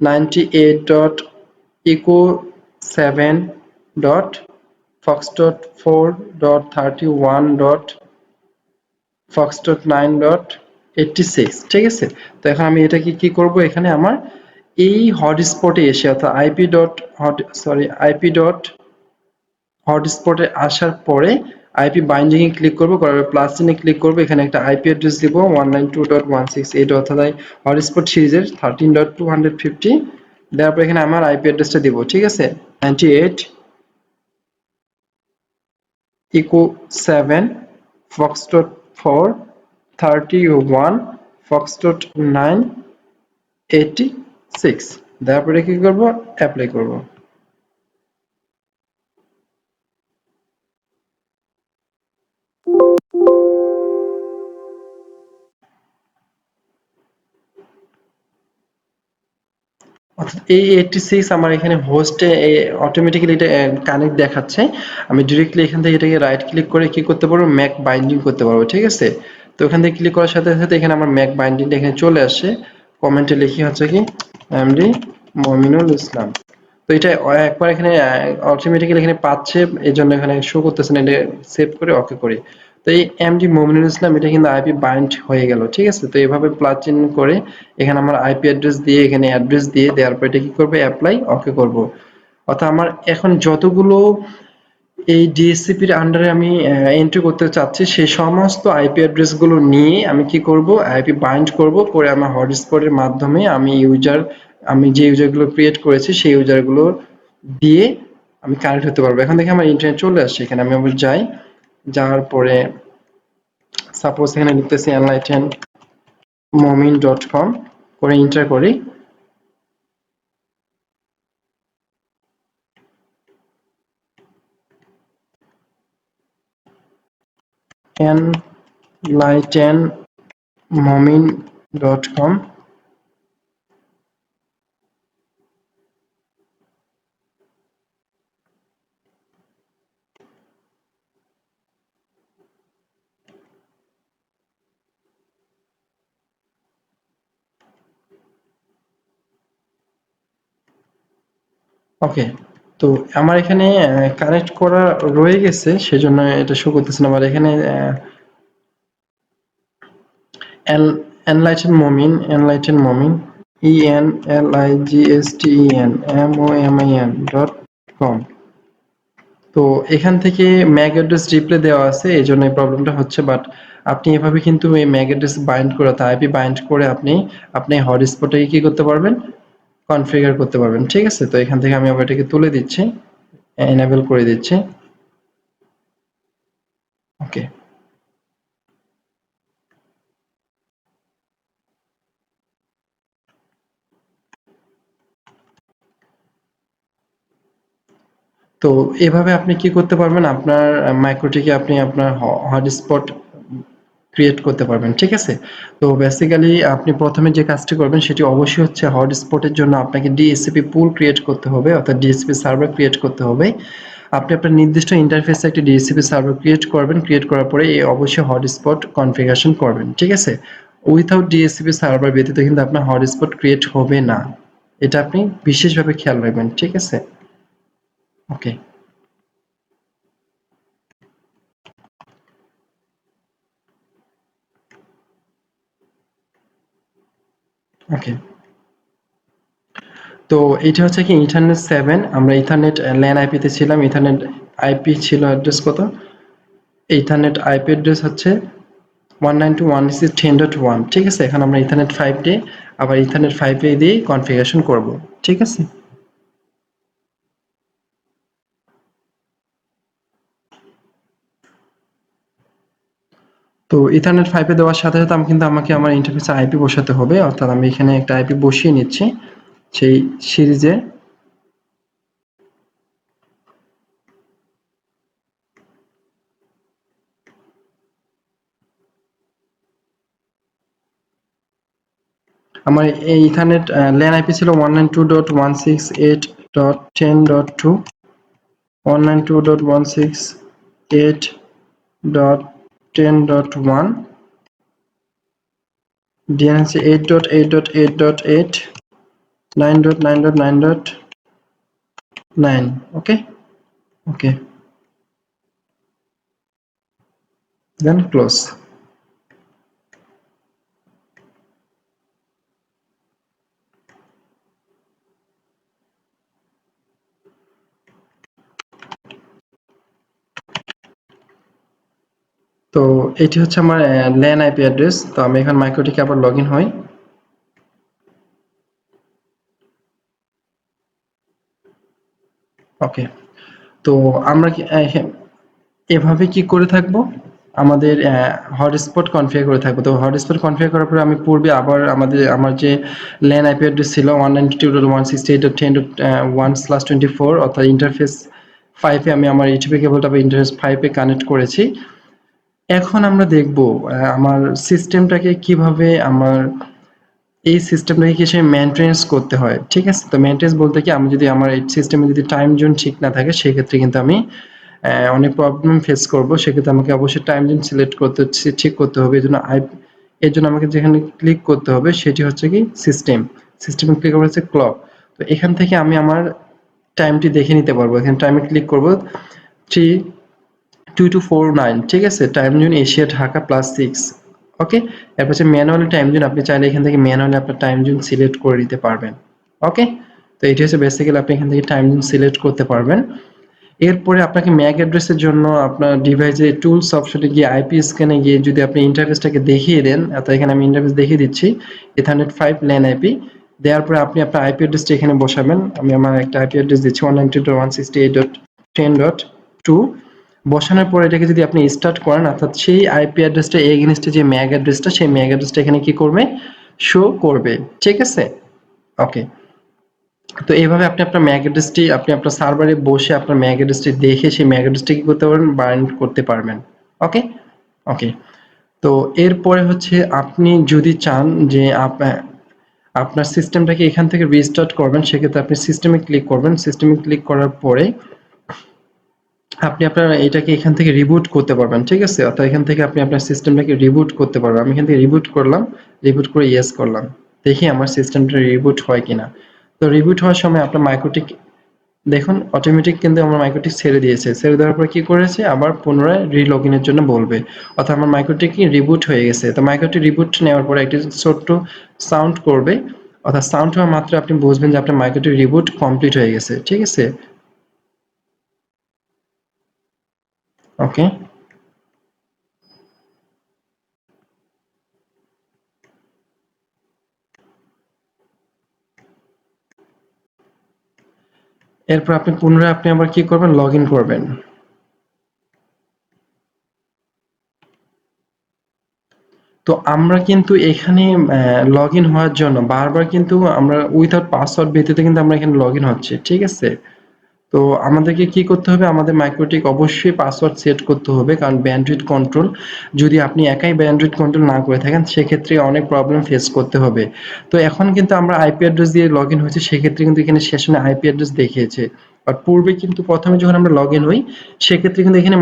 98.echo7.fox.4.31.fox.9.86, ঠিক আছে। তো এখন আমি এটাকে কি করব, এখানে আমার এই হটস্পটে এসে অর্থাৎ আইপি ডট হটস্পটে আসার পরে আইপি বাইন্ডিং এ ক্লিক করব, করার পর প্লাস চিহ্নে ক্লিক করব, এখানে একটা আইপি অ্যাড্রেস দিব 192.168 অর্থাৎ হটস্পট সিরিজের 13.250। দেওয়ার পর এখানে আমার আইপি অ্যাড্রেসটা দিব, ঠিক আছে, 98 ইকো 7 ফক্সট্রট 4 31 ফক্সট্রট 9 86। দেওয়ার পরে কি করব, অ্যাপ্লাই করব। অর্থাৎ এই 86 আমার এখানে হোস্টে অটোমেটিক্যালি এটা কানেক্ট দেখাচ্ছে। আমি ডিরেক্টলি এখান থেকে এটাকে রাইট ক্লিক করে কি করতে পারবো, ম্যাক বাইন্ডিং করতে পারবো, ঠিক আছে। তো এখান থেকে ক্লিক করার সাথে সাথে এখানে আমার ম্যাক বাইন্ডিংটা এখানে চলে আসে। কমেন্টে লিখি হচ্ছে কি এমডি মমিনুল ইসলাম। তো এটা একবার এখানে অটোমেটিক্যালি এখানে পাচ্ছে, এই জন্য এখানে শো করতেছে না, এটা সেভ করে ওকে করি। তো এই এমডি মমিনুল ইসলাম এটা কিন্তু আইপি বাইন্ড হয়ে গেল, ঠিক আছে। তো এইভাবে প্লাগ ইন করে এখানে আমার আইপি অ্যাড্রেস দিয়ে এখানে অ্যাড্রেস দিয়ে দেওয়ার পর এটা কি করবে, অ্যাপ্লাই ওকে করব। অর্থাৎ আমার এখন যতগুলো এই ডিএসসিপির আন্ডারে আমি এন্ট্রি করতে চাচ্ছি সেই সমস্ত আইপি অ্যাড্রেস গুলো নিয়ে আমি কি করব, আইপি বাইন্ড করব, করে আমার হটস্পটের মাধ্যমে আমি যে ইউজার গুলো ক্রিয়েট করেছি সেই ইউজার গুলো দিয়ে আমি কানেক্ট হতে পারবো। এখন দেখে আমার ইন্টারনেট চলে আসছে, এখানে আমি আবার যাই, যাওয়ার পরে সাপোজ এখানে লিখতেছি enlightenmomin.com করে এন্টার করি। enlightenmomin.com, ওকে। তো আমার এখানে কানেক্ট করা রয়ে গেছে, সেজন্য এটা শো করতেছে না। আমার এখানে এনলাইটেন মমিন, enligsten.momin.com। তো এখান থেকে ম্যাক অ্যাড্রেস রিপ্লে দেওয়া আছে, এই জন্য এই প্রবলেমটা হচ্ছে। বাট আপনি এভাবে কিন্তু এই ম্যাক অ্যাড্রেস বাইন্ড করে, আইপি বাইন্ড করে আপনি হটস্পটে কি করতে পারবেন, কনফিগার করতে পারবেন। ঠিক আছে, তো এখান থেকে আমি আবার এটাকে তুলে দিচ্ছি, এনেবল করে দিচ্ছি। ওকে। তো এভাবে আপনি কি করতে পারবেন, আপনার মাইক্রোটিকে আপনি আপনার হটস্পট ক্রিয়েট করতে পারবেন। ঠিক আছে, তো বেসিক্যালি আপনি প্রথমে যে কাজটি করবেন সেটি অবশ্যই হচ্ছে হটস্পটের জন্য আপনাকে ডিএসসিপি পুল ক্রিয়েট করতে হবে, অর্থাৎ ডিএসসিপি সার্ভার ক্রিয়েট করতে হবে। আপনি আপনার নির্দিষ্ট ইন্টারফেসে একটি ডিএসসিপি সার্ভার ক্রিয়েট করবেন, ক্রিয়েট করার পরে অবশ্যই হটস্পট কনফিগারেশন করবেন। ঠিক আছে, উইথাউট ডিএসসিপি সার্ভার ব্যতীত কিন্তু আপনার হটস্পট ক্রিয়েট হবে না, এটা আপনি বিশেষভাবে খেয়াল রাখবেন। ঠিক আছে, ওকে ওকে। তো এটা হচ্ছে কি ইথারনেট 7, আমরা ইথারনেট ল্যান আইপিতে ছিলাম। ইথারনেট আইপি ছিল অ্যাড্রেস কত, ইথারনেট আইপি অ্যাড্রেস হচ্ছে 192.168.10.1। ঠিক আছে, এখন আমরা ইথারনেট 5 দিয়ে আবার ইথারনেট 5 এ দিয়ে কনফিগারেশন করব। ঠিক আছে, তো ইথারনেট 5 এ দেওয়ার সাথে সাথে আমাকে আমার ইন্টারফেসে আইপি বসাতে হবে, অর্থাৎ আমি এখানে একটা আইপি বসিয়ে নিচ্ছি সেই সিরিজে। আমার এই ইথারনেট ল্যান আইপি ছিল 192.168.10.2, 192.168.10.1, ডিএনএস হচ্ছে 8.8.8.8, 9.9.9.9। ওকে ওকে, দেন ক্লোজ। তো এটি হচ্ছে আমার ল্যান আইপি অ্যাড্রেস। তো আমি এখন মাইক্রোটিকে আবার লগ ইন হই। ওকে, তো আমরা এভাবে কি করে থাকবো, আমাদের হটস্পট কনফিগার করে থাকবো। তো হটস্পট কনফিগার করার পরে আমি পূর্বে আবার আমার যে ল্যান আইপি অ্যাড্রেস ছিল 192.168.10.1/24, অর্থাৎ ইন্টারফেস 5 এ আমি আমার এইচপি কেবলটা বা ইন্টারফেস 5 এ কানেক্ট করেছি। এখন আমরা দেখব আমার সিস্টেমটাকে কিভাবে এই সিস্টেমটাকে কিসে মেইনটেনেন্স করতে হয়। ঠিক আছে, তো মেইনটেনেন্স বলতে কি, আমি যদি আমার এই সিস্টেমে যদি টাইম জোন ঠিক না থাকে, সেক্ষেত্রে কিন্তু আমি অনেক প্রবলেম ফেস করব। সেক্ষেত্রে আমাকে অবশ্যই টাইম জোন সিলেক্ট করতে ঠিক করতে হবে। এর জন্য আমাকে যেখানে ক্লিক করতে হবে সেটি হচ্ছে কি সিস্টেমে ক্লিক করা হচ্ছে ক্লক। তো এখান থেকে আমি আমার টাইমটি দেখে নিতে পারবো। এখানে টাইমে ক্লিক করব 3:2249। ঠিক আছে, টাইম জোন এশিয়া ঢাকা +6। ওকে, এরপর হচ্ছে ম্যানুয়ালি টাইম জোন, আপনি চাইলে এখান থেকে ম্যানুয়ালি আপনার টাইম জোন সিলেক্ট করে দিতে পারবেন। ওকে, তো এটি হচ্ছে বেসিক্যালি আপনি এখান থেকে টাইম জোন সিলেক্ট করতে পারবেন। এরপরে আপনাকে ম্যাক অ্যাড্রেসের জন্য আপনার ডিভাইসে টুলস অপশনে গিয়ে আইপি স্ক্যানে গিয়ে যদি আপনি ইন্টারফেসটাকে দেখিয়ে দেন, অর্থাৎ এখানে আমি ইন্টারফেস দেখিয়ে দিচ্ছি, ইথারনেট 5 ল্যান আইপি দেওয়ার পরে আপনি আপনার আইপি অ্যাড্রেসটা এখানে বসাবেন। আমি আমার একটা আইপি অ্যাড্রেস দিচ্ছি 192.168.10.2। বসানোর পরে এটাকে যদি আপনি স্টার্ট করেন, অর্থাৎ সেই আইপি অ্যাড্রেসটা এগেইনস্টে যে ম্যাক অ্যাড্রেসটা, সেই ম্যাক অ্যাড্রেসটা এখানে কি করবে, শো করবে। ঠিক আছে, ওকে। তো এইভাবে আপনি আপনার ম্যাক অ্যাড্রেসটি আপনি আপনার সার্ভারে বসে আপনার ম্যাক অ্যাড্রেসটি দেখে সেই ম্যাক অ্যাড্রেসটি কি করতে পারবেন, বাইন্ড করতে পারবেন। ওকে ওকে। তো এরপরে হচ্ছে আপনি যদি চান যে আপনার সিস্টেমটাকে এখান থেকে রিস্টার্ট করবেন, সেক্ষেত্রে আপনি সিস্টেমে ক্লিক করবেন। সিস্টেমে ক্লিক করার পরে আপনি আপনার এটাকে এখান থেকে রিবুট করতে পারবেন। ঠিক আছে, অর্থাৎ এখান থেকে আপনি আপনার সিস্টেমটাকে রিবুট করতে পারবেন। আমি এখান থেকে রিবুট করলাম, রিবুট করে ইয়েস করলাম, দেখি আমার সিস্টেমটা রিবুট হয় কিনা। তো রিবুট হওয়ার সময় আপনার মাইক্রোটিক দেখুন অটোমেটিক কিন্তু আমার মাইক্রোটি ছেড়ে দিয়েছে, ছেড়ে দেওয়ার পর কি করেছে আবার পুনরায় রিলগ ইনের জন্য বলবে, অর্থাৎ আমার মাইক্রোটি কি রিবুট হয়ে গেছে। তো মাইক্রোটি রিবুট নেওয়ার পরে একটি ছোট্ট সাউন্ড করবে, অর্থাৎ সাউন্ড হওয়া মাত্র আপনি বুঝবেন যে আপনার মাইক্রোটি রিবুট কমপ্লিট হয়ে গেছে। ঠিক আছে, ওকে। এরপর আপনি পুনরায় আপনি আবার কি করবেন, লগ ইন করবেন। তো আমরা কিন্তু এখানে লগ ইন হওয়ার জন্য বারবার কিন্তু আমরা উইথাউট পাসওয়ার্ড ব্যতীত কিন্তু আমরা এখানে লগ ইন হচ্ছে। ঠিক আছে, তো আমাদেরকে কি করতে হবে, আমাদের মাইক্রোটিক অবশ্যই পাসওয়ার্ড সেট করতে হবে, কারণ ব্যান্ডউইথ কন্ট্রোল যদি আপনি একাই ব্যান্ডউইথ কন্ট্রোল না করে থাকেন সেক্ষেত্রে অনেক প্রবলেম ফেস করতে হবে। তো এখন কিন্তু আমরা আইপি অ্যাড্রেস দিয়ে লগ ইন হয়েছে, সেক্ষেত্রে কিন্তু এখানে সেশনে আইপি অ্যাড্রেস দেখিয়েছে। আর পূর্বে কিন্তু প্রথমে যখন আমরা লগ ইন হই সেক্ষেত্রে কিন্তু এখানে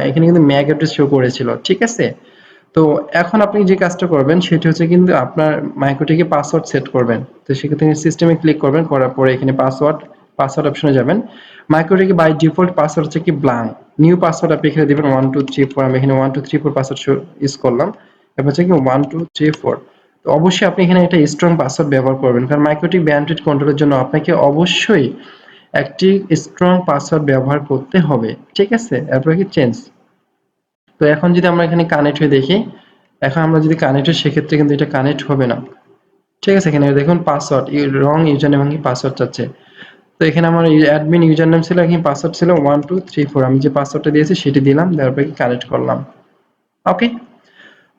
এখানে কিন্তু ম্যাক অ্যাড্রেস শো করেছিল। ঠিক আছে, তো এখন আপনি যে কাজটা করবেন সেটা হচ্ছে কিন্তু আপনার মাইক্রোটিকে পাসওয়ার্ড সেট করবেন। তো সেক্ষেত্রে সিস্টেমে ক্লিক করবেন, করার পরে এখানে পাসওয়ার্ড অপশনে যাবেন। মাইক্রোটিকে বাই ডিফল্ট পাসওয়ার্ড হচ্ছে কি ব্ল্যাঙ্ক, নিউ পাসওয়ার্ড আপনি এখানে দিবেন 1 2 3 4। আমি এখানে 1 2 3 4 পাসওয়ার্ড ইউজ করলাম। এরপর হচ্ছে কি 1 2 3 4। তো অবশ্যই আপনি এখানে একটা স্ট্রং পাসওয়ার্ড ব্যবহার করবেন, কারণ মাইক্রোটিক ব্যান্ডউইথ কন্ট্রোলের জন্য আপনাকে অবশ্যই একটি স্ট্রং পাসওয়ার্ড ব্যবহার করতে হবে। ঠিক আছে, এরপর কি চেঞ্জ। তো এখন যদি আমরা এখানে কানেক্ট হয়ে দেখি, এখন আমরা যদি কানেক্ট হই সেক্ষেত্রে কিন্তু এটা কানেক্ট হবে না। ঠিক আছে, এখানে দেখুন পাসওয়ার্ড রং ইউজার নেম কি পাসওয়ার্ড চাচ্ছে। তো এখানে আমার অ্যাডমিন ইউজার নেম ছিল, এখানে পাসওয়ার্ড ছিল 1 2 3 4। আমি যে পাসওয়ার্ডটা দিয়েছি সেটি দিলাম, তারপরে কি কানেক্ট করলাম। ওকে,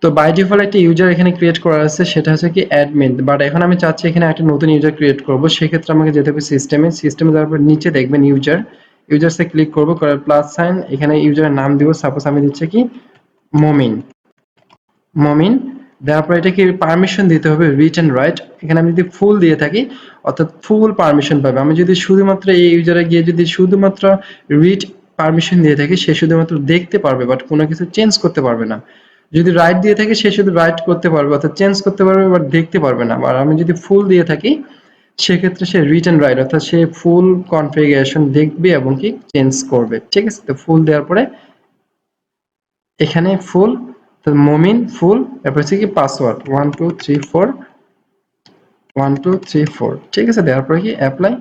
তো বাই ডিফল্ট একটা ইউজার এখানে ক্রিয়েট করা আছে, সেটা হচ্ছে কি অ্যাডমিন। বাট এখন আমি চাচ্ছি এখানে একটা নতুন ইউজার ক্রিয়েট করব, সেক্ষেত্রে আমাকে যেতে হবে সিস্টেমে যাওয়ার পর নিচে দেখবেন ইউজারসে ক্লিক করব, করার প্লাস সাইন, এখানে ইউজারের নাম দিব, সাপোজ আমি দিচ্ছি কি মমিন। মমিন দেওয়ার পর এটাকে পারমিশন দিতে হবে রিড অ্যান্ড রাইট। এখানে আমি যদি ফুল দিয়ে থাকি অর্থাৎ ফুল পারমিশন পাবে। আমি যদি শুধুমাত্র এই ইউজারে গিয়ে যদি শুধুমাত্র রিড পারমিশন দিয়ে থাকি সে শুধুমাত্র দেখতে পারবে, বাট কোনো কিছু চেঞ্জ করতে পারবে না। যদি রাইট দিয়ে থাকি সে শুধু রাইট করতে পারবে অর্থাৎ চেঞ্জ করতে পারবে, বাট দেখতে পারবে না। আর আমি যদি ফুল দিয়ে থাকি সেক্ষেত্রে সে রিড অ্যান্ড রাইট অর্থাৎ সে ফুল কনফিগারেশন দেখবে এবং কি চেঞ্জ করবে। ঠিক আছে, তো ফুল দেওয়ার পরে এখানে ফুল, মমিন ফুল, এরপর হচ্ছে কি পাসওয়ার্ড 1 2 3 4 ঠিক আছে, দেওয়ার পরে কি অ্যাপ্লাই।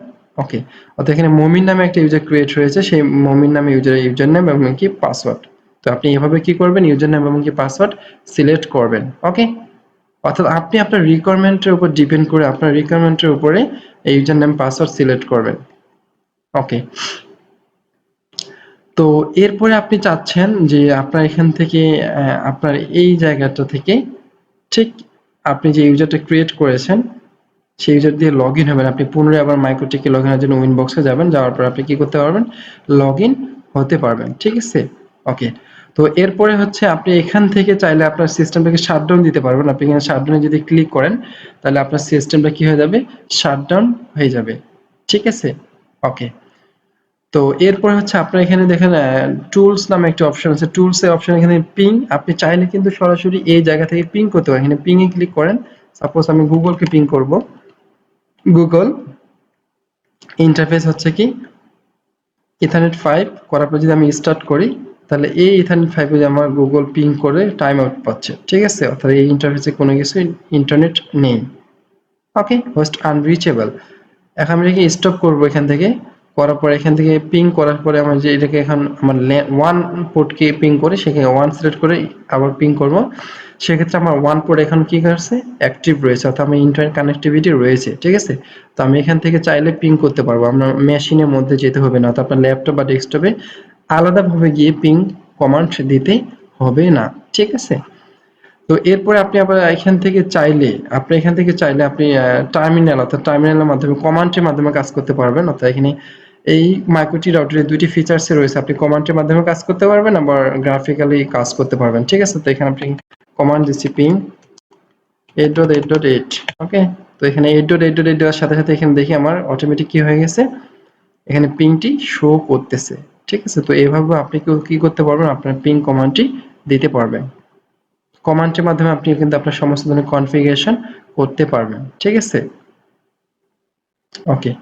ওকে, অর্থাৎ এখানে মমিন নামে একটা ইউজার ক্রিয়েট হয়েছে, সেই মমিন নামে ইউজার নেম এবং কি পাসওয়ার্ড। তো আপনি এভাবে কি করবেন, ইউজার নেম এবং কি পাসওয়ার্ড সিলেক্ট করবেন। ওকে, অর্থাৎ আপনি আপনার রিকোয়ারমেন্টের উপর ডিপেন্ড করে আপনার রিকোয়ারমেন্টের উপরে এই ইউজার নেম পাসওয়ার্ড সিলেক্ট করবেন। ওকে, তো এরপরে আপনি চাচ্ছেন যে আপনার এখান থেকে আপনার এই জায়গাটা থেকে ঠিক আপনি যে ইউজারটা ক্রিয়েট করেছেন সেই ইউজার দিয়ে লগ ইন হবেন। আপনি পুনরায় আবার মাইক্রোটিকে লগ ইনের জন্য উইনবক্সে যাবেন, যাওয়ার পর আপনি কি করতে পারবেন, লগ ইন হতে পারবেন। ঠিক আছে, ওকে। তো এরপরে হচ্ছে আপনি এখান থেকে চাইলে আপনার সিস্টেমটাকে শাটডাউন দিতে পারবেন। আপনি এখানে শাটডাউনে যদি ক্লিক করেন তাহলে আপনার সিস্টেমটা কি হয়ে যাবে, শাটডাউন হয়ে যাবে। ঠিক আছে, ওকে। তো এরপরে হচ্ছে আপনার এখানে দেখেন টুলস নামে একটা অপশন আছে, টুলস এর অপশন এখানে পিং, আপনি চাইলে কিন্তু সরাসরি এই জায়গা থেকে পিং করতে পারেন। এখানে পিং এ ক্লিক করেন, সাপোজ আমি গুগলকে পিং করব, গুগল ইন্টারফেস হচ্ছে কি ইথারনেট 5 করার পর যদি আমি স্টার্ট করি তাহলে এই ইথারনেট 5 এ আমার গুগল পিং করে টাইম আউট পাচ্ছে। ঠিক আছে, অর্থাৎ এই ইন্টারফেসে কোনো কিছু ইন্টারনেট নেই। ওকে, হোস্ট আনরিচেবল। এখন আমি এটাকে স্টপ করব এখান থেকে, করার পরে এখান থেকে পিং করার পরে আমার যে এটাকে এখন আমার ওয়ান পোর্টকে পিং করে সেখানে ওয়ান সিলেক্ট করে আবার পিং করব, সেক্ষেত্রে আমার ওয়ান পোর্ট এখন কি করছে, অ্যাক্টিভ রয়েছে, অর্থাৎ আমার ইন্টারনেট কানেক্টিভিটি রয়েছে। ঠিক আছে, তো আমি এখান থেকে চাইলে পিং করতে পারবো, আপনার মেশিনের মধ্যে যেতে হবে না, অর্থাৎ আপনার ল্যাপটপ বা ডেস্কটপে আলাদাভাবে গিয়ে পিং কমান্ড দিতে হবে না। ঠিক আছে, তো এরপরে আপনি আবার এখান থেকে চাইলে আপনি টার্মিনাল অর্থাৎ টার্মিনালের মাধ্যমে কমান্ডের মাধ্যমে কাজ করতে পারবেন। অর্থাৎ এখানে এই মাইক্রোটি রাউটারের দুইটি ফিচার্স রয়েছে, আপনি কমান্ডের মাধ্যমে কাজ করতে পারবেন আবার গ্রাফিক্যালি কাজ করতে পারবেন। ঠিক আছে, তো এখানে আপনি কমান্ড দিচ্ছি পিং 8.8.8। ওকে, তো এখানে 8.8.8 দেওয়ার সাথে সাথে এখানে দেখি আমার অটোমেটিক কি হয়ে গেছে, এখানে পিংটি শো করতেছে। ঠিক আছে, তো এইভাবে আপনি কি করতে পারবেন, আপনার পিং কমান্ডটি দিতে পারবেন। কমান্ডের মাধ্যমে আপনি কিন্তু আপনার সমস্ত ধরনের কনফিগারেশন করতে পারবেন। ঠিক আছে, ওকে।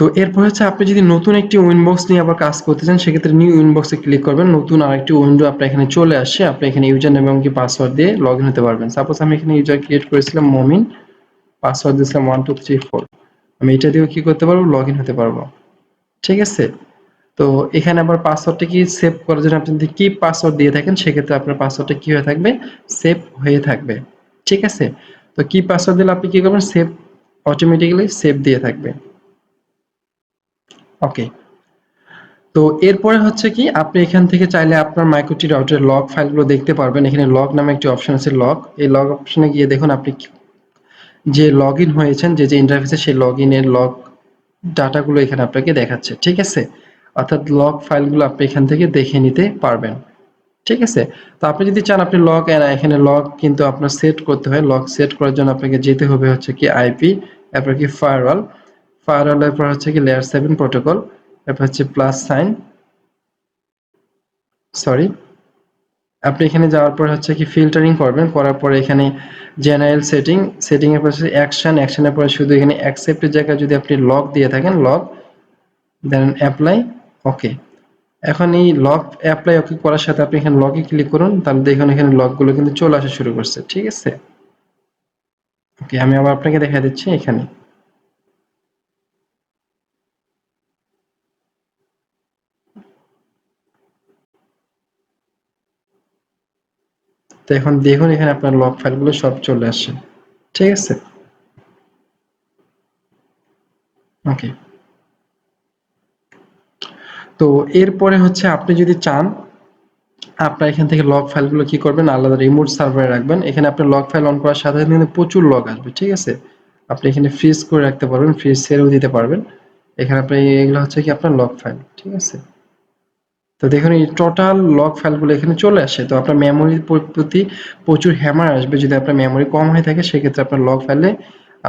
তো এরপর হচ্ছে আপনি যদি নতুন একটি উইনবক্স নিয়ে আবার কাজ করতে চান সেক্ষেত্রে নিউ উইনবক্সে ক্লিক করবেন। নতুন আরেকটি উইন্ডো আপনার এখানে চলে আসে। আপনি এখানে ইউজার নেম এবং কি পাসওয়ার্ড দিয়ে লগইন হতে পারবেন। সাপোজ আমি এখানে ইউজার ক্রিয়েট করেছিলাম মমিন, পাসওয়ার্ড দিয়েছিলাম 1234। আমি এটা দিয়েও কি করতে পারবো, লগইন হতে পারবো। ঠিক আছে? তো এখানে আবার পাসওয়ার্ডটা কি সেভ করার জন্য আপনি যদি কি পাসওয়ার্ড দিয়ে থাকেন সেক্ষেত্রে আপনার পাসওয়ার্ডটা কি হয়ে থাকবে, সেভ হয়ে থাকবে। ঠিক আছে? তো কি পাসওয়ার্ড দিলে আপনি কি করবেন, সেভ অটোমেটিক্যালি সেভ দিয়ে থাকবে। ওকে। তো এরপরে হচ্ছে কি আপনি এখান থেকে চাইলে আপনার MyQT রাউটারের লগ ফাইলগুলো দেখতে পারবেন। এখানে লগ নামে একটি অপশন আছে, লগ। এই লগ অপশনে গিয়ে দেখুন আপনি যে লগইন হয়েছেন, যে ইন্টারফেসে সেই লগইনের লগ ডাটাগুলো এখানে আপনাকে দেখাচ্ছে। ঠিক আছে? অর্থাৎ লগ ফাইলগুলো আপনি এখান থেকে দেখে নিতে পারবেন। ঠিক আছে? তো আপনি যদি চান আপনি লগ এখানে লগ কিন্তু আপনার সেট করতে হয়। লগ সেট করার জন্য আপনাকে যেতে হবে হচ্ছে কি আইপি, এরপর কি ফায়ারওয়াল। ফায়ারওয়ালের পর হচ্ছে কি লেয়ার 7 প্রোটোকল, এরপর হচ্ছে প্লাস সাইন, সরি। আপনি এখানে যাওয়ার পর হচ্ছে কি ফিল্টারিং করবেন, করার পরে এখানে জেনারেল সেটিং, সেটিং এর পর অ্যাকশন, অ্যাকশনের পরে শুধু এখানে অ্যাকসেপ্টের জায়গায় যদি আপনি লগ দিয়ে থাকেন লগ, দেন অ্যাপ্লাই, ওকে। এখন এই লগ অ্যাপ্লাই ওকে করার সাথে আপনি এখানে লগে ক্লিক করুন, তাহলে দেখুন এখানে লগগুলো কিন্তু চলে আসা শুরু করছে। ঠিক আছে? ওকে, আমি আবার আপনাকে দেখা দিচ্ছি এখানে। তো এখন দেখুন এখানে আপনার লগ ফাইলগুলো সব চলে আসছে। ঠিক আছে? ওকে। তো এরপরে হচ্ছে আপনি যদি চান আপনার এখান থেকে লগ ফাইলগুলো কি করবেন, আলাদা রিমোট সার্ভারে রাখবেন। এখানে আপনার লগ ফাইল অন করার সাথে সাথে কিন্তু প্রচুর লগ আসবে। ঠিক আছে? আপনি এখানে ফ্রিজ করে রাখতে পারবেন, ফ্রিজ ছেড়েও দিতে পারবেন। এখানে আপনি এগুলো হচ্ছে কি আপনার লগ ফাইল। ঠিক আছে? তো দেখুন এই টোটাল লগ ফাইলগুলো এখানে চলে আসে। তো আপনার মেমোরির প্রতি প্রচুর হ্যামার আসবে। যদি আপনার মেমোরি কম হয়ে থাকে সেক্ষেত্রে আপনার লগ ফাইলে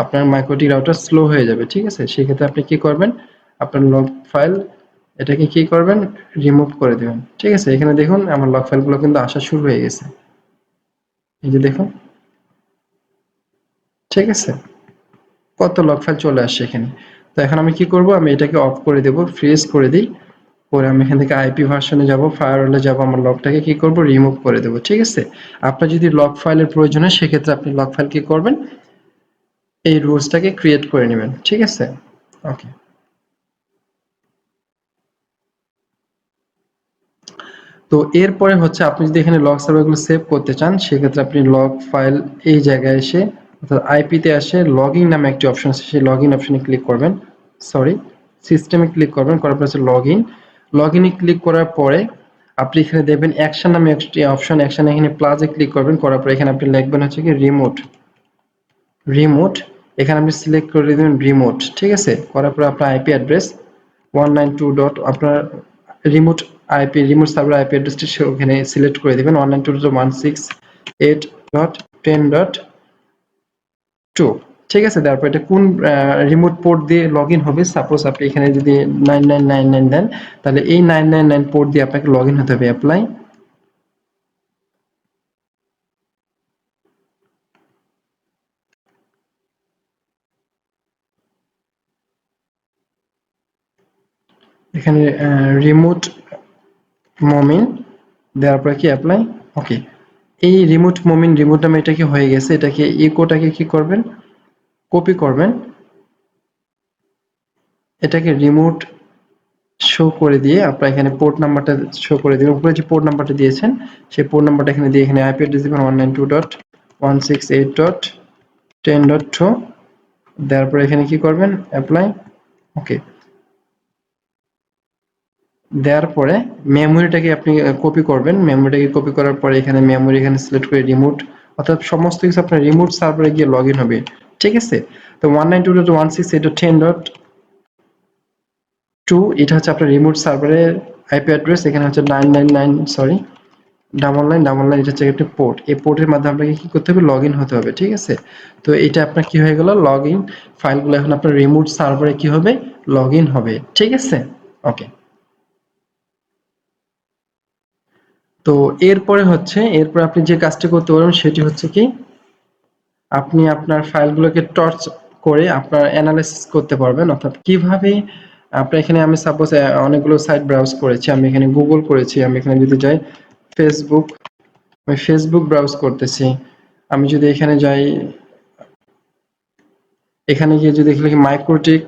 আপনার MyQT রাউটার স্লো হয়ে যাবে। ঠিক আছে? সেক্ষেত্রে আপনি কি করবেন, আপনার লগ ফাইল এটাকে কি করবেন, রিমুভ করে দিবেন। ঠিক আছে? এখানে দেখুন আমার লগ ফাইলগুলো কিন্তু আসা শুরু হয়ে গেছে। এই যে দেখুন। ঠিক আছে? কত লগ ফাইল চলে আসছে এখানে। তো এখন আমি কি করব, আমি এটাকে অফ করে দেব, ফ্রিজ করে দিই। পরে আমি এখান থেকে আইপি ভার্সনে যাব, ফায়ারওয়ালে যাব, আমার লগটাকে কি করব, রিমুভ করে দেব। ঠিক আছে? আপনার যদি লগ ফাইলের প্রয়োজন হয় সেক্ষেত্রে আপনি লগ ফাইল কি করবেন, এই রুলসটাকে ক্রিয়েট করে নেবেন। ঠিক আছে? ওকে। তো এরপরে হচ্ছে আপনি যদি এখানে লগ সার্ভারগুলো সেভ করতে চান সেক্ষেত্রে আপনি লগ ফাইল এই জায়গায় এসে অর্থাৎ আইপিতে আসে লগইন নামে একটি অপশন আছে, সেই লগইন অপশনে ক্লিক করবেন, সরি সিস্টেমে ক্লিক করবেন, করার পর হচ্ছে লগইন। লগইনে ক্লিক করার পরে আপনি এখানে দেখবেন অ্যাকশন নামে একটি অপশন, অ্যাকশন এখানে প্লাসে ক্লিক করবেন, করার পর এখানে আপনি লিখবেন হচ্ছে কি রিমোট, রিমোট। এখানে আপনি সিলেক্ট করে দেবেন রিমোট। ঠিক আছে? করার পর আপনার আইপি অ্যাড্রেস 192 ডট আপনার remote IP, remote server IP অ্যাড্রেসটি ওখানে সিলেক্ট করে দিবেন 192.168.10.2। ঠিক আছে? তারপর এটা কোন রিমোট পোর্ট দিয়ে লগইন হবে, সাপোজ আপনি এখানে যদি 9999 দেন তাহলে এই 999 পোর্ট দিয়ে আপনাকে লগইন হতে হবে। অ্যাপ্লাই, এখানে রিমোট মমিন দেওয়ার পরে কি অ্যাপ্লাই, ওকে। এই রিমোট মমিন রিমোট নামে এটা কি হয়ে গেছে, এটাকে ইকোটাকে কি করবেন, কপি করবেন, এটাকে রিমোট শো করে দিয়ে আপনার এখানে পোর্ট নাম্বারটা শো করে দিবেন। উপরে যে পোর্ট নাম্বারটা দিয়েছেন সেই পোর্ট নাম্বারটা এখানে দিয়ে এখানে আইপি অ্যাড্রেস দিবেন 192.168.10.2। দেওয়ার পরে এখানে কি করবেন, অ্যাপ্লাই, ওকে। দেওয়ার পরে মেমোরিটাকে আপনি কপি করবেন, মেমোরিটাকে কপি করার পরে এখানে মেমোরি এখানে সিলেক্ট করে রিমোট, অর্থাৎ সমস্ত কিছু আপনার রিমোট সার্ভারে গিয়ে লগ ইন হবে। ঠিক আছে? তো 192.168.10.2 এটা হচ্ছে আপনার রিমোট সার্ভারের আইপি অ্যাড্রেস। এখানে হচ্ছে 999 সরি 9999 এটা হচ্ছে একটা পোর্ট। এই পোর্টের মাধ্যমে আপনাকে কি করতে হবে, লগ ইন হতে হবে। ঠিক আছে? তো এটা আপনার কি হয়ে গেল, লগ ইন ফাইলগুলো এখন আপনার রিমোট সার্ভারে কি হবে, লগ ইন হবে। ঠিক আছে? ওকে। তো এরপরে হচ্ছে এরপর আপনি যে কাজটি করতে পারবেন সেটি হচ্ছে কি আপনি আপনার ফাইলগুলোকে করে আপনার অ্যানালাইসিস করতে পারবেন। অর্থাৎ কিভাবে আপনার এখানে আমি সাপোজ অনেকগুলো সাইট ব্রাউজ করেছি, আমি এখানে গুগল করেছি, আমি এখানে যদি যাই ফেসবুক, আমি ফেসবুক ব্রাউজ করতেছি, আমি যদি এখানে যাই, এখানে গিয়ে যদি লিখি মাইক্রোটিক,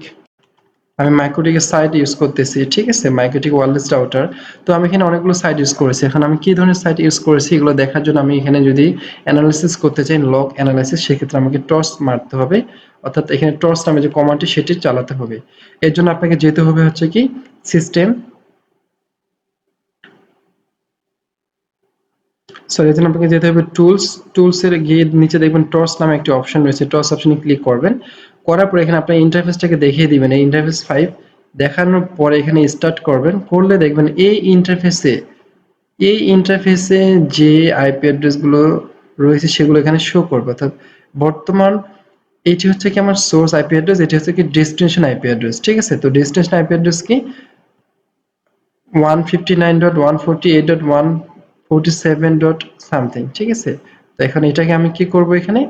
আমি মাইক্রোটিকের সাইট ইউজ করতেছি, ঠিক আছে, মাইক্রোটিক ওয়্যারলেস রাউটার। তো আমি এখানে অনেকগুলো সাইট ইউজ করেছি। এখন আমি কি ধরনের সাইট ইউজ করেছি এগুলো দেখার জন্য আমি এখানে যদি অ্যানালাইসিস করতে চাই, লগ অ্যানালাইসিস, সেক্ষেত্রে আমাকে টর্চ মারতে হবে, অর্থাৎ এখানে টর্চ নামে যে কমান্ডটি সেটি চালাতে হবে। এর জন্য আপনাকে যেতে হবে হচ্ছে কি সিস্টেম, সরি, এর জন্য আপনাকে যেতে হবে টুলস, টুলসের গিয়ে নিচে দেখবেন টর্চ নামে একটি অপশন রয়েছে, টর্চ অপশনে ক্লিক করবেন, করার পর এখানে আপনার ইন্টারফেসটাকে দেখিয়ে দিবেন, এই ইন্টারফেস 5 দেখানোর পরে এখানে স্টার্ট করবেন, করলে দেখবেন এই ইন্টারফেসে যে আইপি অ্যাড্রেসগুলো রয়েছে সেগুলো এখানে শো করবে। অর্থাৎ বর্তমান এটি হচ্ছে কি আমার সোর্স আইপি অ্যাড্রেস, এটি হচ্ছে কি ডেস্টিনেশন আইপি অ্যাড্রেস, ঠিক আছে। তো ডেস্টিনেশন আইপি অ্যাড্রেস কি 159.148.147. সামথিং, ঠিক আছে। তো এখন এটাকে আমি কি করব, এখানে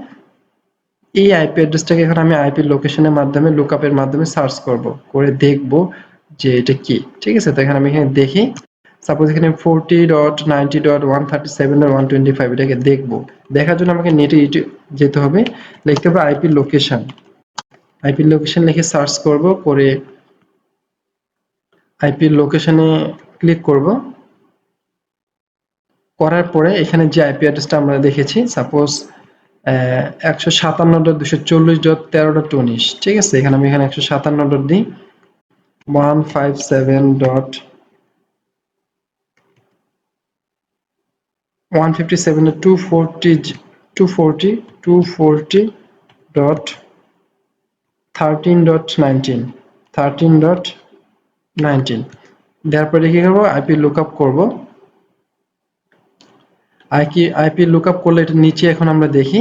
এই আইপি অ্যাড্রেসটাকে এখন আমি আইপি লোকেশনের মাধ্যমে লুকআপের মাধ্যমে সার্চ করব, করে দেখব যে এটা কি, ঠিক আছে। তো এখানে আমি এখানে দেখি, সাপোজ এখানে 40.90.137.125 এটাকে দেখবো। দেখার জন্য আমাকে নেটে যেতে হবে, লিখতে হবে আইপি লোকেশন, আইপি লোকেশন লিখে সার্চ করব, করে আইপি লোকেশনে ক্লিক করব, করার পরে এখানে যে আইপি অ্যাড্রেসটা আমরা দেখেছি, সাপোজ 157.240.13.19, ঠিক আছে। এখানে আমি এখানে 157 দিই, 157.240.240.13.19, 13.19 দেওয়ার পরে কি করবো, আইপি লুকআপ করব। আইপি লুকআপ করলে এটা নিচে এখন আমরা দেখি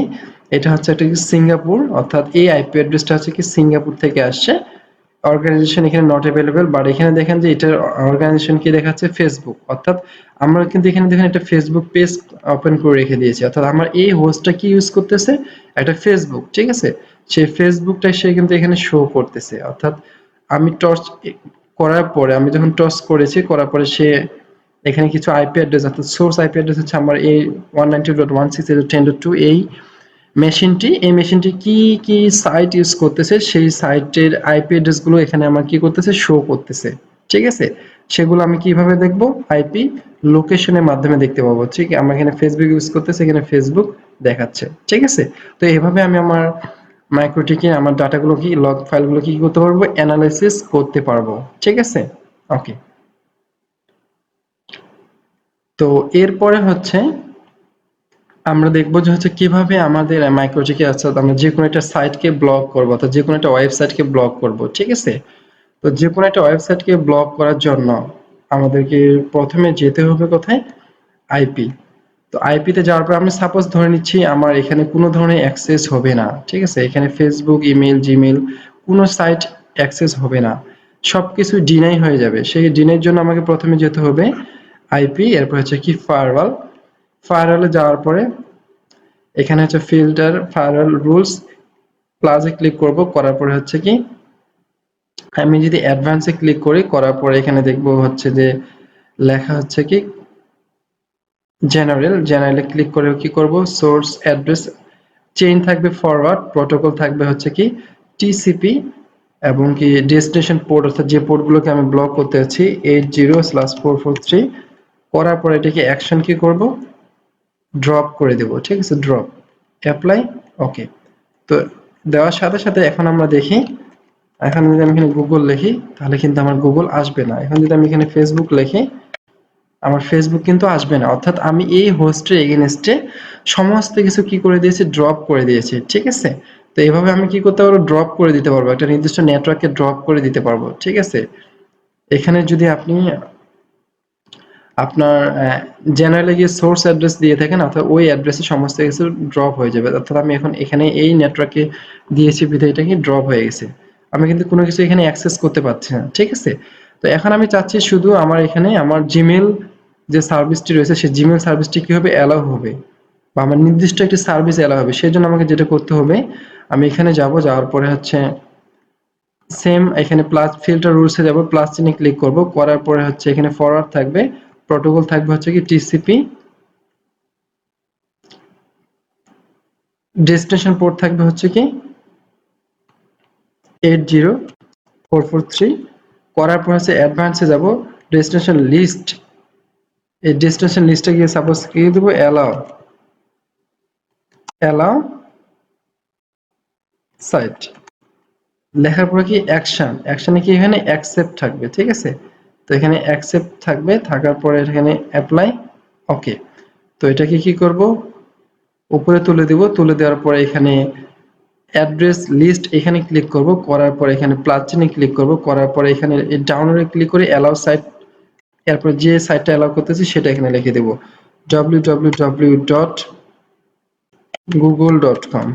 এটা হচ্ছে একটা সিঙ্গাপুর, অর্থাৎ এই আইপি অ্যাড্রেসটা হচ্ছে কি সিঙ্গাপুর থেকে আসছে। অর্গানাইজেশন এখানে নট অ্যাভেলেবল, বাট এখানে দেখেন যে এটার অর্গানাইজেশন কি দেখাচ্ছে ফেসবুক, অর্থাৎ আমরা কিন্তু এখানে দেখেন একটা ফেসবুক পেজ ওপেন করে রেখে দিয়েছি, অর্থাৎ আমার এই হোস্টটা কি ইউজ করতেছে, একটা ফেসবুক, ঠিক আছে। সেই ফেসবুকটা সে কিন্তু এখানে শো করতেছে, অর্থাৎ আমি টর্চ করার পরে, আমি যখন টর্চ করেছি, করার পরে সে এখানে কিছু আইপি অ্যাড্রেস, অর্থাৎ সোর্স আইপি অ্যাড্রেস হচ্ছে আমার এই 192.168.10.2, এই মেশিনটি কি কি সাইট ইউজ করতেছে সেই সাইটের আইপি অ্যাড্রেস গুলো এখানে আমার কি করতেছে, শো করতেছে, ঠিক আছে। সেগুলো আমি কিভাবে দেখবো, আইপি লোকেশনের মাধ্যমে দেখতে পাবো, ঠিক। আমরা এখানে ফেসবুক ইউজ করতেছি, এখানে ফেসবুক দেখাচ্ছে, ঠিক আছে। তো এইভাবে আমি আমার মাইক্রোটিকে আমার ডাটাগুলো কি লগ ফাইলগুলো কি করতে পারবো, অ্যানালাইসিস করতে পারবো, ঠিক আছে। ওকে, তো এরপরে হচ্ছে আমরা দেখবো যে হচ্ছে কিভাবে আমাদের মাইক্রোটিকে, অর্থাৎ আমরা যে কোনো একটা সাইটকে ব্লক করবো, অর্থাৎ যে কোনো একটা ওয়েবসাইটকে ব্লক করবো, ঠিক আছে। তো যে কোনো একটা ওয়েবসাইটকে ব্লক করার জন্য আমাদেরকে প্রথমে যেতে হবে কোথায়, আইপি। তো আইপিতে যাওয়ার পর আমি সাপোজ ধরে নিচ্ছি আমার এখানে কোনো ধরনের অ্যাক্সেস হবে না, ঠিক আছে। এখানে ফেসবুক, ইমেল, জিমেল কোনো সাইট অ্যাক্সেস হবে না, সবকিছু ডিনাই হয়ে যাবে। সেই ডিনাইয়ের জন্য আমাকে প্রথমে যেতে হবে আইপি, এরপর হচ্ছে কি ফায়ারওয়াল, ফায়ারওয়ালে যাওয়ার পরে এখানে হচ্ছে ফিল্টার ফায়ারওয়াল রুলস, প্লাসে ক্লিক করব, করার পরে হচ্ছে কি আমি যদি অ্যাডভান্সে ক্লিক করি, করার পরে এখানে দেখব হচ্ছে যে লেখা হচ্ছে কি জেনারেলে ক্লিক করে কি করব, সোর্স অ্যাড্রেস চেইন থাকবে, ফরওয়ার্ড প্রোটোকল থাকবে হচ্ছে কি টিসিপি, এবং কি ডেস্টিনেশন পোর্ট, অর্থাৎ যে পোর্টগুলোকে আমি ব্লক করতে যাচ্ছি 80/443, করার পরে এটাকে অ্যাকশন কি করব, ড্রপ করে দেব, ঠিক আছে, ড্রপ, অ্যাপ্লাই, ওকে। তো দেওয়ার সাথে সাথে এখন আমরা দেখি, এখন যদি আমি এখানে গুগল লিখি তাহলে কিন্তু আমার গুগল আসবে না। এখন যদি আমি এখানে ফেসবুক লিখি আমার ফেসবুক কিন্তু আসবে না, অর্থাৎ আমি এই হোস্টের এগেইনস্টে সমস্ত কিছু কি করে দিয়েছি, ড্রপ করে দিয়েছি, ঠিক আছে। তো এইভাবে আমি কি করতে পারবো, ড্রপ করে দিতে পারবো, একটা নির্দিষ্ট নেটওয়ার্কে ড্রপ করে দিতে পারবো, ঠিক আছে। এখানে যদি আপনি আপনার জেনারেলি গিয়ে সোর্স অ্যাড্রেস দিয়ে থাকেন, অর্থাৎ ওই অ্যাড্রেসে সমস্ত কিছু ড্রপ হয়ে যাবে, অর্থাৎ আমি এখন এখানে এই নেটওয়ার্কে দিয়েছি বিধায় এটা কি ড্রপ হয়ে গেছে, আমি কিন্তু কোনো কিছু এখানে অ্যাক্সেস করতে পারছি না, ঠিক আছে। তো এখন আমি চাচ্ছি শুধু আমার এখানে আমার জিমেল যে সার্ভিসটি রয়েছে সেই জিমেল সার্ভিসটি কি হবে, অ্যালাউ হবে, বা আমার নির্দিষ্ট একটি সার্ভিস এলাও হবে, সেই জন্য আমাকে যেটা করতে হবে, আমি এখানে যাব, যাওয়ার পরে হচ্ছে সেম এখানে প্লাস ফিল্টার রুলসে যাব, প্লাস চিহ্নে ক্লিক করব, করার পরে হচ্ছে এখানে ফরওয়ার্ড থাকবে, প্রোটোকল থাকবে হচ্ছে কি টিসিপি, ডেস্টিনেশন পোর্ট থাকবে হচ্ছে কি 80443, করার পর হচ্ছে অ্যাডভান্সে যাব, ডেস্টিনেশন লিস্ট, এই ডেস্টিনেশন লিস্টে গিয়ে সাপোজ কি দেবো অ্যালাউ সাইট, লেখার পরে কি অ্যাকশনে কি এখানে অ্যাকসেপ্ট থাকবে, ঠিক আছে। তো এখানে অ্যাকসেপ্ট থাকবে, থাকার পরে এখানে অ্যাপ্লাই, ওকে। তো এটাকে কি করব, উপরে তুলে দিব, তুলে দেওয়ার পরে এখানে অ্যাড্রেস লিস্ট এখানে ক্লিক করব, করার পরে এখানে প্লাস চিহ্নে ক্লিক করব, করার পরে এখানে ডাউনলোডে ক্লিক করে অ্যালাউ সাইট, এরপর যে সাইটটা অ্যালাউ করতেছি সেটা এখানে লিখে দেব www.google.com,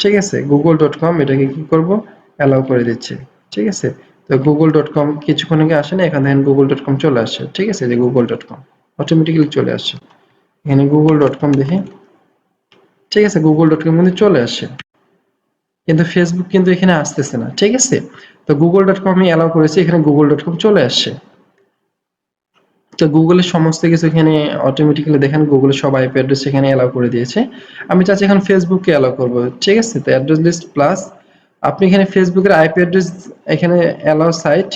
ঠিক আছে, google.com, এটাকে কি করব অ্যালাউ করে দিচ্ছি, ঠিক আছে। তো google.com কিছুক্ষণ আগে আসে না, এখানে দেখেন google.com চলে আসছে, ঠিক আছে, যে google.com অটোমেটিক্যালি চলে আসছে, এখানে google.com দেখি, ঠিক আছে, google.com কিন্তু চলে আসে, কিন্তু ফেসবুক কিন্তু এখানে আসতেছে না, ঠিক আছে। তো google.com আমি অ্যালাউ করেছি, এখানে google.com চলে আসছে। তো গুগলের সমস্ত কিছু এখানে অটোমেটিক্যালি দেখেন, গুগলের সব আইপি অ্যাড্রেস এখানে অ্যালাউ করে দিয়েছে। আমি চাচ্ছি এখন ফেসবুককে অ্যালাউ করব, ঠিক আছে। তো অ্যাড্রেস লিস্ট প্লাস আপনি এখানে ফেসবুকের আইপি অ্যাড্রেস এখানে অ্যালাউ সাইট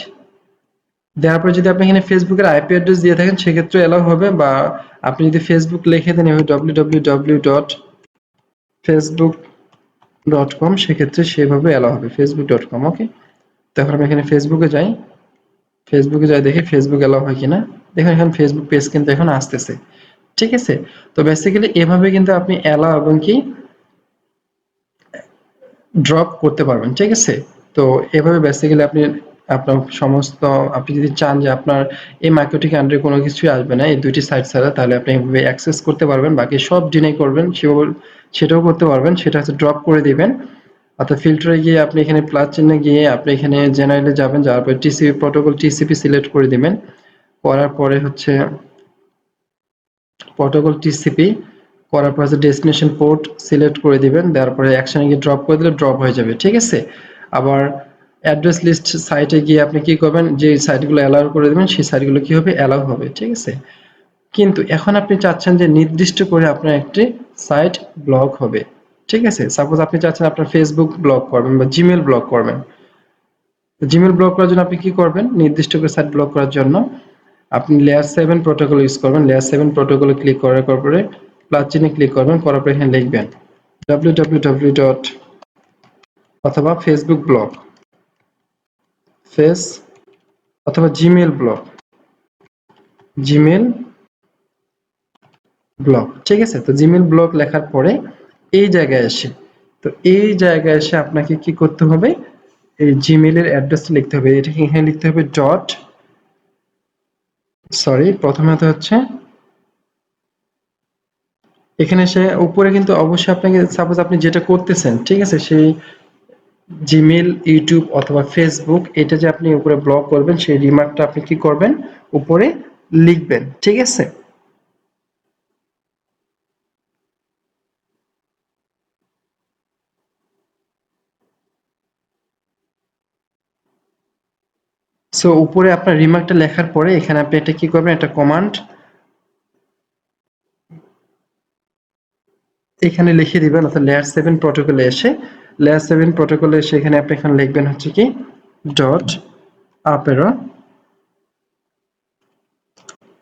দেওয়ার পরে যদি আপনি এখানে ফেসবুকের আইপি অ্যাড্রেস দিয়ে থাকেন সেক্ষেত্রে অ্যালাউ হবে, বা আপনি যদি ফেসবুক লিখে দেন www.facebook.com সেক্ষেত্রে সেভাবে অ্যালাউ হবে facebook.com, ওকে। তখন আমি এখানে ফেসবুকে যাই, ফেসবুকে যাই দেখি ফেসবুক অ্যালাউ হয় কিনা, দেখুন এখন ফেসবুক পেজ কিন্তু এখন আসতেছে, ঠিক আছে। তো বেসিক্যালি এভাবে কিন্তু আপনি অ্যালাউ এবং কি ড্রপ করতে পারবেন, ঠিক আছে। তো এভাবে বেসিক্যালি আপনি আপনার সমস্ত, আপনি যদি চান যে আপনার এই মাইক্রোটিক আন্ডারে কোনো কিছুই আসবে না এই দুইটি সাইট ছাড়া, তাহলে আপনি এভাবে অ্যাক্সেস করতে পারবেন, বাকি সব ডিনাই করবেন সেটাও করতে পারবেন, সেটা হচ্ছে ড্রপ করে দিবেন। অর্থাৎ ফিল্টারে গিয়ে আপনি এখানে প্লাস চিহ্নে গিয়ে আপনি এখানে জেনারেলে যাবেন, যাওয়ার পরে টিসিপি প্রোটোকল টিসিপি সিলেক্ট করে দিবেন, করার পরে হচ্ছে প্রোটোকল টিসিপি করার পর ডেস্টিনেশন পোর্ট সিলেক্ট করে দিবেন, দেওয়ার পরে অ্যাকশনে গিয়ে ড্রপ করে দিলে ড্রপ হয়ে যাবে, ঠিক আছে। আবার অ্যাড্রেস লিস্ট সাইটে গিয়ে আপনি কি করবেন, যে সাইটগুলো অ্যালাউ করে দেবেন সেই সাইটগুলো কি হবে অ্যালাউ হবে, ঠিক আছে। কিন্তু এখন আপনি চাচ্ছেন যে নির্দিষ্ট করে আপনার একটি সাইট ব্লক হবে, ঠিক আছে। সাপোজ আপনি চাচ্ছেন আপনার ফেসবুক ব্লক করবেন বা জিমেল ব্লক করবেন, জিমেল ব্লক করার জন্য আপনি কি করবেন, নির্দিষ্ট করে সাইট ব্লক করার জন্য আপনি লেয়ার 7 প্রোটোকল ইউজ করবেন, লেয়ার 7 প্রোটোকলে ক্লিক করার পরে প্লাস চিহ্নে ক্লিক করবেন, করার পরে এখানে লিখবেন www. অথবা ফেসবুক ব্লক ফেস অথবা জিমেল ব্লক, ঠিক আছে। তো জিমেল ব্লক লেখার পরে এই জায়গায় আসে, তো এই জায়গায় এসে আপনাকে কি করতে হবে, এই জিমেলের অ্যাড্রেসটা লিখতে হবে, এটাকে এখানে লিখতে হবে ডট, সরি প্রথমে হচ্ছে এখানে এসে উপরে কিন্তু অবশ্যই আপনাকে সাপোজ আপনি যেটা করতেছেন, ঠিক আছে, সেই জিমেল, ইউটিউব অথবা ফেসবুক এটা যে আপনি উপরে ব্লক করবেন সেই রিমার্কটা আপনি কি করবেন উপরে লিখবেন, ঠিক আছে। সো উপরে আপনার রিমার্কটা লেখার পরে এখানে আপনি এটা কি করবেন, একটা কমান্ড এখানে লিখে দিবেন, অর্থাৎ লেয়ার 7 প্রোটোকলে এসে এখানে আপনি এখানে লিখবেন হচ্ছে কি ডট আপেরো,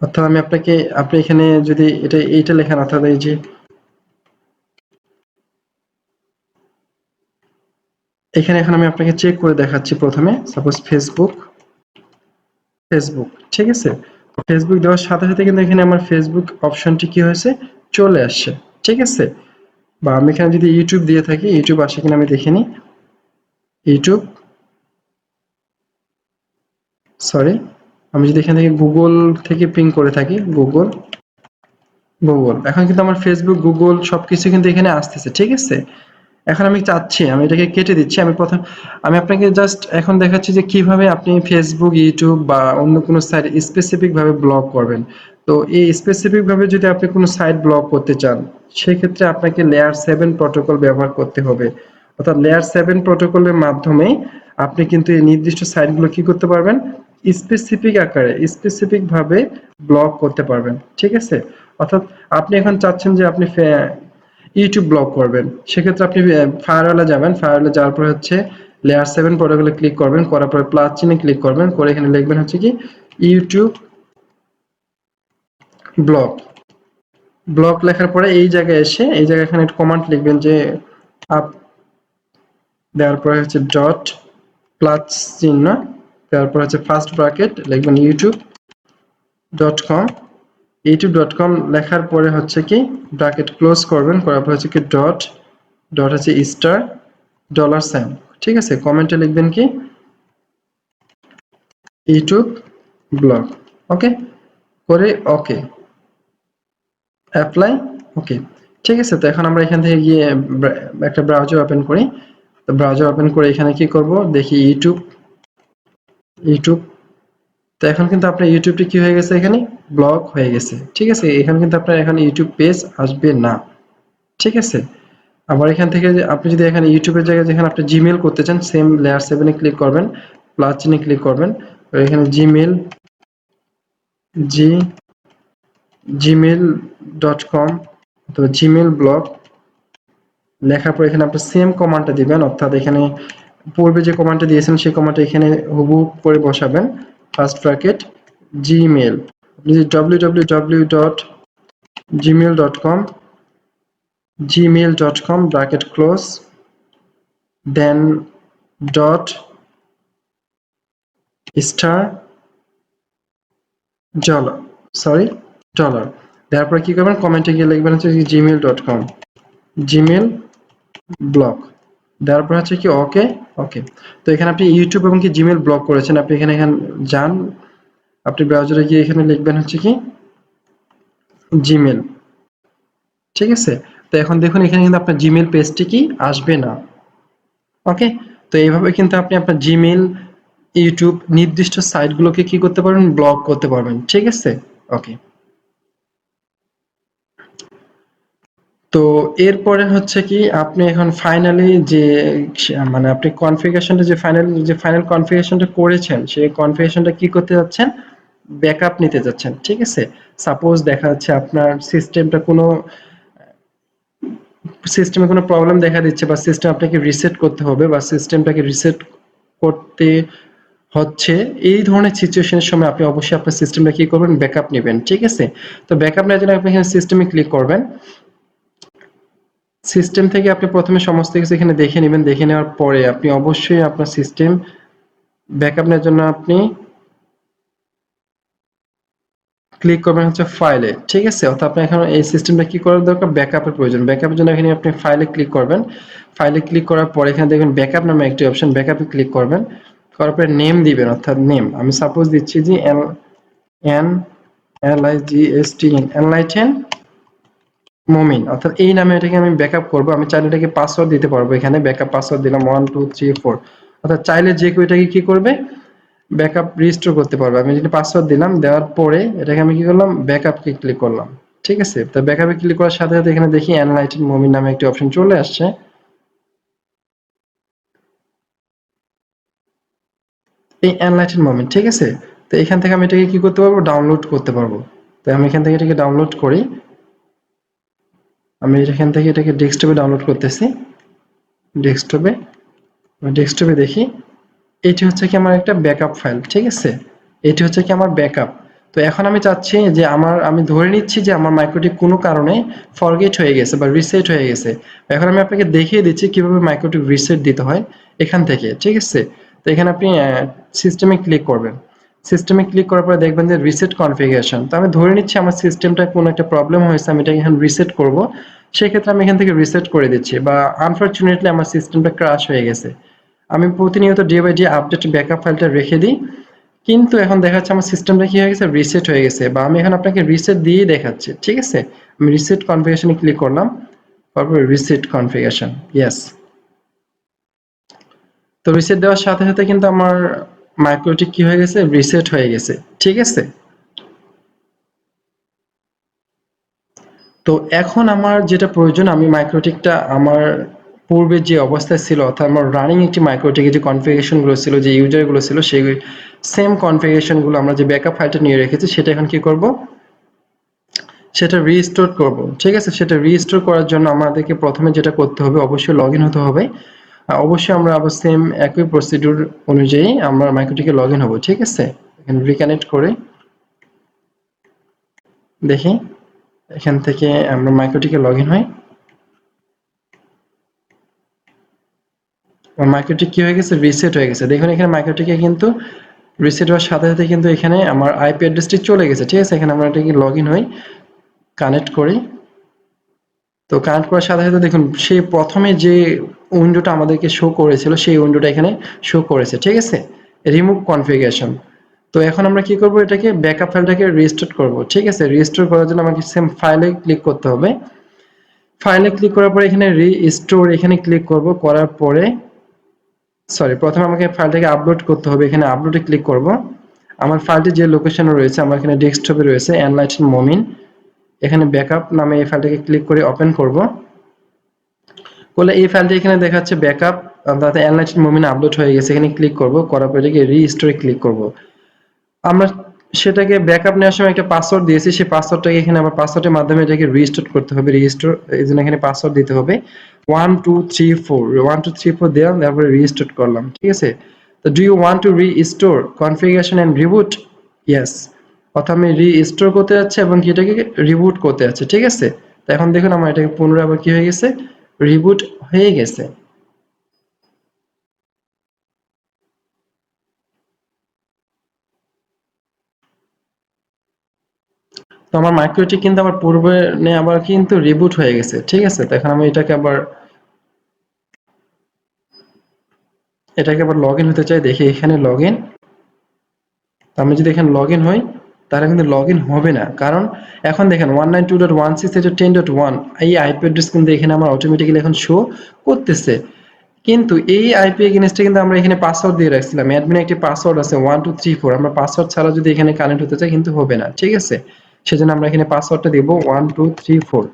অর্থাৎ আমি আপনাকে আপনি এখানে যদি এইটা লেখেন, অর্থাৎ এই যে এখানে এখন আমি আপনাকে চেক করে দেখাচ্ছি, প্রথমে সাপোজ ফেসবুক, ঠিক আছে। ফেসবুক দেওয়ার সাথে সাথে কিন্তু এখানে আমার ফেসবুক অপশনটি কি হয়েছে চলে আসছে, ঠিক আছে। বা আমি এখানে যদি ইউটিউব দিয়ে থাকি, ইউটিউব আসে কিনা আমি দেখে নিই, ইউটিউব, সরি আমি যদি এখান থেকে গুগল থেকে পিং করে থাকি, গুগল, এখন কিন্তু আমার ফেসবুক গুগল সবকিছু কিন্তু এখানে আসতেছে, ঠিক আছে। এখন আমি চাচ্ছি আমি এটাকে কেটে দিচ্ছি, আমি আপনাকে জাস্ট এখন দেখাচ্ছি যে কিভাবে আপনি ফেসবুক, ইউটিউব বা অন্য কোনো সাইট স্পেসিফিক ভাবে ব্লক করবেন। তো তো এই স্পেসিফিক ভাবে যদি আপনি কোনো সাইট ব্লক করতে চান, সেক্ষেত্রে আপনাকে লেয়ার 7 প্রোটোকল ব্যবহার করতে হবে। অর্থাৎ লেয়ার 7 প্রোটোকলের মাধ্যমে আপনি কিন্তু এই নির্দিষ্ট সাইটগুলো কি করতে পারবেন, স্পেসিফিক আকারে স্পেসিফিক ভাবে ব্লক করতে পারবেন। ঠিক আছে? অর্থাৎ আপনি এখন চাচ্ছেন যে আপনি ইউটিউব ব্লক করবেন, সেক্ষেত্রে আপনি ফায়ারওয়ালে যাবেন, ফায়ারওয়ালে যাওয়ার পর হচ্ছে লেয়ার 7 প্রোটোকলে ক্লিক করবেন, করার পর প্লাস চিহ্নে ক্লিক করবেন, করে এখানে লিখবেন হচ্ছে কি ইউটিউব ব্লক। ব্লক লেখার পরে এই জায়গায় এসে এই জায়গায় এখানে একটা কমান্ড লিখবেন যে আপ, দেওয়ার পরে হচ্ছে ডট প্লাস চিহ্ন, তারপর হচ্ছে ফার্স্ট ব্র্যাকেট লিখবেন youtube.com। youtube.com লেখার পরে হচ্ছে কি ব্র্যাকেট ক্লোজ করবেন, করার পর হচ্ছে কি ডট ডট হচ্ছে স্টার ডলার সাইন। ঠিক আছে? কমেন্টে লিখবেন কি ইউটিউব ব্লগ। ওকে, করে ওকে অ্যাপ্লাই। ওকে, ঠিক আছে। তো এখন আমরা এখান থেকে গিয়ে একটা ব্রাউজার ওপেন করি। তো ব্রাউজার ওপেন করে এখানে কি করব দেখি ইউটিউব। তো এখন কিন্তু আপনার ইউটিউবটি কি হয়ে গেছে, এখানে ব্লক হয়ে গেছে। ঠিক আছে? এখানে কিন্তু আপনার এখন ইউটিউব পেজ আসবে না। ঠিক আছে? আবার এখান থেকে আপনি যদি এখানে ইউটিউবের জায়গায় যেখানে আপনি জিমেল করতে চান, সেম লেয়ার 7 এ ক্লিক করবেন, প্লাস চিহ্নে ক্লিক করবেন, এখানে জিমেল gmail.com অথবা জিমেল ব্লগ লেখার পর এখানে আপনি সেম কমান্ডটা দিবেন, অর্থাৎ এখানে পূর্বে যে কমান্ডটা দিয়েছেন সেই কমান্ডটা এখানে হুবহু করে বসাবেন। ফার্স্ট ব্র্যাকেট জিমেল, আপনি যদি www.gmail.com ব্র্যাকেট ক্লোজ, দেন ডট স্টার ডলার, তারপর কি করবেন কমেন্টে গিয়ে লিখবেন হচ্ছে gmail.com জিমেল ব্লক, দেওয়ার পর হচ্ছে কি ওকে। ওকে, তো এখানে আপনি ইউটিউব এবং কি জিমেল ব্লক করেছেন, আপনি এখানে যান, আপনি ব্রাউজারে গিয়ে এখানে লিখবেন হচ্ছে কি জিমেল। ঠিক আছে? তো এখন দেখুন এখানে কিন্তু আপনার জিমেল পেজটি কি আসবে না। ওকে, তো এইভাবে কিন্তু আপনি আপনার জিমেল, ইউটিউব নির্দিষ্ট সাইটগুলোকে কি করতে পারবেন, ব্লক করতে পারবেন। ঠিক আছে? ওকে, তো এরপরে হচ্ছে কি আপনি এখন ফাইনালি যে মানে আপনি কনফিগারেশনটা যে ফাইনাল কনফিগারেশনটা করেছেন, সেই কনফিগারেশনটা কি করতে যাচ্ছেন, ব্যাকআপ নিতে যাচ্ছেন। ঠিক আছে? সাপোজ দেখা যাচ্ছে আপনার সিস্টেমে কোনো প্রবলেম দেখা দিচ্ছে, বা সিস্টেম আপনাকে রিসেট করতে হবে, বা সিস্টেমটাকে রিসেট করতে হচ্ছে, এই ধরনের সিচুয়েশনের সময় আপনি অবশ্যই আপনার সিস্টেমটা কি করবেন, ব্যাকআপ নেবেন। ঠিক আছে? তো ব্যাকআপ নেওয়ার জন্য আপনি এখানে সিস্টেমে ক্লিক করবেন। সিস্টেম থেকে আপনি প্রথমে সমস্ত কিছু এখানে দেখে নেবেন, দেখে নেওয়ার পরে আপনি অবশ্যই আপনার সিস্টেম ব্যাকআপ নেওয়ার জন্য আপনি ক্লিক করবেন হচ্ছে ফাইলে। ঠিক আছে? অর্থাৎ আপনার এখন এই সিস্টেমটা কি করার দরকার, ব্যাকআপের প্রয়োজন। ব্যাকআপের জন্য এখানে আপনি ফাইলে ক্লিক করবেন, ফাইলে ক্লিক করার পর এখানে দেখবেন ব্যাকআপ নামে একটি অপশন, ব্যাকআপে ক্লিক করবেন, করার পরে নেম দিবেন, অর্থাৎ নেম আমি সাপোজ দিচ্ছি যে N L I G S T N enlighten মমিন, অর্থাৎ এই নামে এটাকে আমি ব্যাকআপ করব। আমি চাইলে এটাকে পাসওয়ার্ড দিতে পারবো, এখানে ব্যাকআপ পাসওয়ার্ড দিলাম 1 2 3 4, অর্থাৎ চাইলে যে কেউ এটাকে কি করবে, ব্যাকআপ রিস্টোর করতে পারবে। আমি যদি পাসওয়ার্ড দিলাম, দেওয়ার পরে এটাকে আমি কি করলাম, ব্যাকআপকে ক্লিক করলাম। ঠিক আছে? তো ব্যাকআপে ক্লিক করার সাথে সাথে এখানে দেখি এনলাইটেন মমিন নামে একটি অপশন চলে আসছে। এই এনলাইটেন মমিন। ঠিক আছে? তো এখান থেকে আমি এটাকে কি করতে পারবো, ডাউনলোড করতে পারবো। তো আমি এখান থেকে এটাকে ডাউনলোড করি, আমি এখান থেকে এটাকে ডেস্কটপে ডাউনলোড করতেছি। ডেস্কটপে ডেস্কটপে দেখি এটি হচ্ছে কি আমার একটা ব্যাকআপ ফাইল। ঠিক আছে? এটি হচ্ছে কি আমার ব্যাকআপ। তো এখন আমি চাচ্ছি যে আমি ধরে নিচ্ছি যে আমার মাইক্রোটি কোনো কারণে ফরগেট হয়ে গেছে বা রিসেট হয়ে গেছে। এখন আমি আপনাকে দেখিয়ে দিচ্ছি কিভাবে মাইক্রোটি রিসেট দিতে হয় এখান থেকে। ঠিক আছে? তো এখানে আপনি সিস্টেমে ক্লিক করবেন। সিস্টেমে ক্লিক করার পরে দেখবেন যে রিসেট কনফিগারেশন। তো আমি ধরে নিচ্ছি আমার সিস্টেমটা কোনো একটা প্রবলেম হয়েছে, আমি এটাকে এখন রিসেট করব। সেক্ষেত্রে আমি এখান থেকে রিসেট করে দিচ্ছি, বা আনফরচুনেটলি আমার সিস্টেমটা ক্রাশ হয়ে গেছে। আমি প্রতিনিয়ত day by day update backup ফাইলটা রেখে দিই, কিন্তু এখন দেখা যাচ্ছে আমার সিস্টেমটা কি হয়ে গেছে, রিসেট হয়ে গেছে, বা আমি এখন আপনাকে রিসেট দিয়েই দেখাচ্ছি। ঠিক আছে? আমি রিসেট কনফিগারেশনে ক্লিক করলাম, তারপর রিসেট কনফিগারেশন, ইয়েস। তো রিসেট দেওয়ার সাথে সাথে কিন্তু আমার মাইক্রোটি কি হয়ে গেছে, রিসেট হয়ে গেছে। ঠিক আছে? তো এখন আমার যেটা প্রয়োজন, আমি মাইক্রোটিকটা আমার পূর্বে যে অবস্থায় ছিল, অর্থাৎ আমার রানিং একটি মাইক্রোটিকের যে কনফিগারেশনগুলো ছিল, যে ইউজারগুলো ছিল, সেই সেম কনফিগারেশনগুলো আমরা যে ব্যাকআপ ফাইলটা নিয়ে রেখেছি, সেটা এখন কি করব, সেটা রিস্টোর করব। ঠিক আছে, সেটা রিস্টোর করার জন্য আমাদেরকে প্রথমে যেটা করতে হবে, অবশ্যই লগ ইন হতে হবে। অবশ্যই আমরা আবার সেম একই প্রসিডিউর অনুযায়ী আমরা মাইক্রোটিকে লগ ইন হবো। ঠিক আছে, এখানে রিকানেক্ট করে দেখি, এখান থেকে আমরা মাইক্রোটিকে লগ ইন হই। মাইক্রোটিক কি হয়ে গেছে, রিসেট হয়ে গেছে। দেখুন এখানে মাইক্রোটিকে কিন্তু রিসেট হওয়ার সাথে সাথে কিন্তু এখানে আমার আইপি অ্যাড্রেসটি চলে গেছে। ঠিক আছে, এখানে আমরা এটাকে লগ ইন হই, কানেক্ট করি। তো কানেক্ট করার সাথে সাথে দেখুন সেই প্রথমে যে উইন্ডোটা আমাদেরকে শো করেছিল, সেই উইন্ডোটা এখানে শো করেছে। ঠিক আছে, রিমুভ কনফিগারেশন। তো এখন আমরা কি করব, এটাকে ব্যাকআপ ফাইলটাকে রিস্টোর করব। ঠিক আছে, রিস্টোর করার জন্য আমাকে সেম ফাইলে ক্লিক করতে হবে। ফাইলে ক্লিক করার পরে এখানে রিস্টোর এখানে ক্লিক করব, করার পরে প্রথমে আমাকে ফাইলটাকে আপলোড করতে হবে। এখানে আপলোডে ক্লিক করব। আমার ফাইলটি যে লোকেশনে রয়েছে, আমার এখানে ডেস্কটপে রয়েছে এনলাইটেন মমিন। এখানে ব্যাকআপ নামে এই ফাইলটাকে ক্লিক করে ওপেন করব। করলে এই ফাইলটি এখানে দেখাচ্ছে ব্যাকআপ, অর্থাৎ এনলাইটেন মমিন আপলোড হয়ে গেছে। এখানে ক্লিক করব, করার পরে এটাকে রিস্টোরে ক্লিক করব। আমরা সেটাকে ব্যাকআপ নেওয়ার সময় একটা পাসওয়ার্ড দিয়েছি, সেই পাসওয়ার্ডটাকে এখানে আবার পাসওয়ার্ডের মাধ্যমে এটাকে রিস্টোর করতে হবে। রিস্টোর এই জন্য এখানে পাসওয়ার্ড দিতে হবে 1234 দিলাম, তারপরে রিস্টোর করলাম। ঠিক আছে, তো do you want to restore configuration and reboot? Yes, অর্থাৎ আমি রিস্টোর করতে যাচ্ছি এবং কি এটাকে রিবুট করতে যাচ্ছি। ঠিক আছে, তো এখন দেখুন আমার এটাকে পুনরায় আবার কি হয়ে গেছে, রিবুট হয়ে গেছে। তো আমার মাইক্রোটি কিন্তু আবার পূর্বে আবার কিন্তু রিবুট হয়ে গেছে। ঠিক আছে, তো এখন আমি এটাকে আবার লগ ইন হতে চাই। দেখি এখানে লগ ইন, আমি যদি এখানে লগ ইন হই, তাহলে কিন্তু লগ ইন হবে না। কারণ এখন দেখেন 192.168.10.1 এই আইপি অ্যাড্রেস কিন্তু এখানে আমার অটোমেটিক্যালি এখন শো করতেছে। কিন্তু এই আইপি এগেইনস্টে কিন্তু আমরা এখানে পাসওয়ার্ড দিয়ে রাখছিলাম, অ্যাডমিনে একটি পাসওয়ার্ড আছে 1234। আমরা পাসওয়ার্ড ছাড়া যদি এখানে কানেক্ট হতে চাই কিন্তু হবে না। ঠিক আছে, সেজন্য আমরা এখানে পাসওয়ার্ডটা দিব 1234।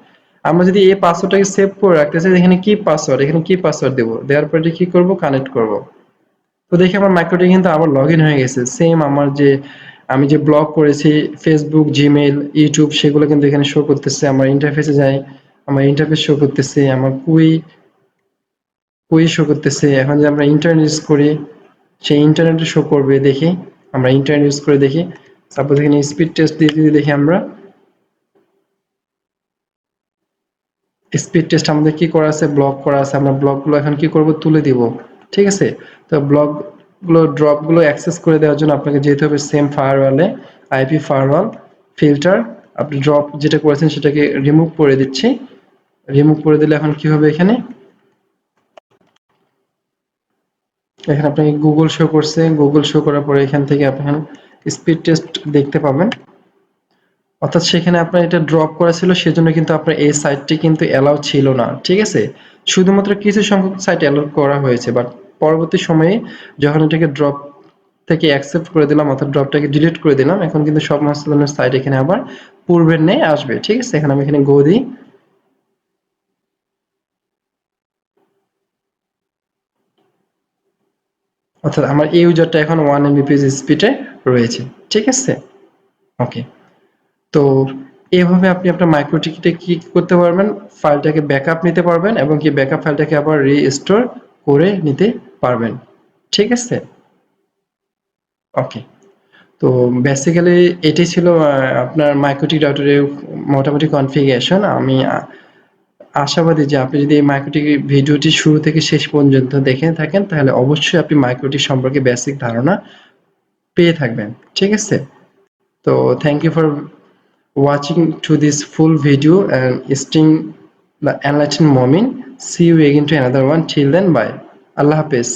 আমরা যদি এই পাসওয়ার্ডটাকে সেভ করে রাখতে চাই, এখানে কি পাসওয়ার্ড, এখানে কি পাসওয়ার্ড দেবো, দেওয়ার পরে কি করব, কানেক্ট করব। তো দেখি আমার মাইক্রোটি কিন্তু আবার লগ ইন হয়ে গেছে। সেম আমার যে আমি যে ব্লগ করেছি ফেসবুক, জিমেইল, ইউটিউব, সেগুলো কিন্তু এখানে শো করতেছে। আমার ইন্টারফেসে যাই, আমার ইন্টারফেস শো করতেছে, আমার কুই শো করতেছে। এখন যে আমরা ইন্টারনেট ইউজ করি, সেই ইন্টারনেটে শো করবে। দেখি আমরা ইন্টারনেট ইউজ করে দেখি, সাপোজ এখানে স্পিড টেস্ট দিয়ে যদি দেখি, আমরা স্পিড টেস্ট আমাদের কি করা আছে, ব্লক করা আছে। আমরা ব্লকগুলো এখন কি করব, তুলে দিব। ঠিক আছে, তো ব্লকগুলো ড্রপগুলো অ্যাক্সেস করে দেওয়ার জন্য আপনাকে যেতে হবে সেম ফায়ারওয়ালে, আইপি ফায়ারওয়াল ফিল্টার। আপনি ড্রপ যেটা করেছেন সেটাকে রিমুভ করে দিচ্ছি। রিমুভ করে দিলে এখন কি হবে, এখানে এখানে আপনাকে গুগল শো করছে। গুগল শো করার পরে এখান থেকে আপনি স্পিড টেস্ট দেখতে পাবেন। অর্থাৎ সেখানে আপনার এটা ড্রপ করা ছিল, সেজন্য কিন্তু আপনার এই সাইটটি কিন্তু অ্যালাউ ছিল না। ঠিক আছে, শুধুমাত্র কিছু সংখ্যক সাইট অ্যালাউ করা হয়েছে, বাট পরবর্তী সময়ে যখন এটাকে ড্রপ থেকে অ্যাকসেপ্ট করে দিলাম, অর্থাৎ ড্রপটাকে ডিলিট করে দিলাম, এখন কিন্তু সমস্ত ধরনের সাইট এখানে আবার পূর্বের ন্যায় আসবে। ঠিক আছে, এখন আমি এখানে গো দিই। অর্থাৎ আমার এই ইউজারটা এখন 1 Mbps স্পিডে রয়েছে। ঠিক আছে, ওকে। তো এভাবে আপনি আপনার মাইক্রো টিকেটে কি করতে পারবেন, ফাইলটাকে ব্যাকআপ নিতে পারবেন এবং কি ব্যাকআপ ফাইলটাকে আবার রিস্টোর করে নিতে পারবেন। ঠিক আছে, ওকে। তো বেসিক্যালি এটাই ছিল আপনার মাইক্রোটিক রাউটারের মোটামুটি কনফিগারেশন। আমি আশাবাদী যে আপনি যদি এই মাইক্রোটিক ভিডিওটি শুরু থেকে শেষ পর্যন্ত দেখে থাকেন, তাহলে অবশ্যই আপনি মাইক্রোটিক সম্পর্কে বেসিক ধারণা পেয়ে থাকবেন। ঠিক আছে, তো thank you for watching to this full video and staying the enlightened moment. See you again to another one. Till then, bye. Allah Hafiz.